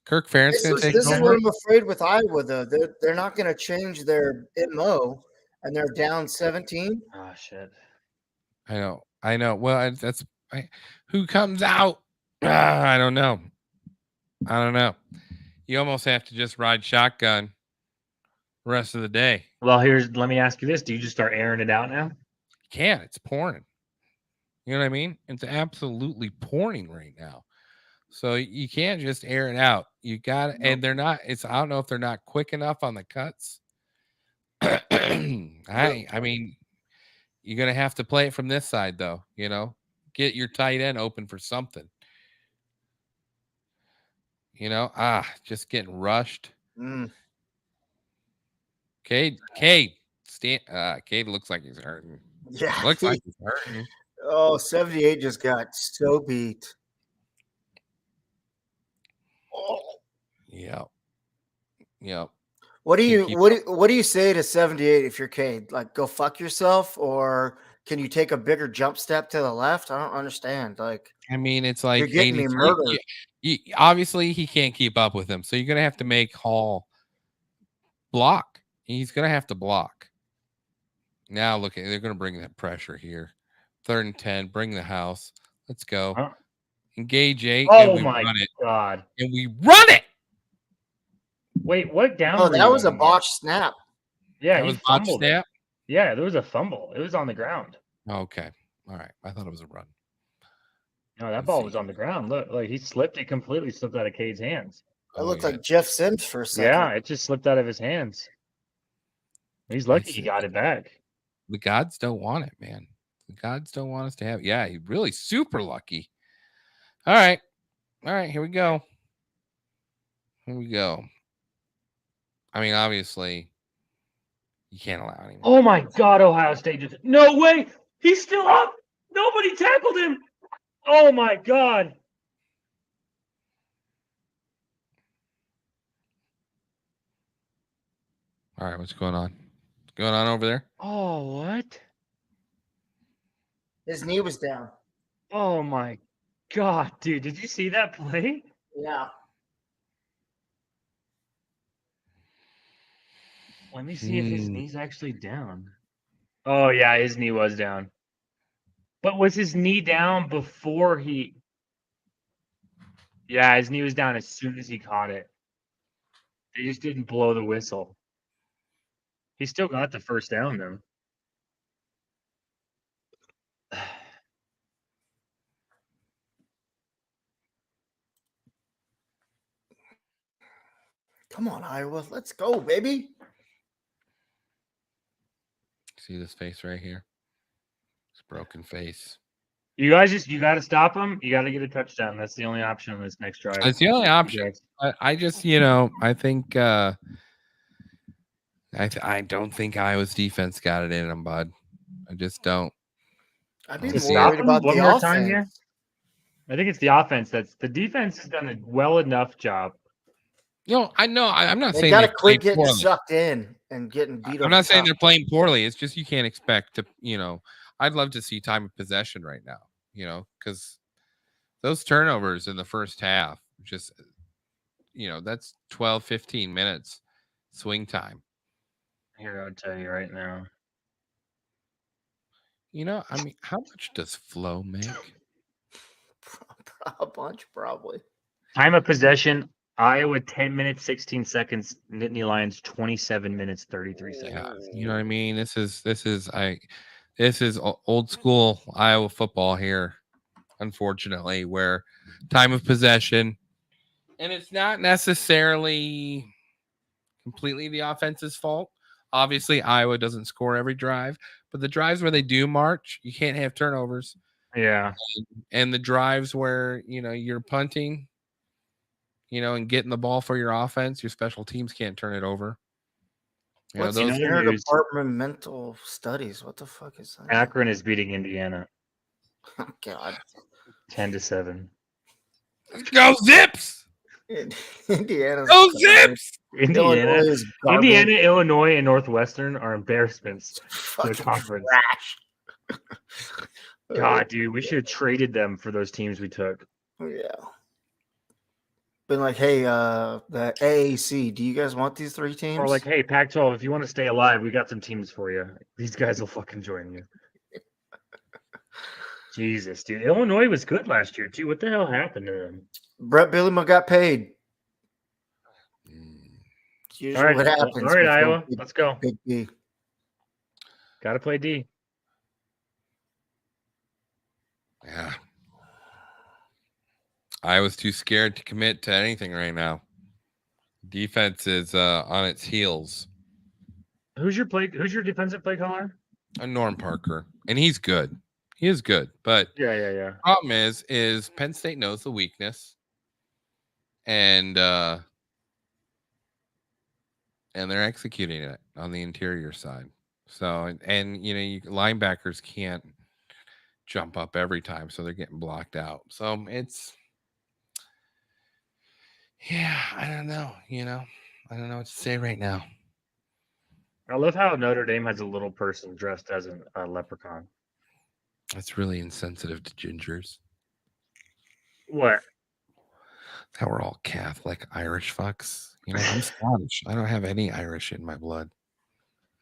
Kirk Ferentz going to take this over. is what I'm afraid with Iowa, though. They're not going to change their MO, and they're down 17. oh, shit. I know. Well, who comes out? I don't know. You almost have to just ride shotgun the rest of the day. Well, let me ask you this. Do you just start airing it out now? You can't. It's pouring. You know what I mean? It's absolutely pouring right now. So you can't just air it out. You got it. Nope. And they're not. I don't know if they're not quick enough on the cuts. I mean, you're going to have to play it from this side, though. You know, get your tight end open for something. You know, just getting rushed. Cade looks like he's hurting. Yeah. Looks like he's hurting. Oh, 78 just got so beat. Oh. Yep. What do Can't you keep what do you say to 78 if you're Cade? Like, go fuck yourself, or can you take a bigger jump step to the left? I don't understand. Like, I mean, it's you're like getting me murdered. obviously he can't keep up with him, so you're gonna have to make Hall block. He's gonna have to block. Now look at they're gonna bring that pressure here. 3rd and 10. Bring the house. Let's go. Huh? Engage 8, and Oh we my run it. god! And we run it. Wait, what down? Oh, were that you was a on there? botched snap. Yeah, That he was botch fumbled it. snap. Yeah, there was a fumble. It was on the ground. Okay. All right. I thought it was a run. No, that Let's ball see. was on the ground. Look, like he slipped. It completely slipped out of Cade's hands. It Oh, looked yeah. like Jeff Sims for a second. Yeah, it just slipped out of his hands. He's lucky he It's- got it back. The gods don't want it, man. The gods don't want us to have it. Yeah, he really super lucky. All right. All right, here we go. Here we go. I mean, obviously, you can't allow any more. Oh my god, Ohio State just no way! He's still up! Nobody tackled him! Oh my god! All right, what's going on? What's going on over there? Oh what? His knee was down. Oh my god, dude! Did you see that play? Yeah. Let me see if his knee's actually down. Oh yeah, his knee was down. But was his knee down before he? Yeah, his knee was down as soon as he caught it. They just didn't blow the whistle. He still got the first down though. Come on, Iowa. Let's go, baby. See this face right here? This broken face. You guys you got to stop him. You got to get a touchdown. That's the only option on this next drive. It's the only option. I just, I think I don't think Iowa's defense got it in them, bud. I just don't. I'd be To more stop worried him about one the more offense. time here? I think it's the offense. That's the defense has done a well enough job. No, I know. I'm not They saying got to they quit played getting poorly. sucked in and getting beat. I'm not saying they're playing poorly. It's just you can't expect to, I'd love to see time of possession right now, because those turnovers in the first half, just, that's 12, 15 minutes swing time. Here, I'll tell you right now. I mean, how much does flow make? A bunch, probably. Time of possession: Iowa 10 minutes 16 seconds. Nittany Lions 27 minutes 33 seconds. Yeah, you know what I mean. This is old school Iowa football here, unfortunately, where time of possession, and it's not necessarily completely the offense's fault. Obviously, Iowa doesn't score every drive, but the drives where they do march, you can't have turnovers. Yeah, and the drives where you're punting, and getting the ball for your offense, your special teams can't turn it over. What's those interdepartmental studies? What the fuck is that? Akron is beating Indiana. Oh, God. 10-7. Let's go Zips! Indiana's Go Zips! Indiana, is garbage. Indiana, Illinois, and Northwestern are embarrassments in the Fucking conference. trash. God, dude, we should have traded them for those teams we took. Yeah. Been like, hey, the AAC, do you guys want these 3 teams? Or like, hey, Pac-12, if you want to stay alive, we got some teams for you. These guys will fucking join you. Jesus, dude. Illinois was good last year, too. What the hell happened to them? Brett Bielema got paid. It's usually All right, what happens. all right, with Iowa, Big, let's go. Big B. Got to play D. Yeah. I was too scared to commit to anything right now. Defense is on its heels. Who's your defensive play caller? Norm Parker, and he's good. He is good, but Yeah. problem is Penn State knows the weakness, and they're executing it on the interior side. So and linebackers can't jump up every time, so they're getting blocked out. So it's, yeah, I don't know. I don't know what to say right now. I love how Notre Dame has a little person dressed as a leprechaun. That's really insensitive to gingers. What? How we're all Catholic Irish fucks. You know, I'm Scottish. I don't have any Irish in my blood.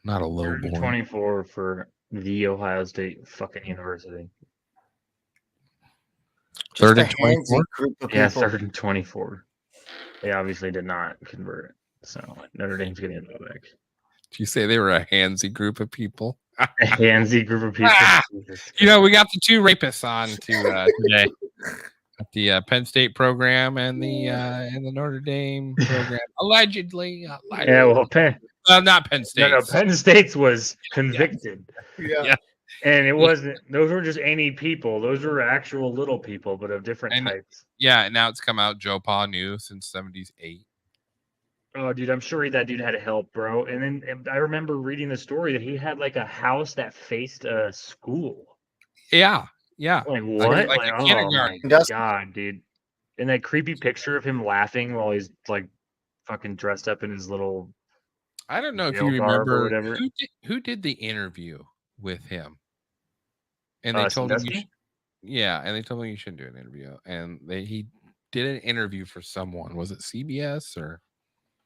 Not a lowborn. 24 for the Ohio State fucking university. Just Third a and 24. handsy group of Yeah, people. 3rd and 24. They obviously did not convert. So Notre Dame's getting it back. Did you say they were a handsy group of people? A handsy group of people. You know, we got the two rapists on today. At the Penn State program and the Notre Dame program, allegedly. Yeah, well, Penn. Not Penn State. No, Penn State's was convicted. Yeah. And it wasn't. Those were just any people. Those were actual little people, but of different types. Yeah, and now it's come out. Joe Pa knew since '78. Oh, dude, I'm sure that dude had help, bro. And then I remember reading the story that he had like a house that faced a school. Yeah. Like what? Like a oh kindergarten. my god, dude! And that creepy picture of him laughing while he's like fucking dressed up in his little. I don't know if you jail garb or remember whatever. who did the interview with him, and they told him, Sandusky? and they told him you shouldn't do an interview, and he did an interview for someone. Was it CBS or?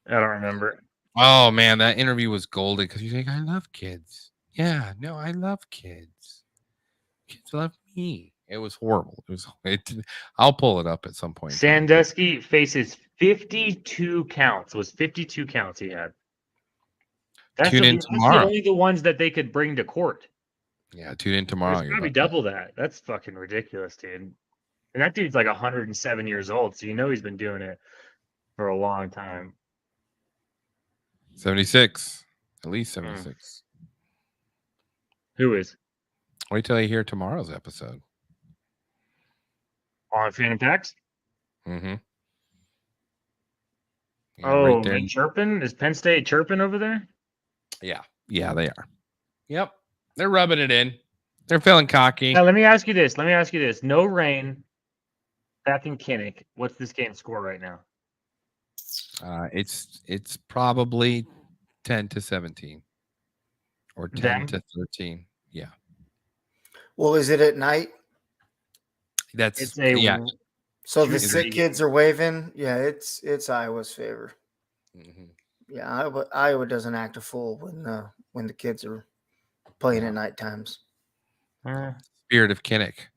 I don't remember. Oh man, that interview was golden because he's like, I love kids. Yeah, no, I love kids. Kids love me. It was horrible. I'll pull it up at some point. Sandusky faces 52 counts. It was 52 counts he had. Tune in tomorrow. Only the ones that they could bring to court. Yeah, tune in tomorrow. There's probably double that. That's fucking ridiculous, dude. And that dude's like 107 years old, so you know he's been doing it for a long time. 76. At least 76. Who is? Wait till you hear tomorrow's episode. On Phantom Packs? Mm-hmm. Yeah, oh, right there. they chirping? Is Penn State chirping over there? Yeah, they are. Yep. They're rubbing it in. They're feeling cocky. Now, let me ask you this. No rain. Back in Kinnick. What's this game score right now? It's probably 10-17 or 10-13. Yeah. Well, is it at night? That's yeah. So the sick kids are waving. Yeah, it's Iowa's favor. Mm-hmm. Yeah, Iowa doesn't act a fool when the kids are playing at night times. Spirit of Kinnick.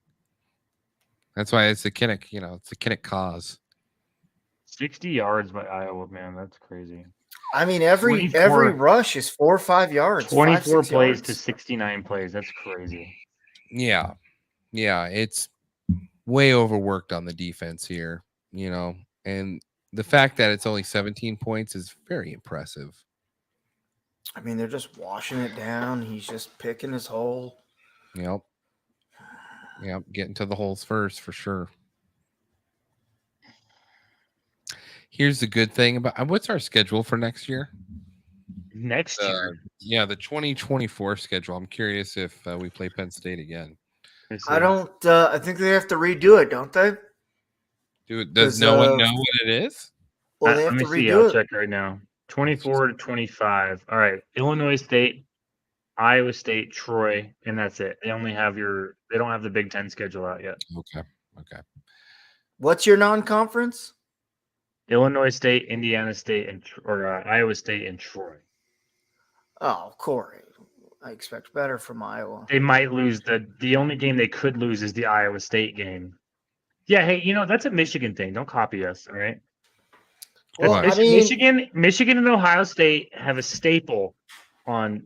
That's why it's the Kinnick. You know, it's the Kinnick cause. 60 yards by Iowa, man. That's crazy. I mean, every rush is 4 or 5 yards. 24 plays yards. to 69 plays. That's crazy. Yeah. It's way overworked on the defense here, you know, and the fact that it's only 17 points is very impressive. I mean, they're just washing it down. He's just picking his hole. Yep. Getting to the holes first for sure. Here's the good thing about what's our schedule for next year? Next year? Yeah, the 2024 schedule. I'm curious if we play Penn State again. I don't. I think they have to redo it, don't they? Dude, does no one know what it is? Well, they have let me to see. redo I'll it. check right now. 24 to 25. All right. Illinois State, Iowa State, Troy, and that's it. They only have they don't have the Big Ten schedule out yet. Okay. What's your non-conference? Illinois State, Indiana State, or Iowa State and Troy. Oh, Corey. I expect better from Iowa. They might lose the only game they could lose is the Iowa State game. Yeah, hey, that's a Michigan thing. Don't copy us, all right? Well, Michigan and Ohio State have a staple on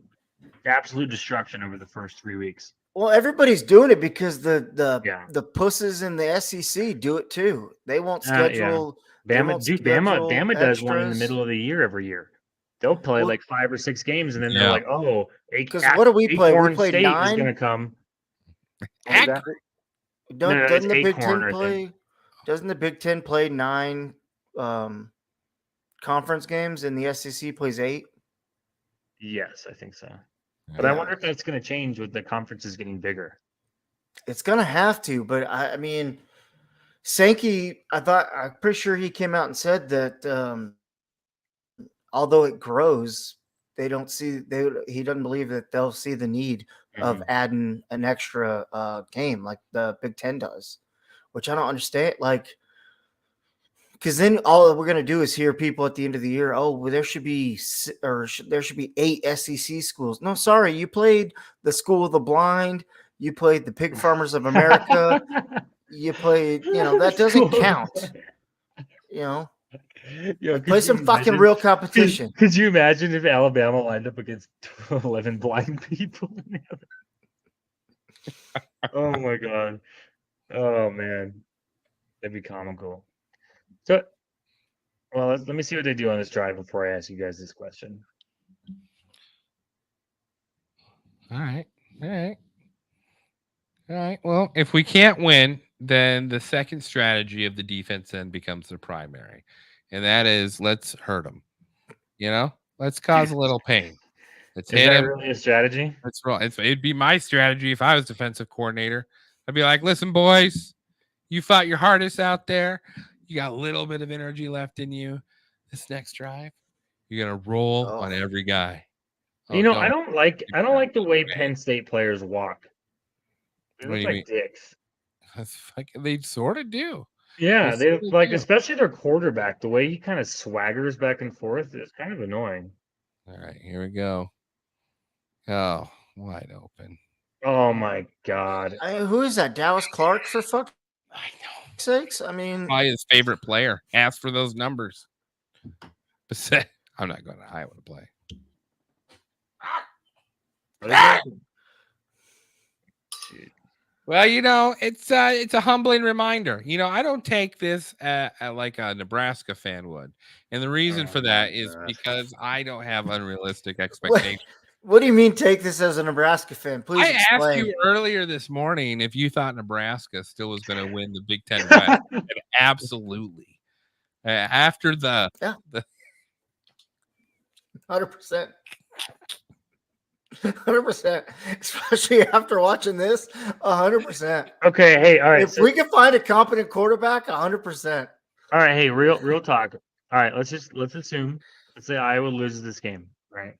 absolute destruction over the first 3 weeks. Well, everybody's doing it because the pusses in the SEC do it too. They won't schedule. Bama does one in the middle of the year every year. They'll play like 5 or 6 games, and then they're like, "Oh, because what do we play? We play State 9. Is going to come." Doesn't the Big Ten play? Doesn't the Big Ten play 9 conference games, and the SEC plays 8? Yes, I think so. But I wonder if that's going to change with the conferences getting bigger. It's going to have to, but I mean, Sankey, I'm pretty sure he came out and said that although it grows, he doesn't believe that they'll see the need of adding an extra game like the Big Ten does, which I don't understand. Like, because then all we're gonna do is hear people at the end of the year, oh, well, there should be 8 SEC schools. No, sorry, you played the School of the Blind, you played the Pig Farmers of America, you played, that doesn't count. Yo, Play some fucking real competition. Could you imagine if Alabama lined up against 11 blind people? Oh my god. Oh man. That'd be comical. So, well, let me see what they do on this drive before I ask you guys this question. All right. Well, if we can't win, then the second strategy of the defense then becomes the primary. And that is, let's hurt them. Let's cause a little pain. Let's hit him. Really a strategy? That's right. It'd be my strategy if I was defensive coordinator. I'd be like, listen, boys, you fought your hardest out there. You got a little bit of energy left in you. This next drive, you're gonna roll on every guy. I don't like the way Penn State players walk. They look like dicks. They sort of do. Yeah, they like, especially their quarterback, the way he kind of swaggers back and forth is kind of annoying. All right, here we go. Oh, wide open. Oh my god. Who is that? Dallas Clark, for fuck's sakes? I mean, probably his favorite player. Ask for those numbers. I'm not going to Iowa to play. Well, it's a humbling reminder. I don't take this like a Nebraska fan would, and the reason for that is because I don't have unrealistic expectations. What do you mean take this as a Nebraska fan? Please explain. I asked you earlier this morning if you thought Nebraska still was going to win the Big Ten West. Absolutely. After the 100%. 100%, especially after watching this. 100%. Okay, hey, all right. If we can find a competent quarterback, 100%. All right, hey, real talk. All right, let's assume. Let's say Iowa loses this game, right?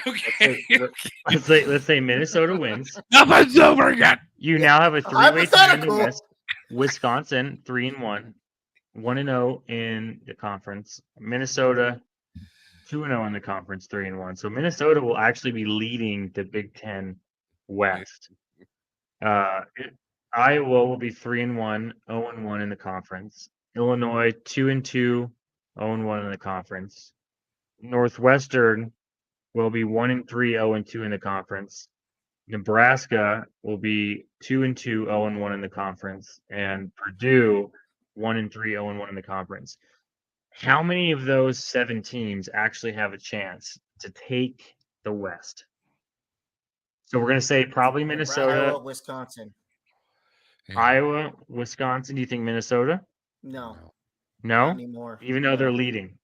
Okay. Let's say Minnesota wins. Nothing's over yet. You now have a 3-way tie in the West. Wisconsin 3-1, 1-0 in the conference. Minnesota 2-0 in the conference, 3-1. So Minnesota will actually be leading the Big Ten West. Iowa will be 3-1, 0-1 in the conference. Illinois 2-2, 0-1 in the conference. Northwestern will be 1-3, 0-2 in the conference. Nebraska will be 2-2, 0-1 in the conference, and Purdue 1-3, 0-1 in the conference. How many of those 7 teams actually have a chance to take the West? So we're going to say probably Minnesota, Wisconsin. Iowa, Wisconsin. Do you think Minnesota? No. No? Not anymore. Even though they're leading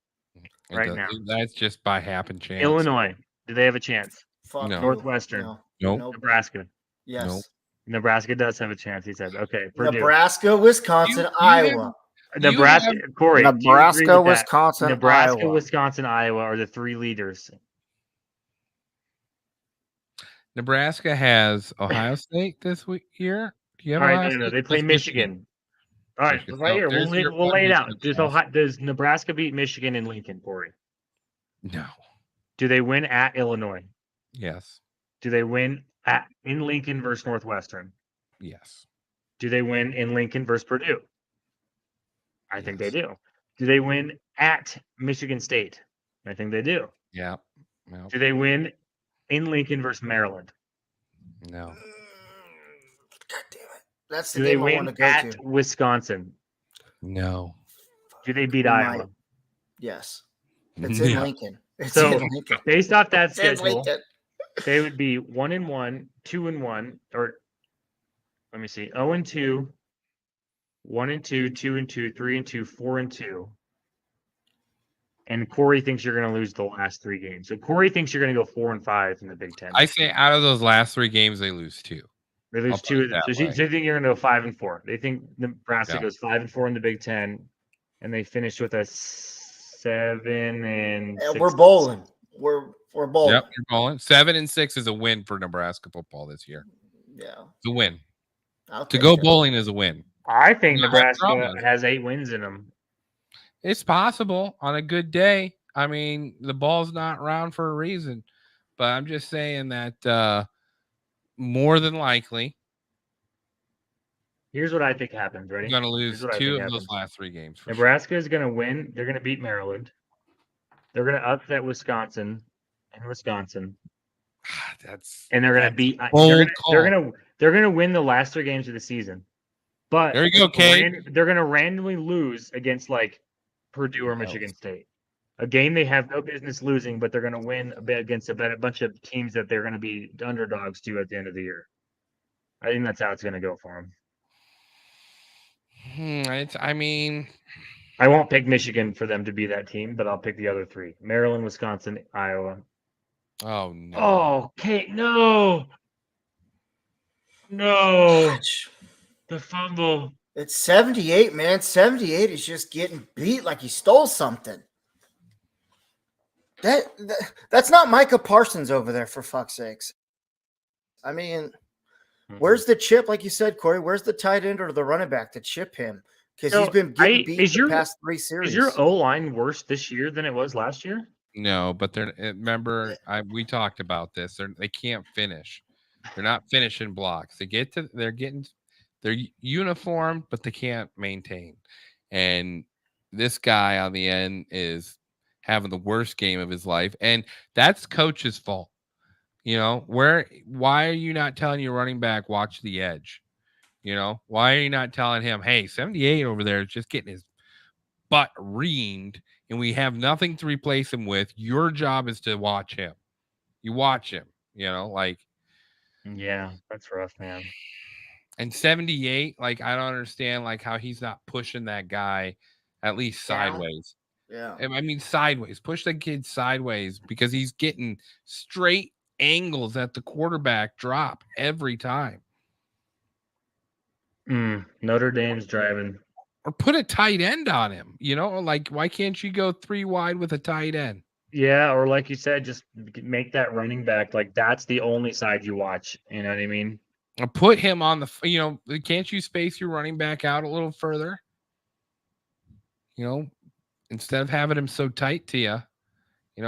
right now. That's just by happen chance. Illinois, do they have a chance? Fuck No. Northwestern. No. Nope. Nebraska. Yes. Nope. Nebraska does have a chance, he said. Okay. Purdue. Nebraska, Wisconsin, Iowa. Nebraska, Corey. Nebraska, Wisconsin, Nebraska, Iowa. Wisconsin, Iowa are the 3 leaders. Nebraska has Ohio State this year. Do you have All right, no. They play Michigan. All right, right here. We'll lay it out. Does Nebraska beat Michigan in Lincoln, Corey? No. Do they win at Illinois? Yes. Do they win in Lincoln versus Northwestern? Yes. Do they win in Lincoln versus Purdue? I think they do. Do they win at Michigan State? I think they do. Yeah. No. Do they win in Lincoln versus Maryland? No. God damn it. That's the Do they game I want win to go at to. Wisconsin? No. Do they beat Iowa? Yes. It's in No. Lincoln. It's So, in Lincoln. based off that It's in schedule, Lincoln. they would be 1-1, 2-1, or let me see, 0-2, 1-2, 2-2, 3-2, 4-2. And Corey thinks you're going to lose the last 3 games. So Corey thinks you're going to go 4-5 in the Big Ten. I say out of those last 3 games, they lose 2. They lose I'll 2 put of it them. that So way. they think you're going to go 5-4. They think Nebraska Yeah. goes 5-4 in the Big Ten, and they finish with a 7 and 6. We're bowling. We're bowling. Yep, you're bowling. 7-6 is a win for Nebraska football this year. Yeah. It's a win. I'll To take go it. bowling is a win. I think You don't have Nebraska dramas. has 8 wins in them. It's possible on a good day. I mean, the ball's not round for a reason, but I'm just saying that more than likely Here's what I think happens. Ready? you're going to Here's lose what I 2 think of those happens. last 3 games. For Nebraska is going to win. They're going to beat Maryland. They're going to upset Wisconsin and Wisconsin, sure. That's and they're going to that's beat. bold They're call. going to win the last 3 games of the season. But There you go, Kate. they're going to randomly lose against like Purdue or Michigan State. A game they have no business losing, but they're going to win a bit against a bunch of teams that they're going to be underdogs to at the end of the year. I think that's how it's going to go for them. I mean, I won't pick Michigan for them to be that team, but I'll pick the other 3: Maryland, Wisconsin, Iowa. oh no. Oh, Kate, no. No. Gosh. The fumble. It's 78, man. 78 is just getting beat like he stole something. That's not Micah Parsons over there, for fuck's sakes. I mean, where's the chip, like you said, Corey? Where's the tight end or the running back to chip him? Because he's been getting beat the past 3 series. Is your O-line worse this year than it was last year? No, but remember, we talked about this. They can't finish. They're not finishing blocks. They're uniformed, but they can't maintain. And this guy on the end is having the worst game of his life, and that's coach's fault. You know, why are you not telling your running back watch the edge? You know, why are you not telling him, hey, 78 over there is just getting his butt reamed, and we have nothing to replace him with. Your job is to watch him. You watch him, you know, like. Yeah, that's rough, man. And 78, like, I don't understand, like, how he's not pushing that guy at least sideways. Yeah. I mean, sideways. Push the kid sideways because he's getting straight angles at the quarterback drop every time. Notre Dame's driving. Or put a tight end on him, you know? Like, why can't you go 3 wide with a tight end? Yeah, or like you said, just make that running back. Like, that's the only side you watch. You know what I mean? Or put him on can't you space your running back out a little further? You know, instead of having him so tight to you,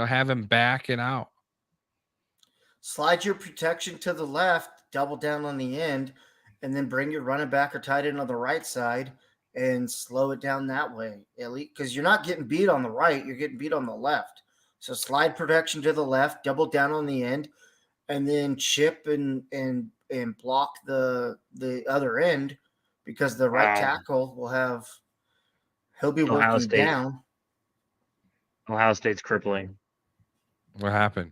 have him back and out. Slide your protection to the left, double down on the end, and then bring your running back or tight end on the right side and slow it down that way. At least, because you're not getting beat on the right, you're getting beat on the left. So slide protection to the left, double down on the end, and then chip and block the other end, because the right tackle he'll be working down. Ohio State's crippling. What happened?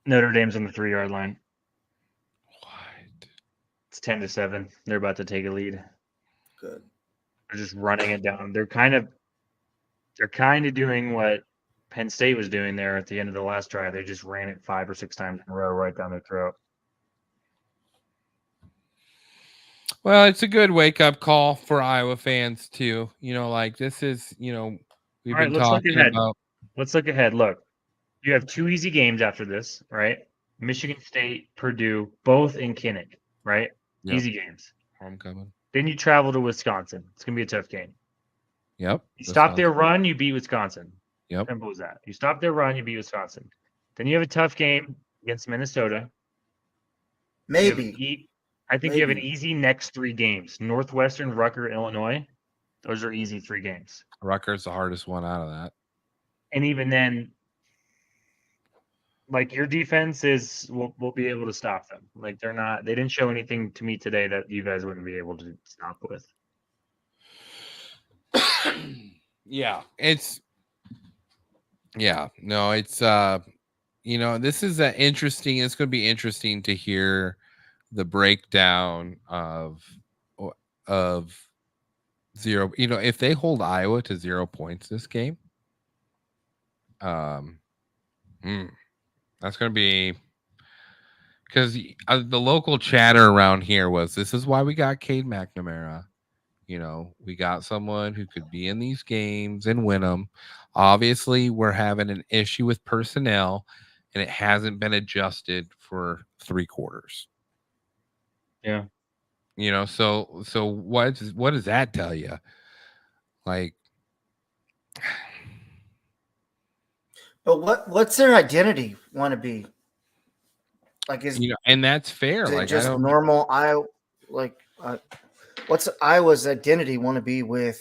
Notre Dame's on the 3-yard line. What? It's 10-7. They're about to take a lead. Good. They're just running it down. They're kind of doing what Penn State was doing there at the end of the last drive. They just ran it 5 or 6 times in a row right down their throat. Well, it's a good wake-up call for Iowa fans too. Like, this is, we've been talking about. Let's look ahead. Look, you have 2 easy games after this, right? Michigan State, Purdue, both in Kinnick, right? Yep. Easy games. Homecoming. Then you travel to Wisconsin. It's going to be a tough game. Yep. You stop their run, you beat Wisconsin. Yep. Simple as that. You stop their run, you beat Wisconsin. Then you have a tough game against Minnesota. Maybe. I think you have an easy next 3 games. Northwestern, Rutgers, Illinois. Those are easy 3 games. Rutgers the hardest one out of that. And even then, like, your defense will be able to stop them. Like, they didn't show anything to me today that you guys wouldn't be able to stop with. Yeah, this is interesting. It's going to be interesting to hear the breakdown of 0. If they hold Iowa to 0 points this game, that's going to be, because the local chatter around here was, this is why we got Cade McNamara. We got someone who could be in these games and win them. Obviously, we're having an issue with personnel, and it hasn't been adjusted for 3 quarters. Yeah. So what does that tell you? Like, But what's their identity want to be? Like, is and that's fair. it Like, just normal Iowa? Like, what's Iowa's identity want to be with?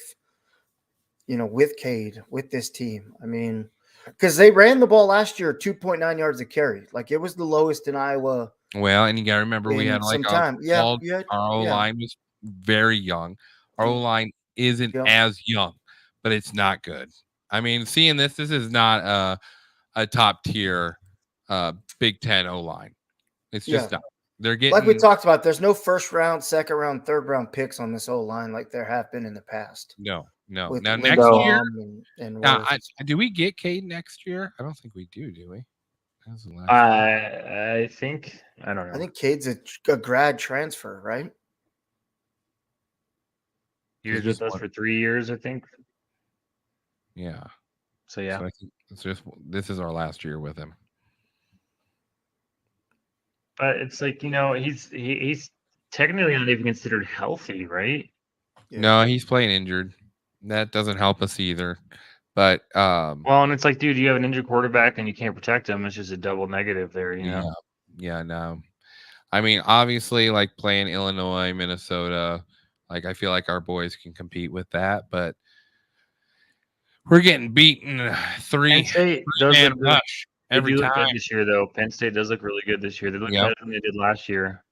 With Cade, with this team. I mean, because they ran the ball last year 2.9 yards a carry. Like, it was the lowest in Iowa. Well, and you got to remember we had like time. our O-line was very young. Our O-line isn't as young, but it's not good. I mean, seeing this is not a top tier Big Ten O-line. It's just not. They're getting, like we talked about, there's no first round, second round, third round picks on this O-line like there have been in the past. No. Now next year, and do we get Cade next year? I don't think we do we? I think, I don't know. I think Cade's a grad transfer, right? He was with us for 3 years, I think. Yeah. So yeah, so I think this is our last year with him. But it's like, he's technically not even considered healthy, right? Yeah. No, he's playing injured. That doesn't help us either. But well, and it's like, dude, you have an injured quarterback and you can't protect him. It's just a double negative there, Yeah, no. I mean, obviously, like playing Illinois, Minnesota, like I feel like our boys can compete with that, but we're getting beaten 3 man rush every time this year, though. Penn State does look really good this year. They look better than they did last year.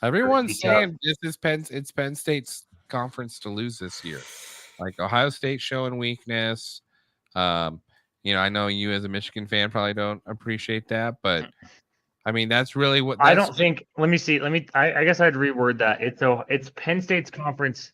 Everyone's saying it's Penn State's conference to lose this year. Like Ohio State showing weakness. I know you as a Michigan fan probably don't appreciate that, but I mean that's really what I don't think. Let me see. I guess I'd reword that. It's Penn State's conference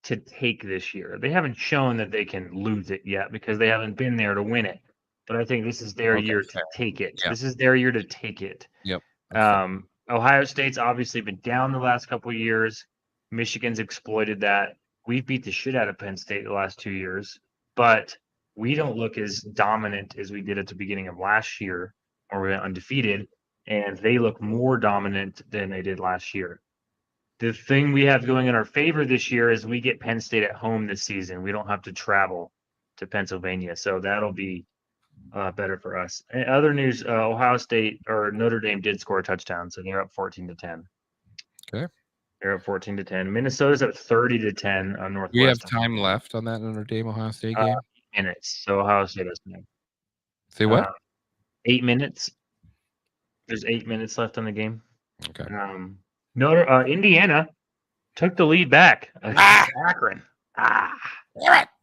to take this year. They haven't shown that they can lose it yet because they haven't been there to win it. But I think this is their year to take it. Yeah. This is their year to take it. Yep. Ohio State's obviously been down the last couple of years. Michigan's exploited that. We've beat the shit out of Penn State the last 2 years, but we don't look as dominant as we did at the beginning of last year, where we went undefeated, and they look more dominant than they did last year. The thing we have going in our favor this year is we get Penn State at home this season. We don't have to travel to Pennsylvania, so that'll be better for us. And other news: Ohio State or Notre Dame did score a touchdown, so they're up 14-10. Okay. They're up 14-10. Minnesota's up 30-10 on Northwestern. We have time left on that Notre Dame Ohio State game. 8 minutes. So Ohio State has time. Say what? 8 minutes. There's 8 minutes left on the game. Okay. Indiana took the lead back against Akron.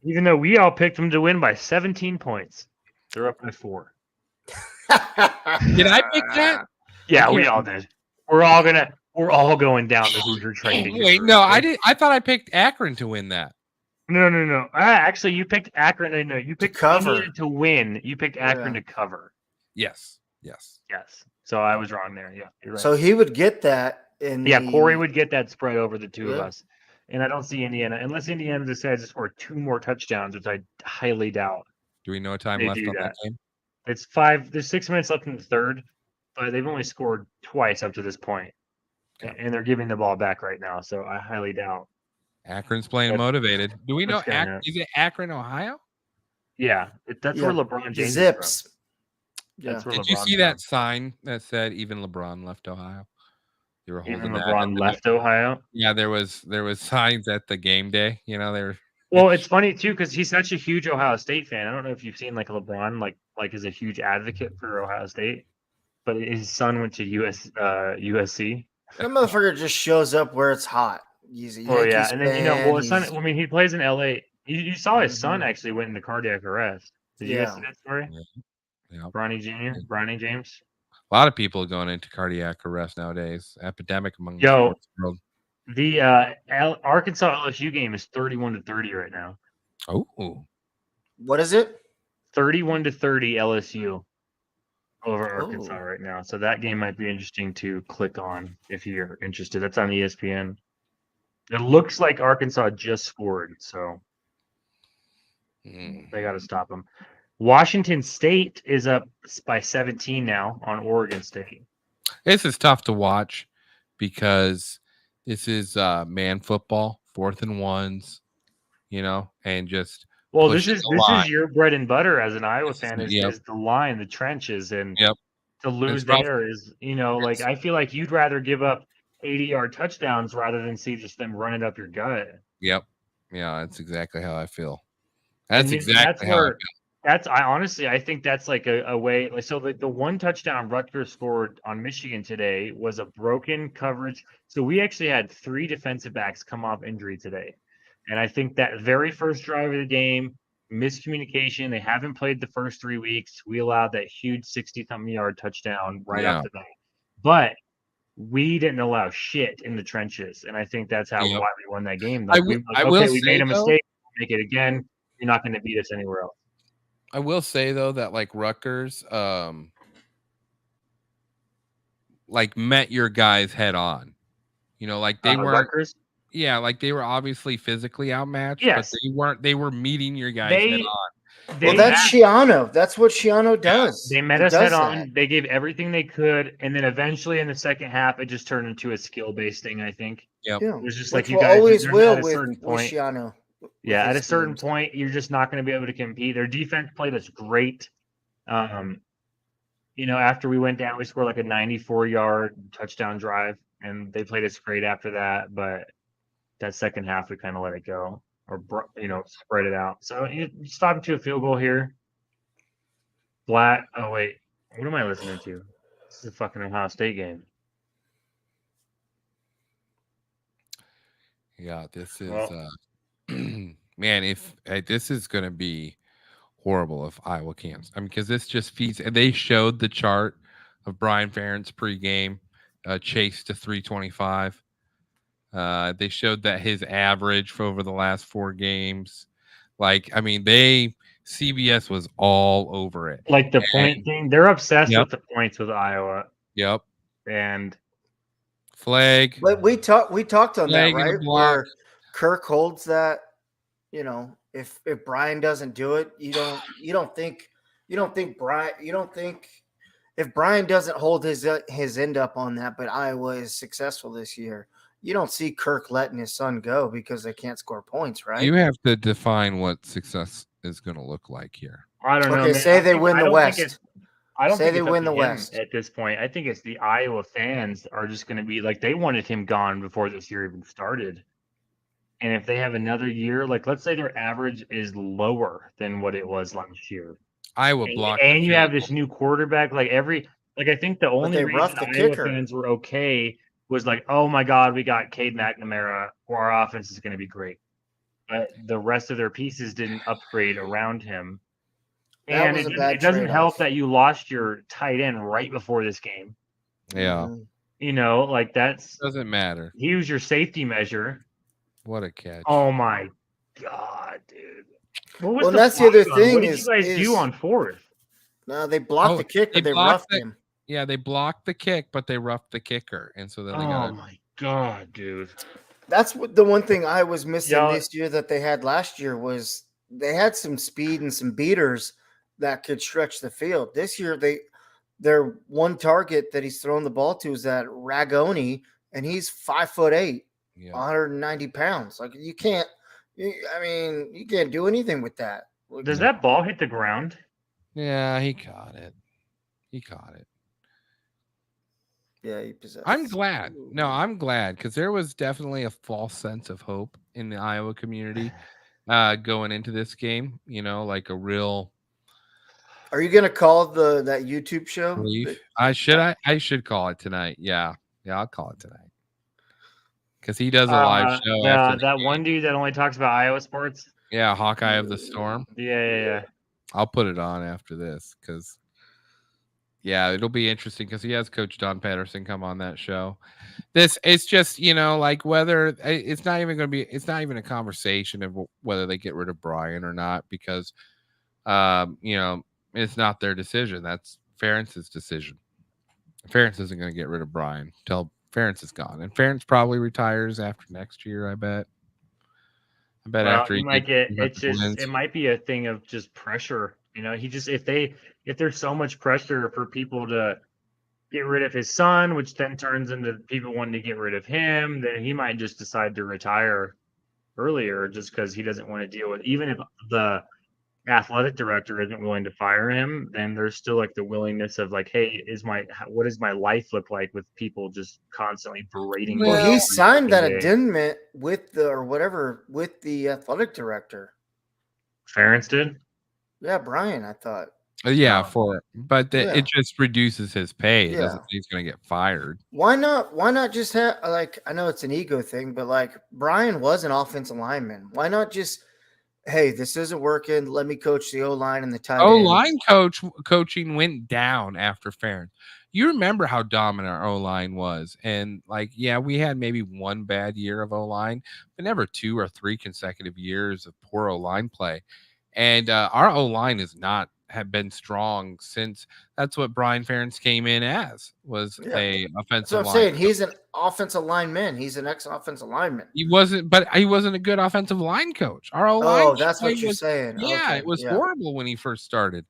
Even though we all picked them to win by 17 points, they're up by 4. Did I pick that? Yeah, we all did. We're all going down the Hoosier train. Wait, no, I did. I thought I picked Akron to win that. No. Actually, you picked Akron. No, you picked Indiana to win. You picked Akron to cover. Yes. So I was wrong there. Yeah, you're right. So he would get that. Corey would get that spread over the two of us. And I don't see Indiana, unless Indiana decides to score 2 more touchdowns, which I highly doubt. Do we know time left on that game? It's 5. There's 6 minutes left in the third, but they've only scored twice up to this point. Okay. And they're giving the ball back right now, so I highly doubt. Akron's playing motivated. Do we know? Is it Akron, Ohio? Yeah, that's where LeBron James Zips. is from. Yeah. Did you see that sign that said even LeBron left Ohio? You were holding even LeBron left Ohio. Yeah, there was signs at the game day. They were. Well, it's funny too because he's such a huge Ohio State fan. I don't know if you've seen like LeBron like is a huge advocate for Ohio State, but his son went to USC. That motherfucker just shows up where it's hot. He's a Yankees and then his son. I mean, he plays in LA. You saw his son actually went into cardiac arrest. Did you guys see that story? Yeah. Bronny James. A lot of people going into cardiac arrest nowadays. Epidemic among the sports world. The Arkansas LSU game is 31-30 right now. Oh, what is it? 31-30 LSU over Arkansas right now. So that game might be interesting to click on if you're interested. That's on ESPN. It looks like Arkansas just scored, so Mm. they got to stop them. Washington State is up by 17 now on Oregon State. This is tough to watch because this is man football, 4th and 1s, and just Well, this pushing is the line. your bread and butter as an Iowa This is- fan is, yep, is the line, the trenches, and yep. to lose It's rough. there is, like It's- I feel like you'd rather give up 80-yard touchdowns rather than see just them running up your gut. Yep. Yeah, that's exactly how I feel. And That's that's exactly how I where feel. I honestly I think that's like a way like so the one touchdown Rutgers scored on Michigan today was a broken coverage. So we actually had 3 defensive backs come off injury today. And I think that very first drive of the game, miscommunication. They haven't played the first 3 weeks. We allowed that huge 60-something yard touchdown right Yeah. off the bat. But we didn't allow shit in the trenches. And I think that's why we won that game. Like we I will we say, made a though, mistake, make it again. You're not going to beat us anywhere else. I will say though that like Rutgers, like met your guys head on. Like they weren't. Rutgers? Yeah, like they were obviously physically outmatched, Yes. but they weren't. They were meeting your guys head on. Well, that's Shiano. That's what Shiano does. They met us head on. They gave everything they could, and then eventually in the second half, it just turned into a skill-based thing. I think. Yep. Yeah. It was just Which like you will guys always will at a with certain point. Shiano. Yeah, at a certain point, you're just not going to be able to compete. Their defense played us great. After we went down, we scored like a 94-yard touchdown drive, and they played us great after that. But that second half, we kind of let it go, or spread it out. So you stop to a field goal here. Black. Oh wait, what am I listening to? This is a fucking Ohio State game. Yeah, this is man. If this is gonna be horrible if Iowa can't. I mean, because this just feeds. And they showed the chart of Brian Ferentz pregame chase to 325. They showed that his average for over the last 4 games. Like, I mean, CBS was all over it. Like the point thing, they're obsessed Yep. with the points with Iowa. Yep. And flag. But we talked on that, flag and a right? block. Where Kirk holds that. If Brian doesn't do it, you don't think if Brian doesn't hold his end up on that, but Iowa is successful this year, you don't see Kirk letting his son go because they can't score points, right? You have to define what success is going to look like here. I don't know. Okay, Man. say they win the West. I don't say think they it's up win to the him West at this point. I think it's the Iowa fans are just going to be like they wanted him gone before this year even started. And if they have another year, like let's say their average is lower than what it was last year, Iowa block, and you have this new quarterback. I think the only reason Iowa fans were okay was like, oh my God, we got Cade McNamara, or our offense is going to be great. But the rest of their pieces didn't upgrade around him. And it doesn't help that you lost your tight end right before this game. Yeah. That doesn't matter. He was your safety measure. What a catch. Oh my God, dude. Well, that's the other thing. What did you guys do on 4th? No, they blocked the kick, but they roughed him. Yeah, they blocked the kick, but they roughed the kicker. And so then they got Oh my God, dude. That's what the one thing I was missing this year that they had last year was they had some speed and some beaters that could stretch the field. This year, their one target that he's thrown the ball to is that Ragoni, and he's 5'8", 190 pounds. Like you can't do anything with that. Does that ball hit the ground? Yeah, he caught it. Yeah, he possessed. I'm glad. No, I'm glad because there was definitely a false sense of hope in the Iowa community going into this game. Like a real. Are you gonna call that YouTube show? I should call it tonight. Yeah, I'll call it tonight because he does a live show. Yeah, that one dude that only talks about Iowa sports. Yeah, Hawkeye of the Storm. Yeah. I'll put it on after this because. Yeah, it'll be interesting because he has Coach Don Patterson come on that show. It's just, like whether it's not even a conversation of whether they get rid of Brian or not because, it's not their decision. That's Ferentz's decision. Ferentz isn't going to get rid of Brian. Tell Ferentz is gone, and Ferentz probably retires after next year. I bet. Well, After he might get. he It's just. It might be a thing of just pressure. He just if there's so much pressure for people to get rid of his son, which then turns into people wanting to get rid of him, then he might just decide to retire earlier just because he doesn't want to deal with. Even if the athletic director isn't willing to fire him, then there's still like the willingness of like, hey, what does my life look like with people just constantly berating me? Well, he every signed that fucking day? addendum with the athletic director. Ferentz did. Yeah, Brian, I thought. Yeah, Oh. but Yeah. it just reduces his pay. It Yeah. doesn't mean he's going to get fired. Why not just have like I know it's an ego thing, but like Brian was an offensive lineman. Why not just hey, this isn't working. Let me coach the O line and the tight end. Line coaching went down after Ferentz. You remember how dominant our O line was, and like, yeah, we had maybe one bad year of O line, but never 2 or 3 consecutive years of poor O line play. And our O line have been strong since. That's what Brian Ferentz came in as was a offensive. That's what I'm saying. He's an offensive lineman. He's an ex-offensive lineman. He wasn't a good offensive line coach. Our O line. Oh, that's what you're saying. Yeah, okay. it was horrible when he first started.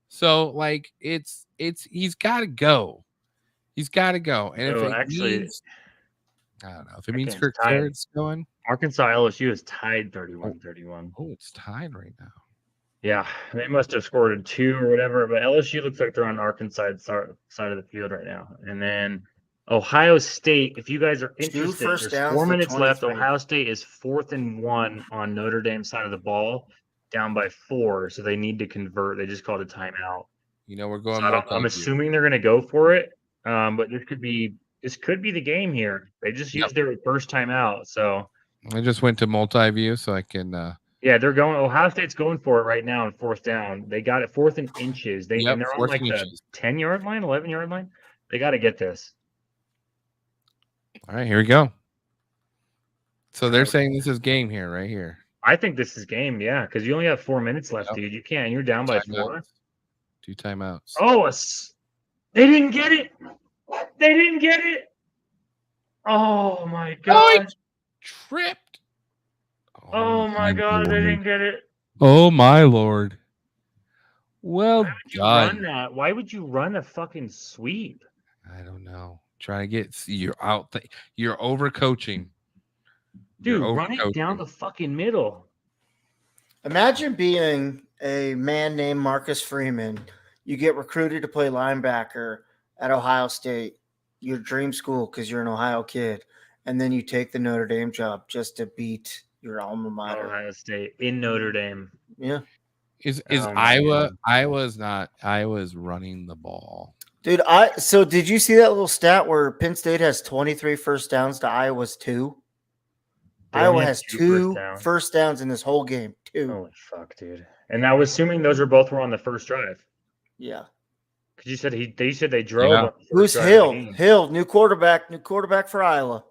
So like he's got to go. He's got to go. And if it means, I don't know if it means Kirk Ferentz going. Arkansas LSU is tied 31-31. Oh, it's tied right now. Yeah, they must have scored a 2 or whatever, but LSU looks like they're on Arkansas side of the field right now. And then Ohio State, if you guys are interested, there's 4 minutes left. Ohio State is 4th and 1 on Notre Dame side of the ball, down by 4, so they need to convert. They just called a timeout. We're going. So I'm assuming they're going to go for it, but this could be the game here. They just used their first timeout, so I just went to multi-view so I can. Yeah, they're going. Ohio State's going for it right now on 4th down. They got it 4th and inches. And they're on like the 10-yard line, 11-yard line. They got to get this. All right, here we go. So they're saying this is game here, right here. I think this is game, yeah, because you only have 4 minutes left, dude. You can't. You're down by 4. 2 timeouts. Oh, they didn't get it. They didn't get it. Oh my god! Tripped. Oh my god! They didn't get it. Oh my lord! Well done. Why would you run a fucking sweep? I don't know. Try to get you're out. You're overcoaching. Dude, run it down the fucking middle. Imagine being a man named Marcus Freeman. You get recruited to play linebacker at Ohio State, your dream school because you're an Ohio kid, and then you take the Notre Dame job just to beat your alma mater. Ohio State in Notre Dame. Yeah. Is Iowa? Iowa's running the ball. Dude, so did you see that little stat where Penn State has 23 first downs to Iowa's 2? Iowa has 2 first downs in this whole game. 2. Holy fuck, dude. And I was assuming those were on the first drive. Yeah. Because you said they drove. Yeah. Who's Hill? Hill, new quarterback for Iowa.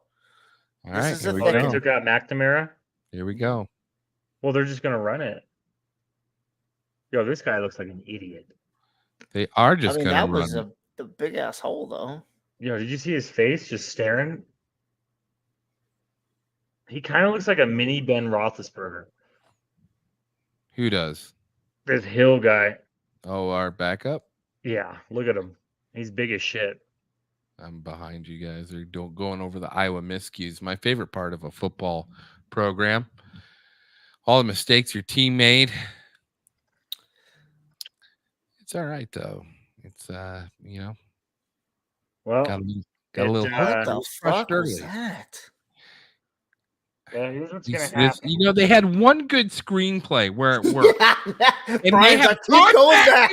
All right, here we go. They took out McNamara. Here we go. Well, they're just gonna run it. Yo, this guy looks like an idiot. They are just gonna run. That was the big ass hole, though. Yo, did you see his face just staring? He kind of looks like a mini Ben Roethlisberger. Who does? This Hill guy. Oh, our backup? Yeah, look at him. He's big as shit. I'm behind you guys. They're going over the Iowa miscues. My favorite part of a football program. All the mistakes your team made. It's all right, though. It's, Well, got a little. What the fuck was that? Yeah, here's what's gonna happen. They had one good screenplay where and they have going back.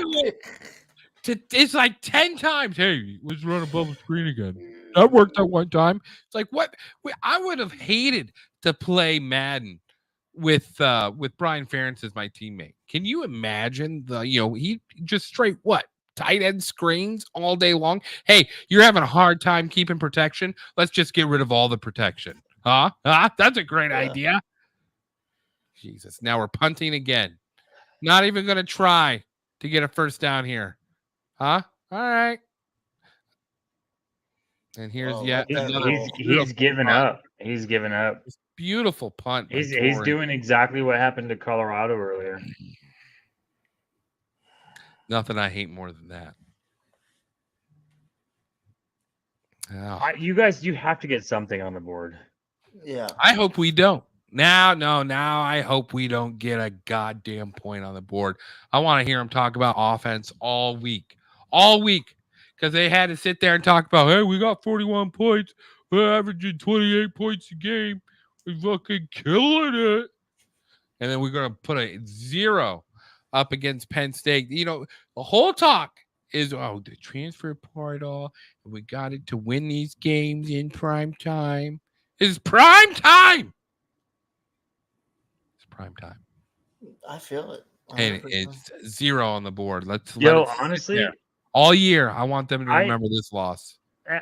It's like 10 times. Hey, let's run above the screen again. That worked out one time. It's like what? I would have hated to play Madden with Brian Ferentz as my teammate. Can you imagine he just straight tight end screens all day long? Hey, you're having a hard time keeping protection. Let's just get rid of all the protection. Huh? That's a great idea. Jesus. Now we're punting again. Not even going to try to get a first down here. Huh? All right. And here's Oh, yet let that another roll. He's given up. He's given up. beautiful punt. by He's Torrey. doing exactly what happened to Colorado earlier. Nothing I hate more than that. Oh, You guys, you have to get something on the board. Yeah. I hope we don't. Now I hope we don't get a goddamn point on the board. I want to hear them talk about offense all week. Because they had to sit there and talk about, hey, we got 41 points. We're averaging 28 points a game. We're fucking killing it. And then we're going to put a 0 up against Penn State. You know, the whole talk is, the transfer portal. We got it to win these games in prime time. It's prime time. It's prime time. I feel it. And 100%. it's 0 on the board. Let's let Yo, it sit honestly, there. All year, I want them to I- remember this loss.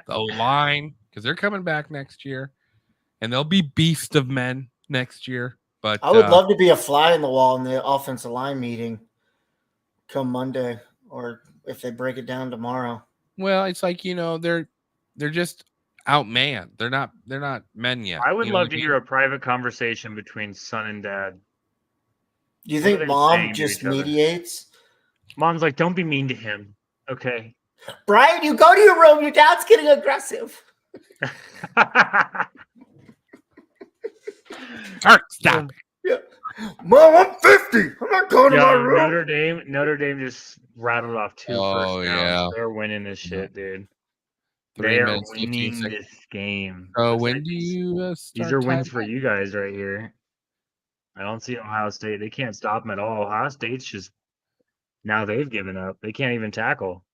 The line, because they're coming back next year, and they'll be beast of men next year. But I would love to be a fly in the wall in the offensive line meeting come Monday, or if they break it down tomorrow. well, it's like, they're just outmanned. They're not men yet. I would You know love what to I hear a private conversation between son and dad. Do you What are think they mom saying to just each other? mediates? Mom's like, don't be mean to him. Okay. Brian, you go to your room. Your dad's getting aggressive. Stop. Yeah. Mom, I'm 50. I'm not going to my Yeah, room. Notre Dame just rattled off 2 first downs. Yeah. They're winning this shit, dude. 3 They are minutes, 15 winning seconds. this game. When do you These start are wins time? for you guys right here. I don't see Ohio State. They can't stop them at all. Ohio State's just now they've given up. They can't even tackle.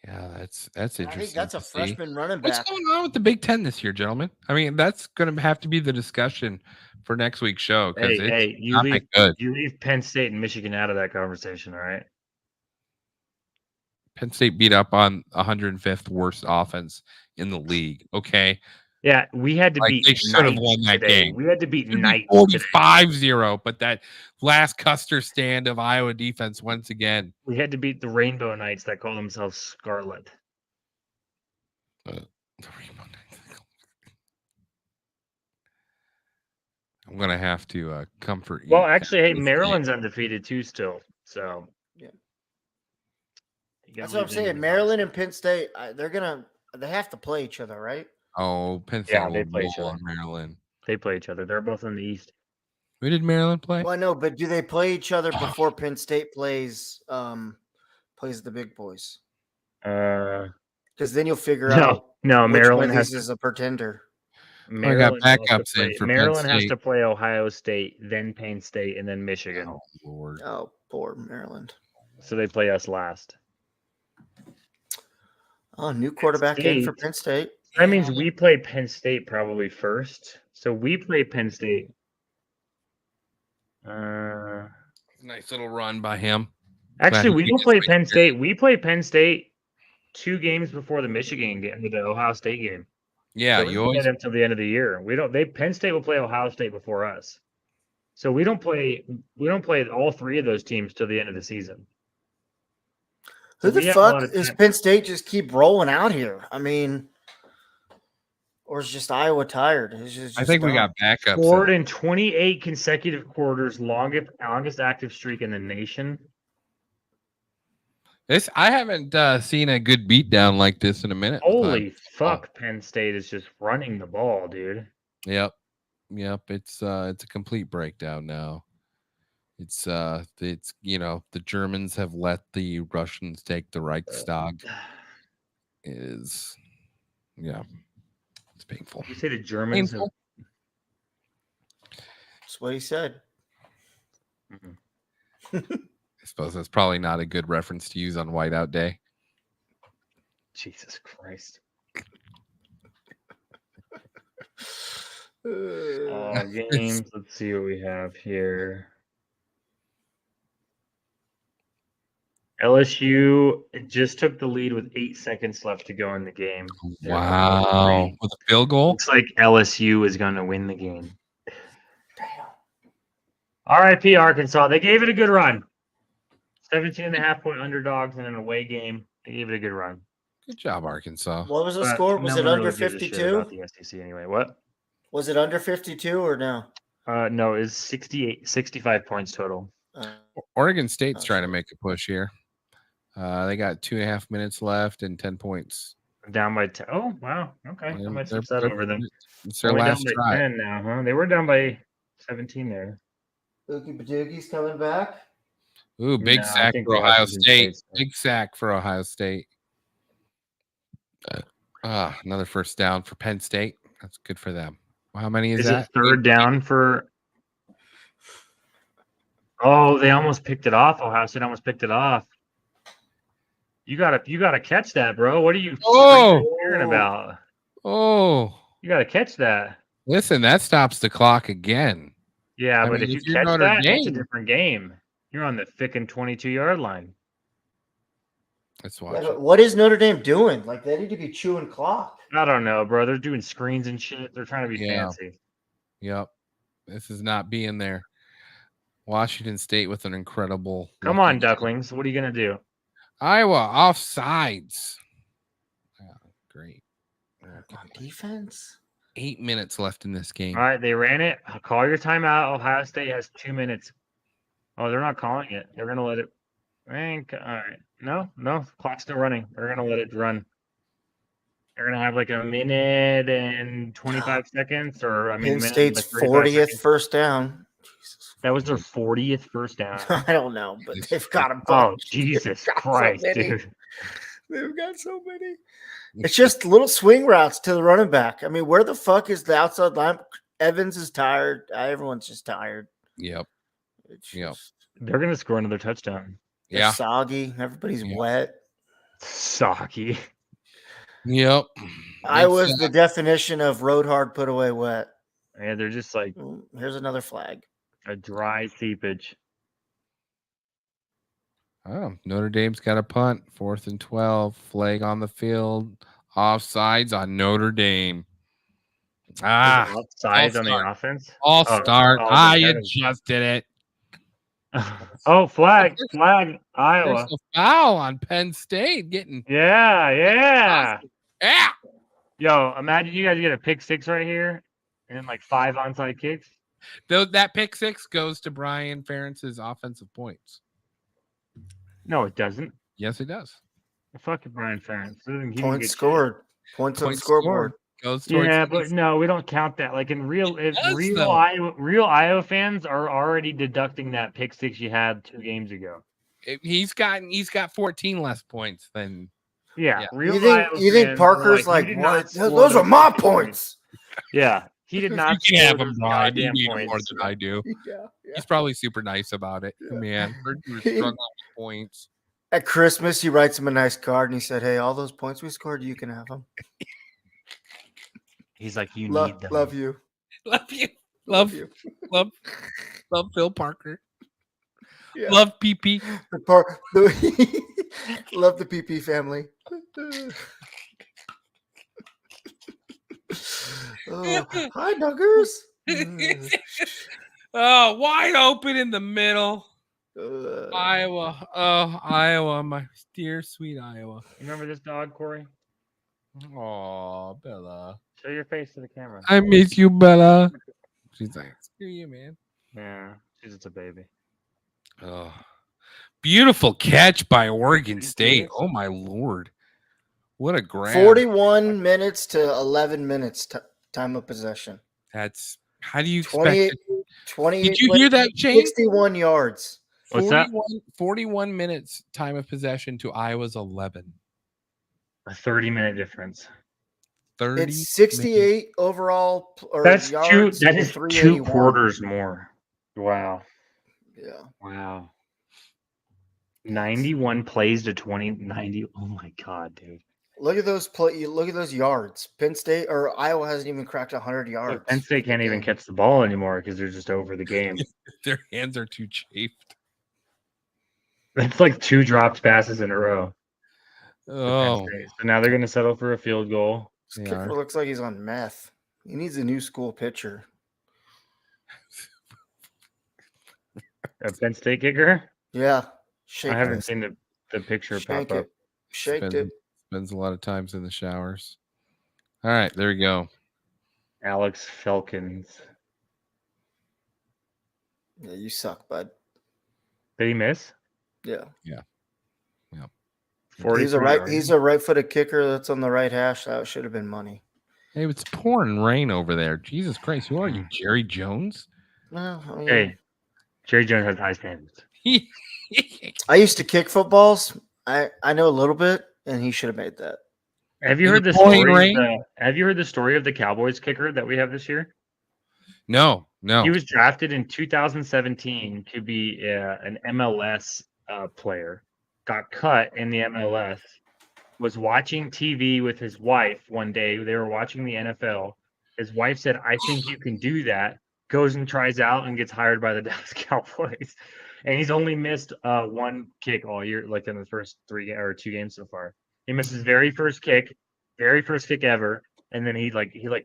Yeah, that's interesting. I think that's a to see. freshman running What's back. going on with the Big Ten this year, gentlemen? I mean, that's going to have to be the discussion for next week's show because You good. leave Penn State and Michigan out of that conversation, all right? Penn State beat up on 105th worst offense in the league. Okay, Yeah, we had to beat they should have won that today. game. We had to beat Should be Knights 45-0, but that last Custer stand of Iowa defense once again. We had to beat the Rainbow Knights that call themselves Scarlet. I'm gonna have to comfort you. Well, actually, hey, Maryland's undefeated too still. So Yeah. you gotta That's what I'm leave them saying. in Maryland and Penn State, they have to play each other, right? Oh, Penn State Yeah, they will play roll each other. on Maryland. They play each other. They're both in the East. Who did Maryland play? Well, I know, but do they play each other before Penn State plays the big boys? Because then you'll figure out No, which Maryland one of has these is a pretender. Maryland got has to backups in play- for Penn Maryland has State. to play Ohio State, then Penn State, and then Michigan. Oh Lord. Oh, poor Maryland. So they play us last. Oh, new quarterback in for State. Penn State. That means we play Penn State probably first. So we play Penn State. Nice little run by him. Actually, we he don't gets play my Penn spirit. State. We play Penn State 2 games before the Michigan game, the Ohio State game. Yeah, So we you play always them till the end of the year. Penn State will play Ohio State before us. So we don't play all 3 of those teams till the end of the season. Who So the we have a lot fuck of is time. Penn State just keep rolling out here? I mean, or is just Iowa tired? I think we got backups. Scored in 28 consecutive quarters, longest active streak in the nation. I haven't seen a good beatdown like this in a minute. Holy fuck! Penn State is just running the ball, dude. Yep. It's a complete breakdown now. It's the Germans have let the Russians take the Reichstag. It's painful. You say the Germans have. That's what he said. I suppose that's probably not a good reference to use on Whiteout Day. Jesus Christ. Games. Let's see what we have here. LSU just took the lead with 8 seconds left to go in the game. Wow. With a field goal? Looks like LSU is going to win the game. RIP Arkansas. They gave it a good run. 17.5-point underdogs in an away game. They gave it a good run. Good job, Arkansas. What was the But score? Was no it one under really gives a shit 52? about the SEC anyway. What? Was it under 52 or no? No, it's 65 points total. Oregon State's trying to shit. make a push here. They got 2.5 minutes left and 10 points. Down by 10. Oh, wow. Okay. I might switch that over then. It's their Only last down by try. 10 now, huh? They were down by 17 there. Ookie Badooki's coming back. Ooh, big No, I sack think for Ohio Washington State. State's- Big sack for Ohio State. Another first down for Penn State. That's good for them. Well, how many is Is that? it third down for? Oh, they almost picked it off. Ohio State almost picked it off. You gotta catch that, bro. What are you hearing about? Oh, You gotta catch that. listen, that stops the clock again. Yeah, I but mean, if you if you're catch Notre that, it's a Dame- different game. You're on the frickin' 22-yard line. Let's watch Yeah, it. what is Notre Dame doing? Like, they need to be chewing clock. I don't know, bro. They're doing screens and shit. They're trying to be Yeah. fancy. Yep. This is not being there. Washington State with an incredible. Come lucky on, Ducklings. What are you gonna do? Iowa offsides. Yeah, great. Okay. On defense? 8 minutes left in this game. All right, they ran it. Call your timeout. Ohio State has 2 minutes. Oh, they're not calling it. They're gonna let it. All right. No, clock's still running. They're gonna let it run. They're gonna have like a minute and 25 seconds, or I mean, Penn minute State's and 35 40th seconds. first down. Jesus. That was their 40th first down. I don't know, but they've got a Oh, bunch. Jesus They've got so Christ, many. dude. They've got so many. It's just little swing routes to the running back. I mean, where the fuck is the outside line? Evans is tired. Everyone's just tired. Yep. It's Yep. just They're gonna score another touchdown. Yeah. soggy. Everybody's Yeah. wet. Socky. Yep. I was the definition of road hard, put away wet. Yeah, they're just like Here's another flag. a dry seepage. Oh, Notre Dame's got a punt. 4th and 12. Flag on the field. Offsides on Notre Dame. Offsides on the start. offense. All Oh, start. oh, You that is- just did it. Oh, flag, There's Iowa. a foul on Penn State getting. Yeah. Yeah. Yo, imagine you guys get a pick six right here, and then like 5 onside kicks. That pick six goes to Brian Ferentz's offensive points. No, it doesn't. Yes, it does. Fuck Brian Ferentz. He didn't get Points shit. scored. Points on the scoreboard. Goes towards Yeah, but no, we don't count that. Like in real though. Iowa fans are already deducting that pick six you had 2 games ago. he's got 14 less points than. Yeah, Yeah. real You think Iowa you think fans Parker's are like, "You did not what? score Those are those my points." points. Yeah, he did not You can have score him, those Brian. You goddamn need him more points. than I do. Yeah. He's probably super nice about it. Yeah. Man, heard you were struggling with points. At Christmas, he writes him a nice card and he said, "Hey, all those points we scored, you can have them. He's like, you Love, need them. love you, Love you. love Love you." love Phil Parker. Yeah. Love PP. Love the PP family. Oh, hi, Nuggers. Oh, wide open in the middle. Uh, Iowa. Oh, Iowa, my dear sweet Iowa. You remember this dog, Corey? Oh, Bella. Show your face to the camera. I miss you, Bella. She's like, screw you, man. Yeah, she's just a baby. Oh, beautiful catch by Oregon State. Oh my lord, what a grab! 41 minutes to 11 minutes time of possession. That's how do you 28, expect? 28 Did you plays, hear that, Shane? 61 yards. What's that? 41 minutes time of possession to Iowa's 11. A 30-minute difference. 30. It's 68 overall. Or That's yards that to is 2 381. quarters more. Wow. Yeah. Wow. 91 plays to 90. Oh my god, dude. Look at those Look at those yards. Penn State or Iowa hasn't even cracked 100 yards. Look, Penn State can't even catch the ball anymore because they're just over the game. Their hands are too chafed. That's like 2 dropped passes in a row. for Penn Oh, State. So now they're going to settle for a field goal. This they kicker are. looks like he's on meth. He needs a new school pitcher. A Penn State kicker? Yeah. Shake I haven't it. seen the picture Shank pop up. it. Shaked it. Spends a lot of times in the showers. All right, there we go. Alex Felkins. Yeah, you suck, bud. Did he miss? Yeah. 43 He's a right-footed kicker that's on the right hash. That should have been money. Hey, it's pouring rain over there. Jesus Christ, who are you, Jerry Jones? Well, I mean, Hey, Jerry Jones has high standards. I used to kick footballs. I know a little bit, and he should have made that. Have you Is heard it the story? pouring Have you heard the story of the Cowboys kicker that we have this year? No. He was drafted in 2017 to be an MLS player. Got cut in the MLS. Was watching TV with his wife one day. They were watching the NFL. His wife said, "I think you can do that." Goes and tries out and gets hired by the Dallas Cowboys. And he's only missed one kick all year, like in the first 2 games so far. He missed his very first kick ever, and then he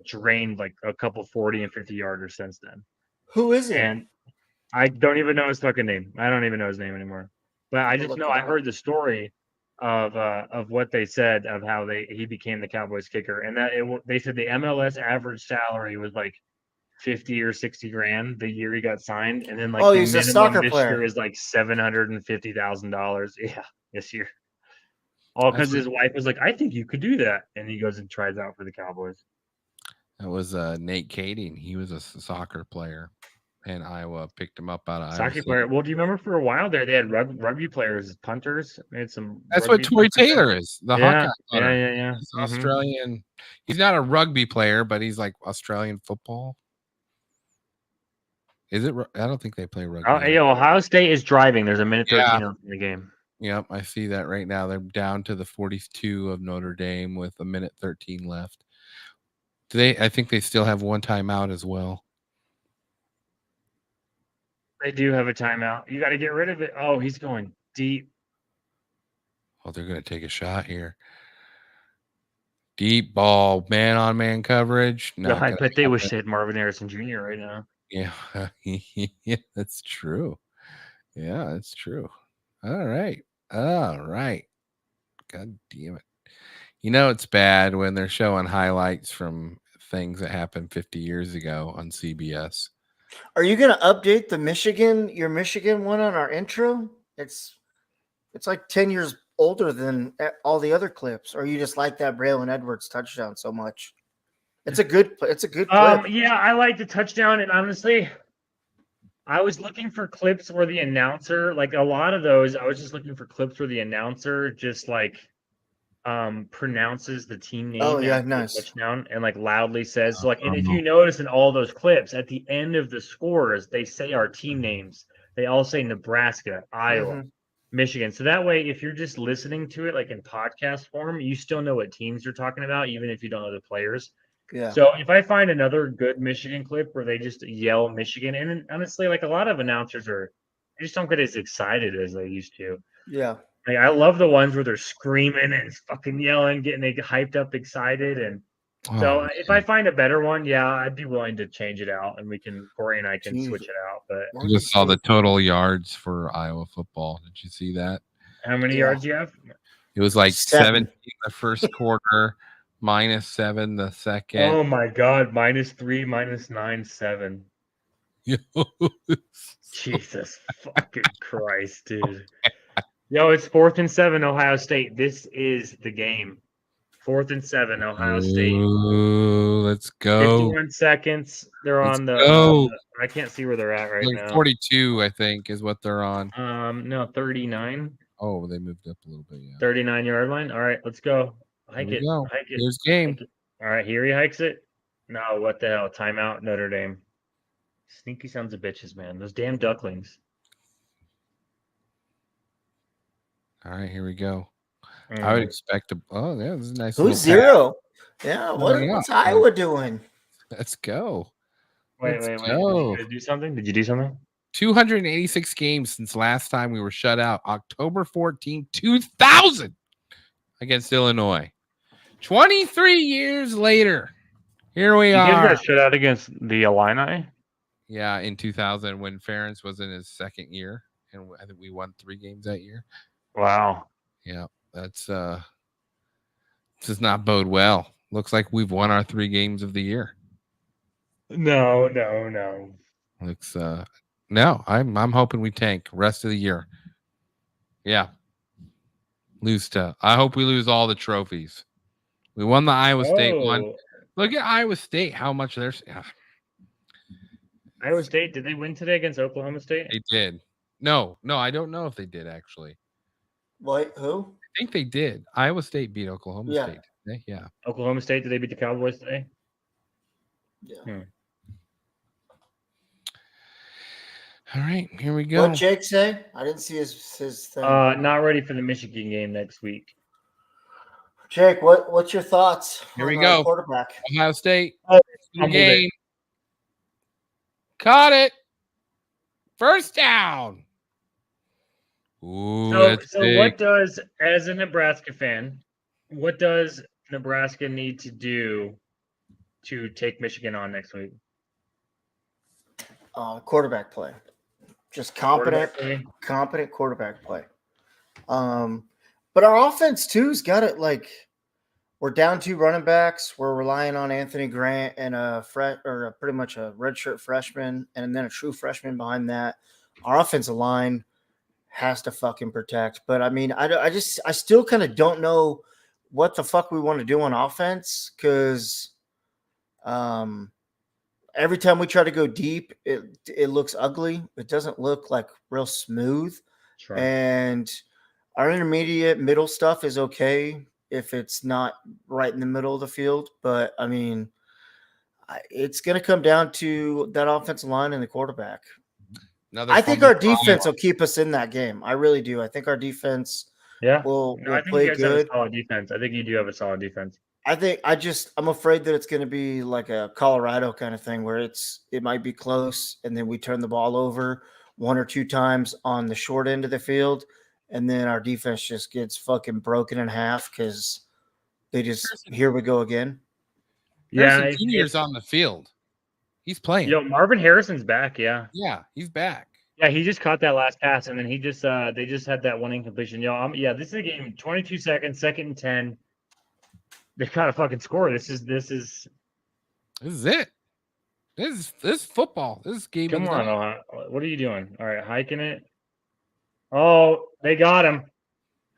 drained like a couple 40 and 50 yarders since then. Who is he? And I don't even know his fucking name. I don't even know his name anymore. But I just know I heard the story of what they said of how he became the Cowboys kicker, and that they said the MLS average salary was like 50 or 60 grand the year he got signed, and then like the he's a minimum soccer this player. year is like $750,000. Yeah, this year. All because his wife was like, "I think you could do that," and he goes and tries out for the Cowboys. That was Nate Kading. He was a soccer player, and Iowa picked him up out of Iowa Soccer State. player. Well, do you remember for a while there they had rugby players as punters? They had some. That's what Tory Taylor is. The Hawkeye punter. Yeah. He's Australian. He's not a rugby player, but he's like Australian football. Is it? I don't think they play rugby. Oh, yeah, Ohio State is driving. There's a minute 13 left in the game. Yep, I see that right now. They're down to the 42 of Notre Dame with a minute 13 left. I think they still have one timeout as well. They do have a timeout. You got to get rid of it. Oh, he's going deep. Oh, they're going to take a shot here. Deep ball, man-on-man coverage. I bet they wish they had Marvin Harrison Jr. right now. Yeah, yeah, that's true. Yeah, that's true. All right. God damn it. You know it's bad when they're showing highlights from things that happened 50 years ago on CBS. Are you going to update your Michigan one on our intro? It's like 10 years older than all the other clips, or you just like that Braylon Edwards touchdown so much? It's a good clip. Yeah, I like the touchdown, and honestly, I was looking for clips where the announcer, like a lot of those, I was just looking for clips where the announcer just like pronounces the team name. Oh yeah, nice. Touchdown and like loudly says, so like, and if you notice in all those clips, at the end of the scores, they say our team names. They all say Nebraska, Iowa, Michigan. So that way, if you're just listening to it like in podcast form, you still know what teams you're talking about, even if you don't know the players. Yeah. So if I find another good Michigan clip where they just yell Michigan, and honestly, like a lot of announcers they just don't get as excited as they used to. Yeah. Like, I love the ones where they're screaming and fucking yelling, getting hyped up, excited. And so if I find a better one, yeah, I'd be willing to change it out, and Corey and I can switch it out. But I just saw the total yards for Iowa football. Did you see that? How many yards do you have? It was like 17 the first quarter, -7 the second. Oh my God, -3, -9, 7. Jesus fucking Christ, dude. Yo, it's 4th and 7, Ohio State. This is the game. 4th and 7, Ohio State. Let's go. 51 seconds. They're on the. I can't see where they're at right now. 42, I think, is what they're on. No, 39. Oh, they moved up a little bit. Yeah. 39-yard line. All right, let's go. Hike it. Here's game. All right, here he hikes it. No, what the hell? Timeout, Notre Dame. Sneaky sons of bitches, man. Those damn ducklings. All right, here we go. I would expect yeah, this is a nice. Who's 0? Yeah, what's Iowa doing? Let's go. Wait. Did you do something? 286 games since last time we were shut out. October 14, 2000 against Illinois. 23 years later, here we are. You guys got shut out against the Illini? Yeah, in 2000 when Ferentz was in his second year, and I think we won 3 games that year. Wow. Yeah. That's does not bode well. Looks like we've won our 3 games of the year. No. Looks no, I'm hoping we tank rest of the year. Yeah. I hope we lose all the trophies. We won the Iowa State one. Look at Iowa State, how much they're Iowa State, did they win today against Oklahoma State? They did. No, I don't know if they did actually. Wait, who? I think they did. Iowa State beat Oklahoma Yeah. State today. Yeah. Oklahoma State, did they beat the Cowboys today? Yeah. All right, here we go. What Jake say? I didn't see his thing. Not ready for the Michigan game next week. Jake, what's your thoughts? Here we on go. Quarterback. Ohio State. Fumbled Game. it. Caught it. First down. Ooh, So what does, as a Nebraska fan, what does Nebraska need to do to take Michigan on next week? Quarterback play. Just competent Quarterback quarterback play. But our offense too's got it. Like, we're down 2 running backs. We're relying on Anthony Grant and pretty much a redshirt freshman, and then a true freshman behind that. Our offensive line has to fucking protect. But I mean, I still kind of don't know what the fuck we want to do on offense, because every time we try to go deep, it looks ugly. It doesn't look like real smooth. Sure. And our intermediate middle stuff is okay if it's not right in the middle of the field. But I mean, it's going to come down to that offensive line and the quarterback. I think our defense will keep us in that game. I really do. I think our defense will play good. Have a solid defense. I think you do have a solid defense. I'm afraid that it's going to be like a Colorado kind of thing where it might be close, and then we turn the ball over 1 or 2 times on the short end of the field, and then our defense just gets fucking broken in half because they just, here we go again. Yeah, Junior's on the field. He's playing. Marvin Harrison's back. Yeah, he's back. Yeah, he just caught that last pass, and then they just had that one incompletion. This is a game. 22 seconds, 2nd and 10. They gotta fucking score. This is it. This is football. This is game. Come on, Ohio. What are you doing? All right, hiking it. Oh, they got him.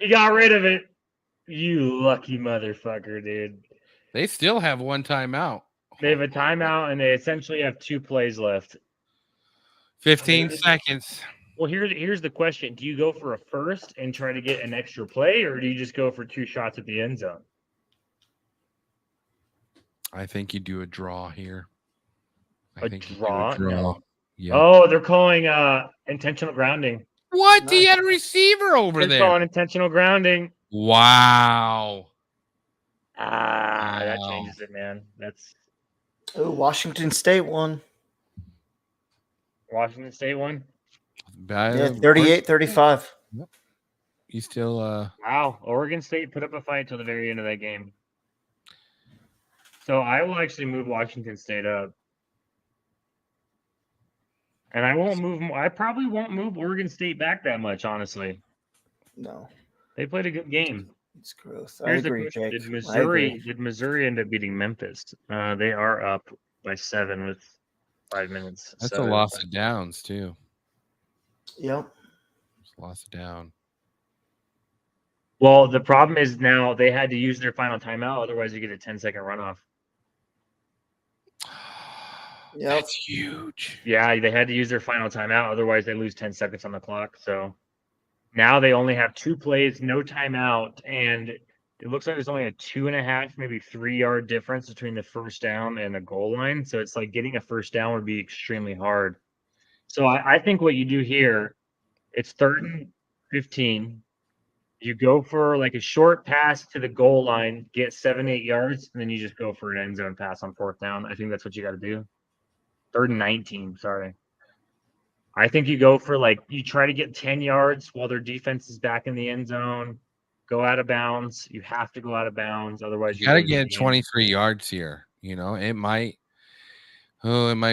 He got rid of it. You lucky motherfucker, dude. They still have 1 timeout. They have a timeout, and they essentially have 2 plays left. 15 seconds. Well, here's the question. Do you go for a first and try to get an extra play, or do you just go for 2 shots at the end zone? I think you do a draw here. A draw? No. Yep. Oh, they're calling intentional grounding. What? He had a receiver over there. They're calling intentional grounding. Wow. That changes it, man. Washington State won. Washington State won? Yeah, 38-35. Yep. You still Wow. Oregon State put up a fight till the very end of that game. So I will actually move Washington State up. And I probably won't move Oregon State back that much, honestly. No. They played a good game. It's gross. Here's I agree, Jake. Did Missouri end up beating Memphis? They are up by 7 with 5 minutes. That's a loss of downs, too. Yep. It's a loss of down. Well, the problem is now they had to use their final timeout. Otherwise, you get a 10-second runoff. Yep. That's huge. Yeah, they had to use their final timeout. Otherwise, they lose 10 seconds on the clock. So now they only have 2 plays, no timeout. And it looks like there's only a 2.5, maybe 3-yard difference between the first down and the goal line. So it's like getting a first down would be extremely hard. So I think what you do here, it's 3rd and 15. You go for like a short pass to the goal line, get 7-8 yards, and then you just go for an end zone pass on 4th down. I think that's what you got to do. 3rd and 19, sorry. I think you go for you try to get 10 yards while their defense is back in the end zone. Go out of bounds. You have to go out of bounds. Otherwise, you got to get 23 yards here. It might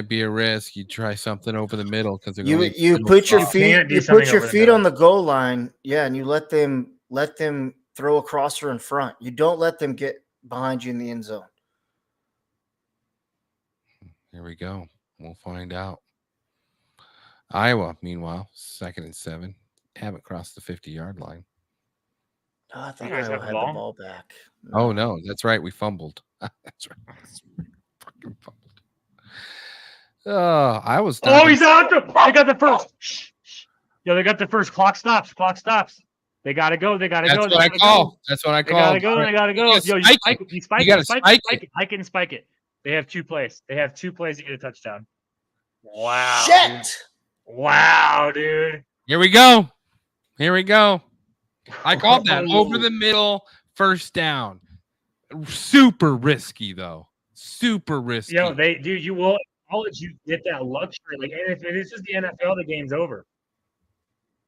be a risk. You try something over the middle because you put your feet on the goal line. Yeah. And you let them throw a crosser in front. You don't let them get behind you in the end zone. Here we go. We'll find out. Iowa, meanwhile, 2nd and 7. Haven't crossed the 50-yard line. Oh, I thought You guys Iowa have had the the ball back. Oh, no. That's right. We fumbled. That's right. Fucking fumbled. I was. Oh, he's out. They got the first. Shh, shh. Yo, they got the first. Clock stops. Clock stops. They gotta go. They gotta go. That's what I call. That's what I They call. gotta go. They gotta go. Yo, you spike it. You spike it. Spike it. Hike it and spike it. They have 2 plays. They have 2 plays to get a touchdown. Wow. Shit. Dude. Wow, dude. Here we go. Here we go. I called that over the middle, first down. Super risky though. Super risky. Yo, you will college. You get that luxury. Like, and if it is just the NFL, the game's over.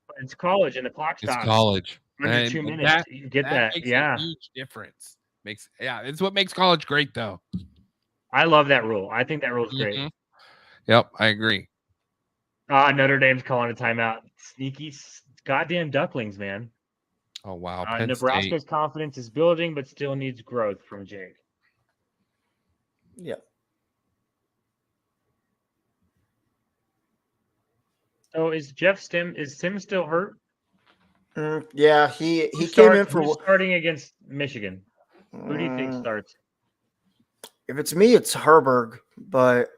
But it's college, and the clock stops. It's college. Under 2 minutes, you get that. Makes Yeah, a huge difference. It's what makes college great though. I love that rule. I think that rule's great. Yep, I agree. Notre Dame's calling a timeout. Sneaky goddamn ducklings, man. Oh wow. Nebraska's State. confidence is building, but still needs growth from Jake. Yeah. So is Tim still hurt? Yeah, he came in for who's starting against Michigan. Who do you think starts? If it's me, it's Herberg, but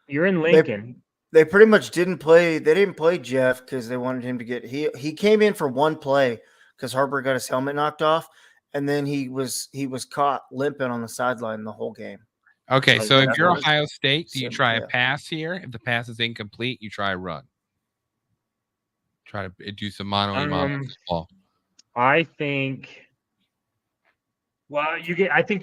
you're in Lincoln. They pretty much didn't play. They didn't play Jeff because they wanted him to get. He came in for one play because Herberg got his helmet knocked off, and then he was caught limping on the sideline the whole game. Okay, so if you're Ohio State, do you try a pass here? If the pass is incomplete, you try a run. Try to do some mono football. I think. Well, you have to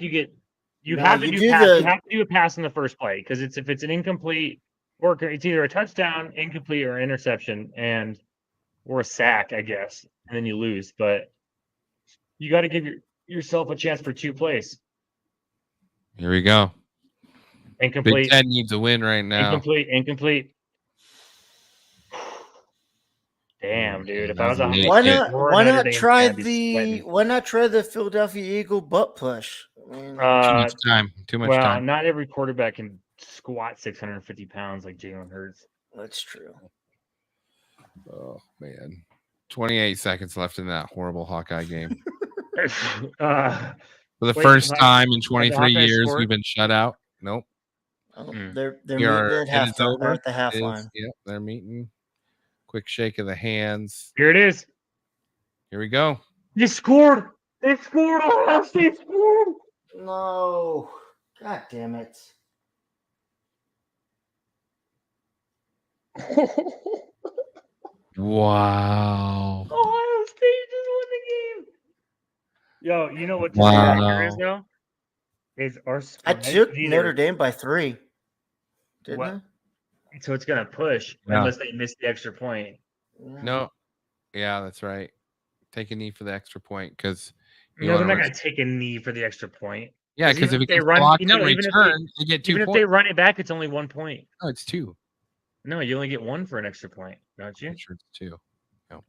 do a pass in the first play because if it's an incomplete, or it's either a touchdown, incomplete, or interception, or a sack, I guess, and then you lose. But you got to give yourself a chance for 2 plays. Here we go. Incomplete. Big Ten needs a win right now. Incomplete. Damn, dude. If I was why not try the Philadelphia Eagle butt push? I mean, too much time. Not every quarterback can squat 650 pounds like Jalen Hurts. That's true. Oh man, 28 seconds left in that horrible Hawkeye game. For the first time in 23 years, we've been shut out. Nope. Oh, they're meeting at the half line. Yep, they're meeting. Quick shake of the hands. Here it is. Here we go. You scored. They scored. Ohio State scored. No. God damn it. Wow. Ohio State just won the game. Yo, you know what here is though? Is our I took Notre Dame by 3. Didn't I? So it's gonna push unless they miss the extra point. No. Yeah, that's right. Take a knee for the extra point because they're not gonna take a knee for the extra point. Yeah, because if they run, return, they get 2 points. Even if they run it back, it's only 1 point. No, it's 2. No, you only get 1 for an extra point, don't you? I'm sure it's 2. No.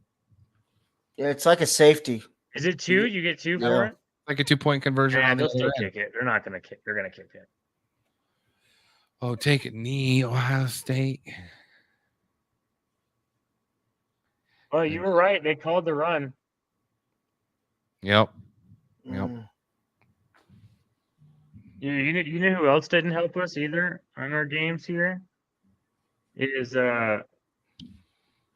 Yeah, it's like a safety. Is it 2? You get 2 for it? Like a 2-point conversion. Yeah, they'll still kick it. They're not gonna kick. They're gonna kick it. Oh, take a knee, Ohio State. Well, you were right. They called the run. Yep. You know who else didn't help us either on our games here? It is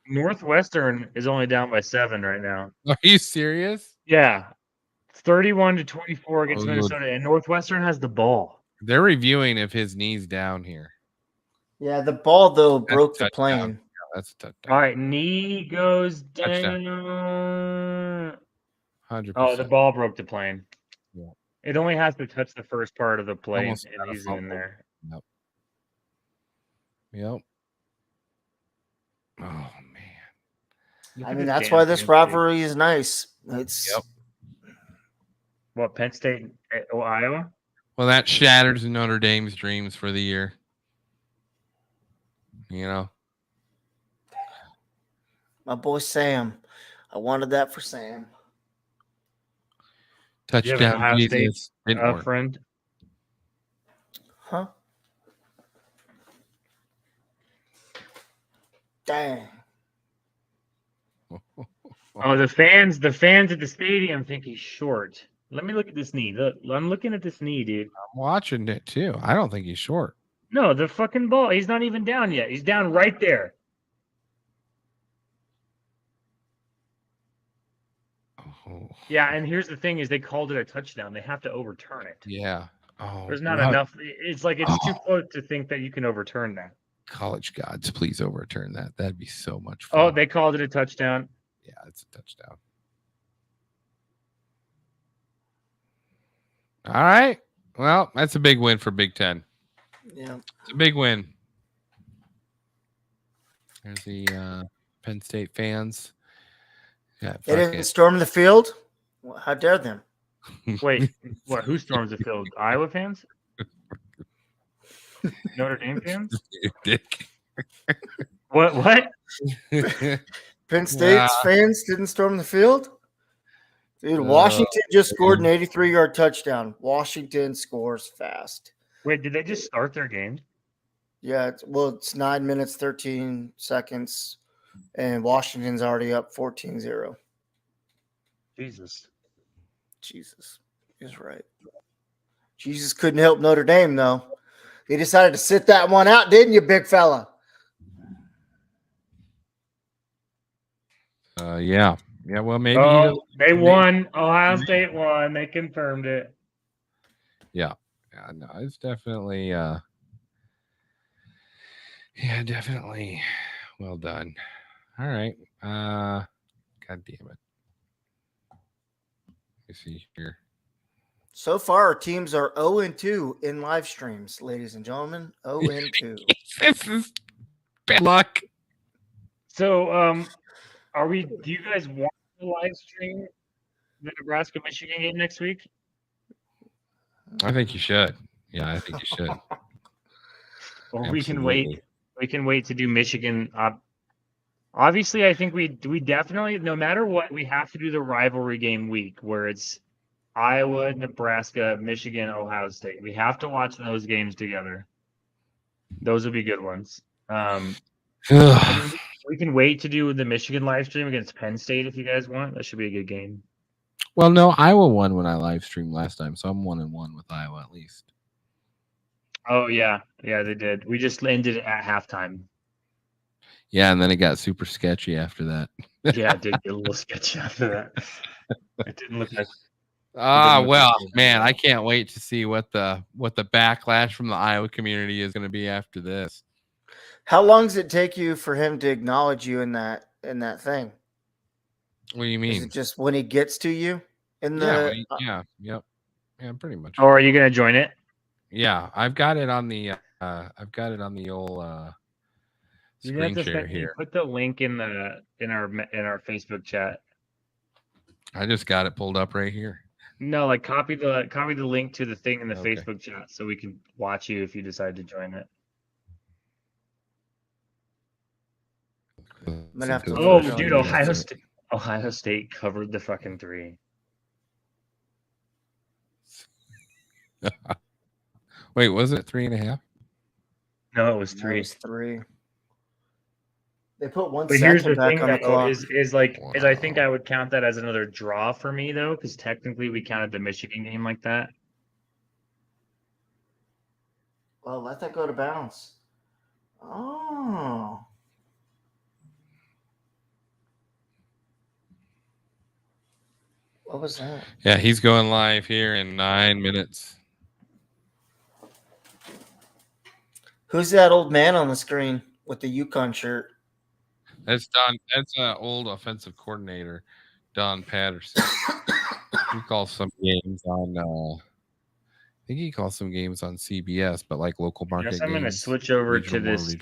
Northwestern is only down by 7 right now. Are you serious? Yeah. 31-24 against Minnesota, and Northwestern has the ball. They're reviewing if his knee's down here. Yeah, the ball though broke the plane. Yeah, that's a touchdown. All right, knee goes down. 100%. Oh, the ball broke the plane. Yeah. It only has to touch the first part of the plane, Almost and he's in there. Yep. Oh man. I mean, that's why this rivalry is nice. It's what, Penn State, Iowa? Well, that shatters Notre Dame's dreams for the year. You know, my boy Sam. I wanted that for Sam. You have an Touchdown, Ohio State Jesus. Didn't work. friend. Huh? Dang. Oh, the fans at the stadium think he's short. Let me look at this knee. Look, I'm looking at this knee, dude. I'm watching it too. I don't think he's short. No, the fucking ball. He's not even down yet. He's down right there. Oh, Yeah, and here's the thing: is they called it a touchdown. They have to overturn it. yeah. Oh, There's not what? enough. It's like it's too close to think that you can overturn that. College gods, please overturn that. That'd be so much fun. Oh, they called it a touchdown. Yeah, it's a touchdown. All right. Well, that's a big win for Big Ten. Yeah. It's a big win. There's the Penn State fans. Yeah, They didn't storm the field? Well, how dare them? Wait, what? Who storms the field? Iowa fans? Notre Dame fans? Dick. What? Penn State's fans didn't storm the field? Dude, Washington just scored an 83-yard touchdown. Washington scores fast. Wait, did they just start their game? Yeah, it's 9 minutes, 13 seconds, and Washington's already up 14-0. Jesus. Jesus is right. Jesus couldn't help Notre Dame, though. He decided to sit that one out, didn't you, big fella? Yeah. Yeah, well, maybe. They won. Ohio State won. They confirmed it. Yeah. Yeah, no, it's definitely definitely well done. All right. God damn it. Let me see here. So far, our teams are 0-2 in live streams, ladies and gentlemen. 0-2. This is bad luck. So, do you guys want to live stream the Nebraska-Michigan game next week? I think you should. Yeah, I think you should. Or we can wait. We can wait to do Michigan. Obviously, I think we definitely, no matter what, we have to do the rivalry game week where it's Iowa, Nebraska, Michigan, Ohio State. We have to watch those games together. Those will be good ones. We can wait to do the Michigan live stream against Penn State if you guys want. That should be a good game. Well, no, Iowa won when I live streamed last time, so I'm 1-1 with Iowa at least. Oh yeah, they did. We just ended it at halftime. Yeah, and then it got super sketchy after that. Yeah, it did get a little sketchy after that. It didn't look like. Well, man, I can't wait to see what the backlash from the Iowa community is going to be after this. How long does it take you for him to acknowledge you in that thing? What do you mean? Is it just when he gets to you in the? Yeah, pretty much. Oh, are you gonna join it? Yeah, I've got it on the old screen share here. Put the link in our Facebook chat. I just got it pulled up right here. No, like copy the link to the thing in the Facebook chat so we can watch you if you decide to join it. I'm gonna have to dude, Ohio State covered the fucking 3. Wait, was it 3.5? No, it was 3. It was 3. They put 1 But here's second the back thing, on the clock. is I think I would count that as another draw for me though, because technically we counted the Michigan game like that. Well, let that go to bounds. Oh. What was that? Yeah, he's going live here in 9 minutes. Who's that old man on the screen with the Yukon shirt? That's Don. That's an old offensive coordinator, Don Patterson. He calls some games on. I think he calls some games on CBS, but like local market. Yes, I'm going to switch over to this.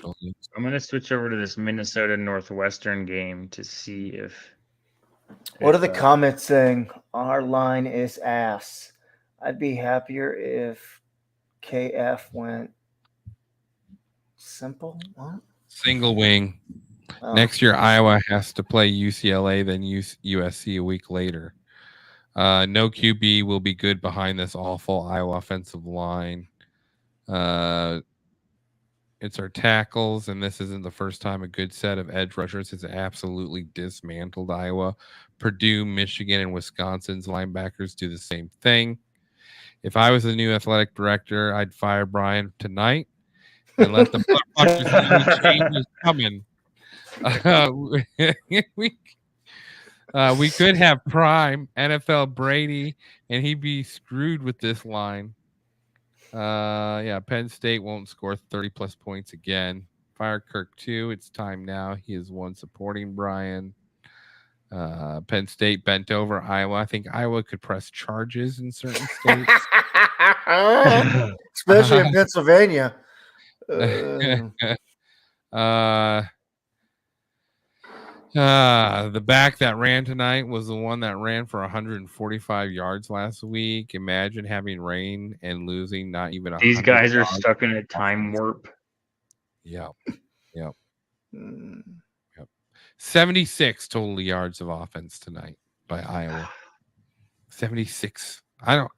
I'm going to switch over to this Minnesota Northwestern game to see if. What are the comments saying? Our line is ass. I'd be happier if KF went simple. What? Single wing. Next year, Iowa has to play UCLA, then USC a week later. No QB will be good behind this awful Iowa offensive line. It's our tackles, and this isn't the first time a good set of edge rushers has absolutely dismantled Iowa. Purdue, Michigan, and Wisconsin's linebackers do the same thing. If I was the new athletic director, I'd fire Brian tonight and let the motherfuckers know the change is coming. We could have prime NFL Brady, and he'd be screwed with this line. Penn State won't score 30+ points again. Fire Kirk too. It's time now. He is one supporting Brian. Penn State bent over Iowa. I think Iowa could press charges in certain states. Especially in Pennsylvania. The back that ran tonight was the one that ran for 145 yards last week. Imagine having rain and losing not even 100 These guys are yards. stuck in a time warp. Yep. 76 total yards of offense tonight by Iowa. 76. I don't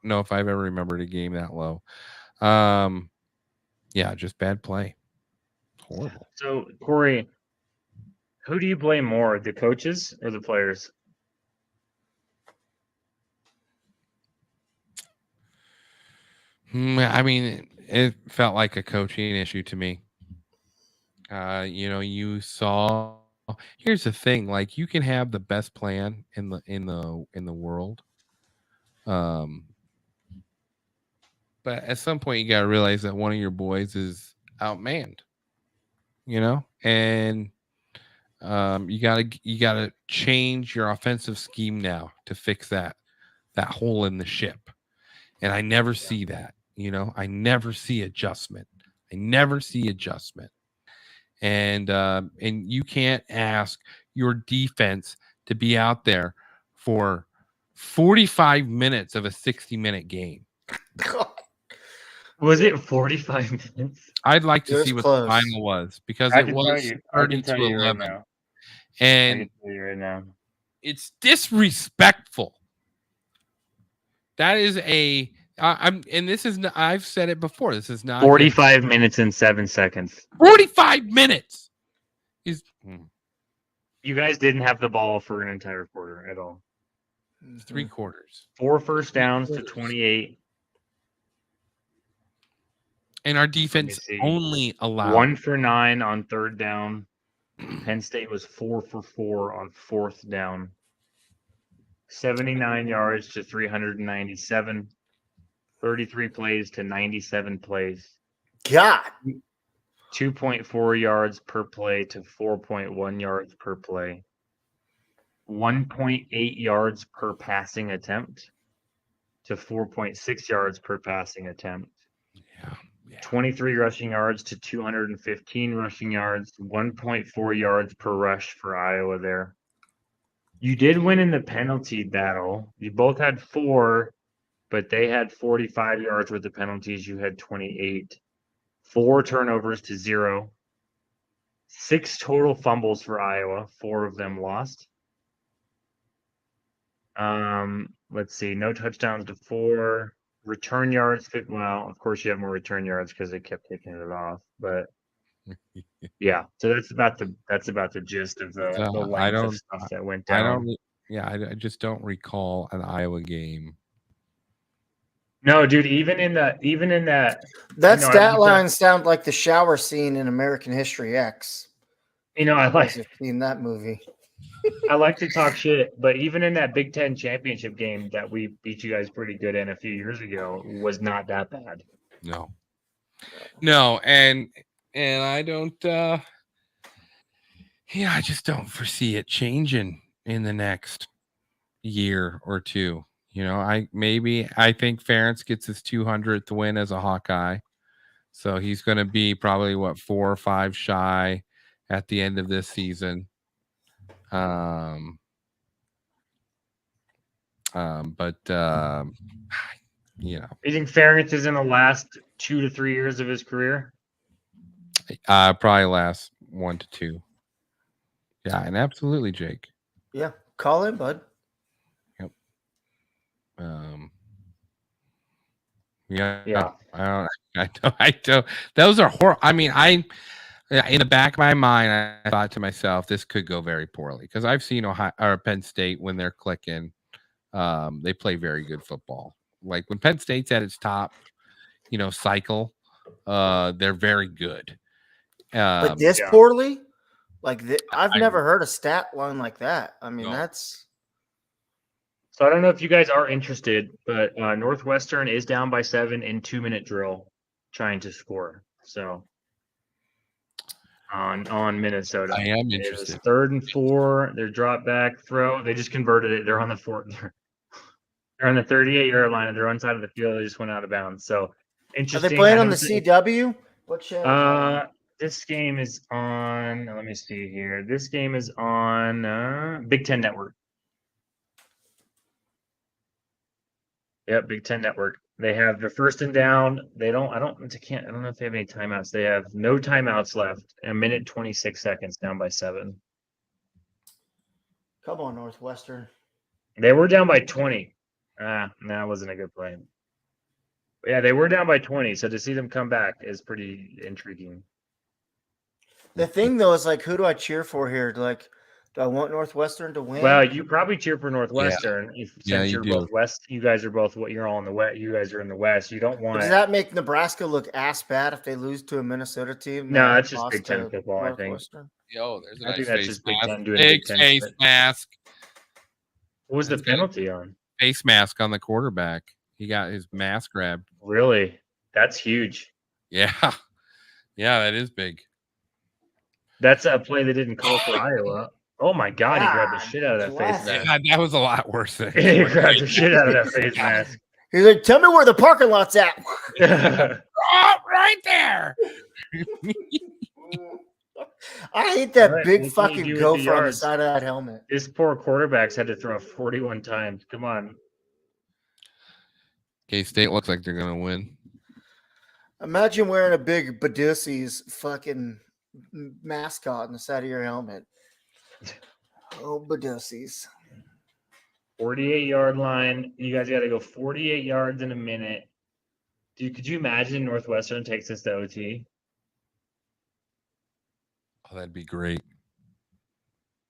know if I've ever remembered a game that low. Just bad play. Horrible. So, Corey, who do you blame more, the coaches or the players? I mean, it felt like a coaching issue to me. You saw. Here's the thing: like, you can have the best plan in the world, but at some point you got to realize that one of your boys is outmanned. And you gotta change your offensive scheme now to fix that hole in the ship. And I never see that. I never see adjustment. And you can't ask your defense to be out there for 45 minutes of a 60-minute game. Was it 45 minutes? I'd like to see what close. the final was, because I it was 30-11. Right now. And I can tell you right now. It's disrespectful. That is I've said it before. This is not 45 minutes and 7 seconds. 45 minutes is You guys didn't have the ball for an entire quarter at all. 3 quarters. 4 first downs to 28. And our defense only allowed 1 for 9 on 3rd down. Penn State was 4 for 4 on 4th down. 79 yards to 397. 33 plays to 97 plays. God. 2.4 yards per play to 4.1 yards per play. 1.8 yards per passing attempt to 4.6 yards per passing attempt. Yeah. 23 rushing yards to 215 rushing yards. 1.4 yards per rush for Iowa there. You did win in the penalty battle. You both had 4, but they had 45 yards worth of penalties. You had 28. 4 turnovers to 0. 6 total fumbles for Iowa. 4 of them lost. Let's see. No touchdowns to 4. Return yards. Well, of course you have more return yards because they kept taking it off. But yeah, so that's about the gist of the length of stuff that went down. I just don't recall an Iowa game. No, dude. Even in that. That stat line sounds like the shower scene in American History X. I like seen that movie. I like to talk shit, but even in that Big Ten championship game that we beat you guys pretty good in a few years ago was not that bad. No, and I don't. I just don't foresee it changing in the next year or two. I think Ferentz gets his 200th win as a Hawkeye, so he's going to be probably 4 or 5 shy at the end of this season. You think Ferentz is in the last 2 to 3 years of his career? Probably last 1 to 2. Yeah, and absolutely, Jake. Yeah, call in, bud. Yep. Yeah. I don't. Those are horrible. I mean, in the back of my mind, I thought to myself, this could go very poorly because I've seen Ohio or Penn State when they're clicking. They play very good football. Like when Penn State's at its top, cycle, they're very good. But this Yeah. poorly, I've never heard a stat line like that. I mean, No. that's So I don't know if you guys are interested, but Northwestern is down by 7 in 2-minute drill, trying to score. So on Minnesota, I am it was interested. 3rd and 4. Their drop back throw. They just converted it. They're on the 4. They're on the 38-yard line on their own side of the field. They just went out of bounds. So are interesting. they playing on the CW? What channel? This game is on. Let me see here. This game is on Big Ten Network. Yep, Big Ten Network. They have the 1st and down. I don't know if they have any timeouts. They have no timeouts left. 1 minute 26 seconds, down by 7. Come on, Northwestern. They were down by 20. That wasn't a good play. But yeah, they were down by 20. So to see them come back is pretty intriguing. The thing though is who do I cheer for here? Do I want Northwestern to win? Well, you probably cheer for Northwestern Yeah, since you you're do. both West. You guys are both you're all in the West. You guys are in the West. You don't want. Does that make Nebraska look ass bad if they lose to a Minnesota team? No, that's just lost Big Ten to football. I think. Northwestern? Yo, there's a I nice think that's face just Big mask. Ten doing Big Big Ten face shit. mask. What was the That's good. penalty on? Face mask on the quarterback. He got his mask grabbed. Really? That's huge. Yeah. Yeah, that is big. That's a play they didn't call for Iowa. Oh my God, he grabbed the shit out of that face bless. mask. Yeah, that was a lot worse than He grabbed the shit out of that face mask. He's like, tell me where the parking lot's at. Oh, right there. I hate that All right, big what can you fucking do with the gopher on the yards? side of that helmet. This poor quarterback's had to throw 41 times. Come on. K-State looks like they're gonna win. Imagine wearing a big Badussy's fucking mascot on the side of your helmet. Oh, Badussy's. 48-yard line. You guys got to go 48 yards in a minute. Dude, could you imagine Northwestern takes this to OT? Oh, that'd be great.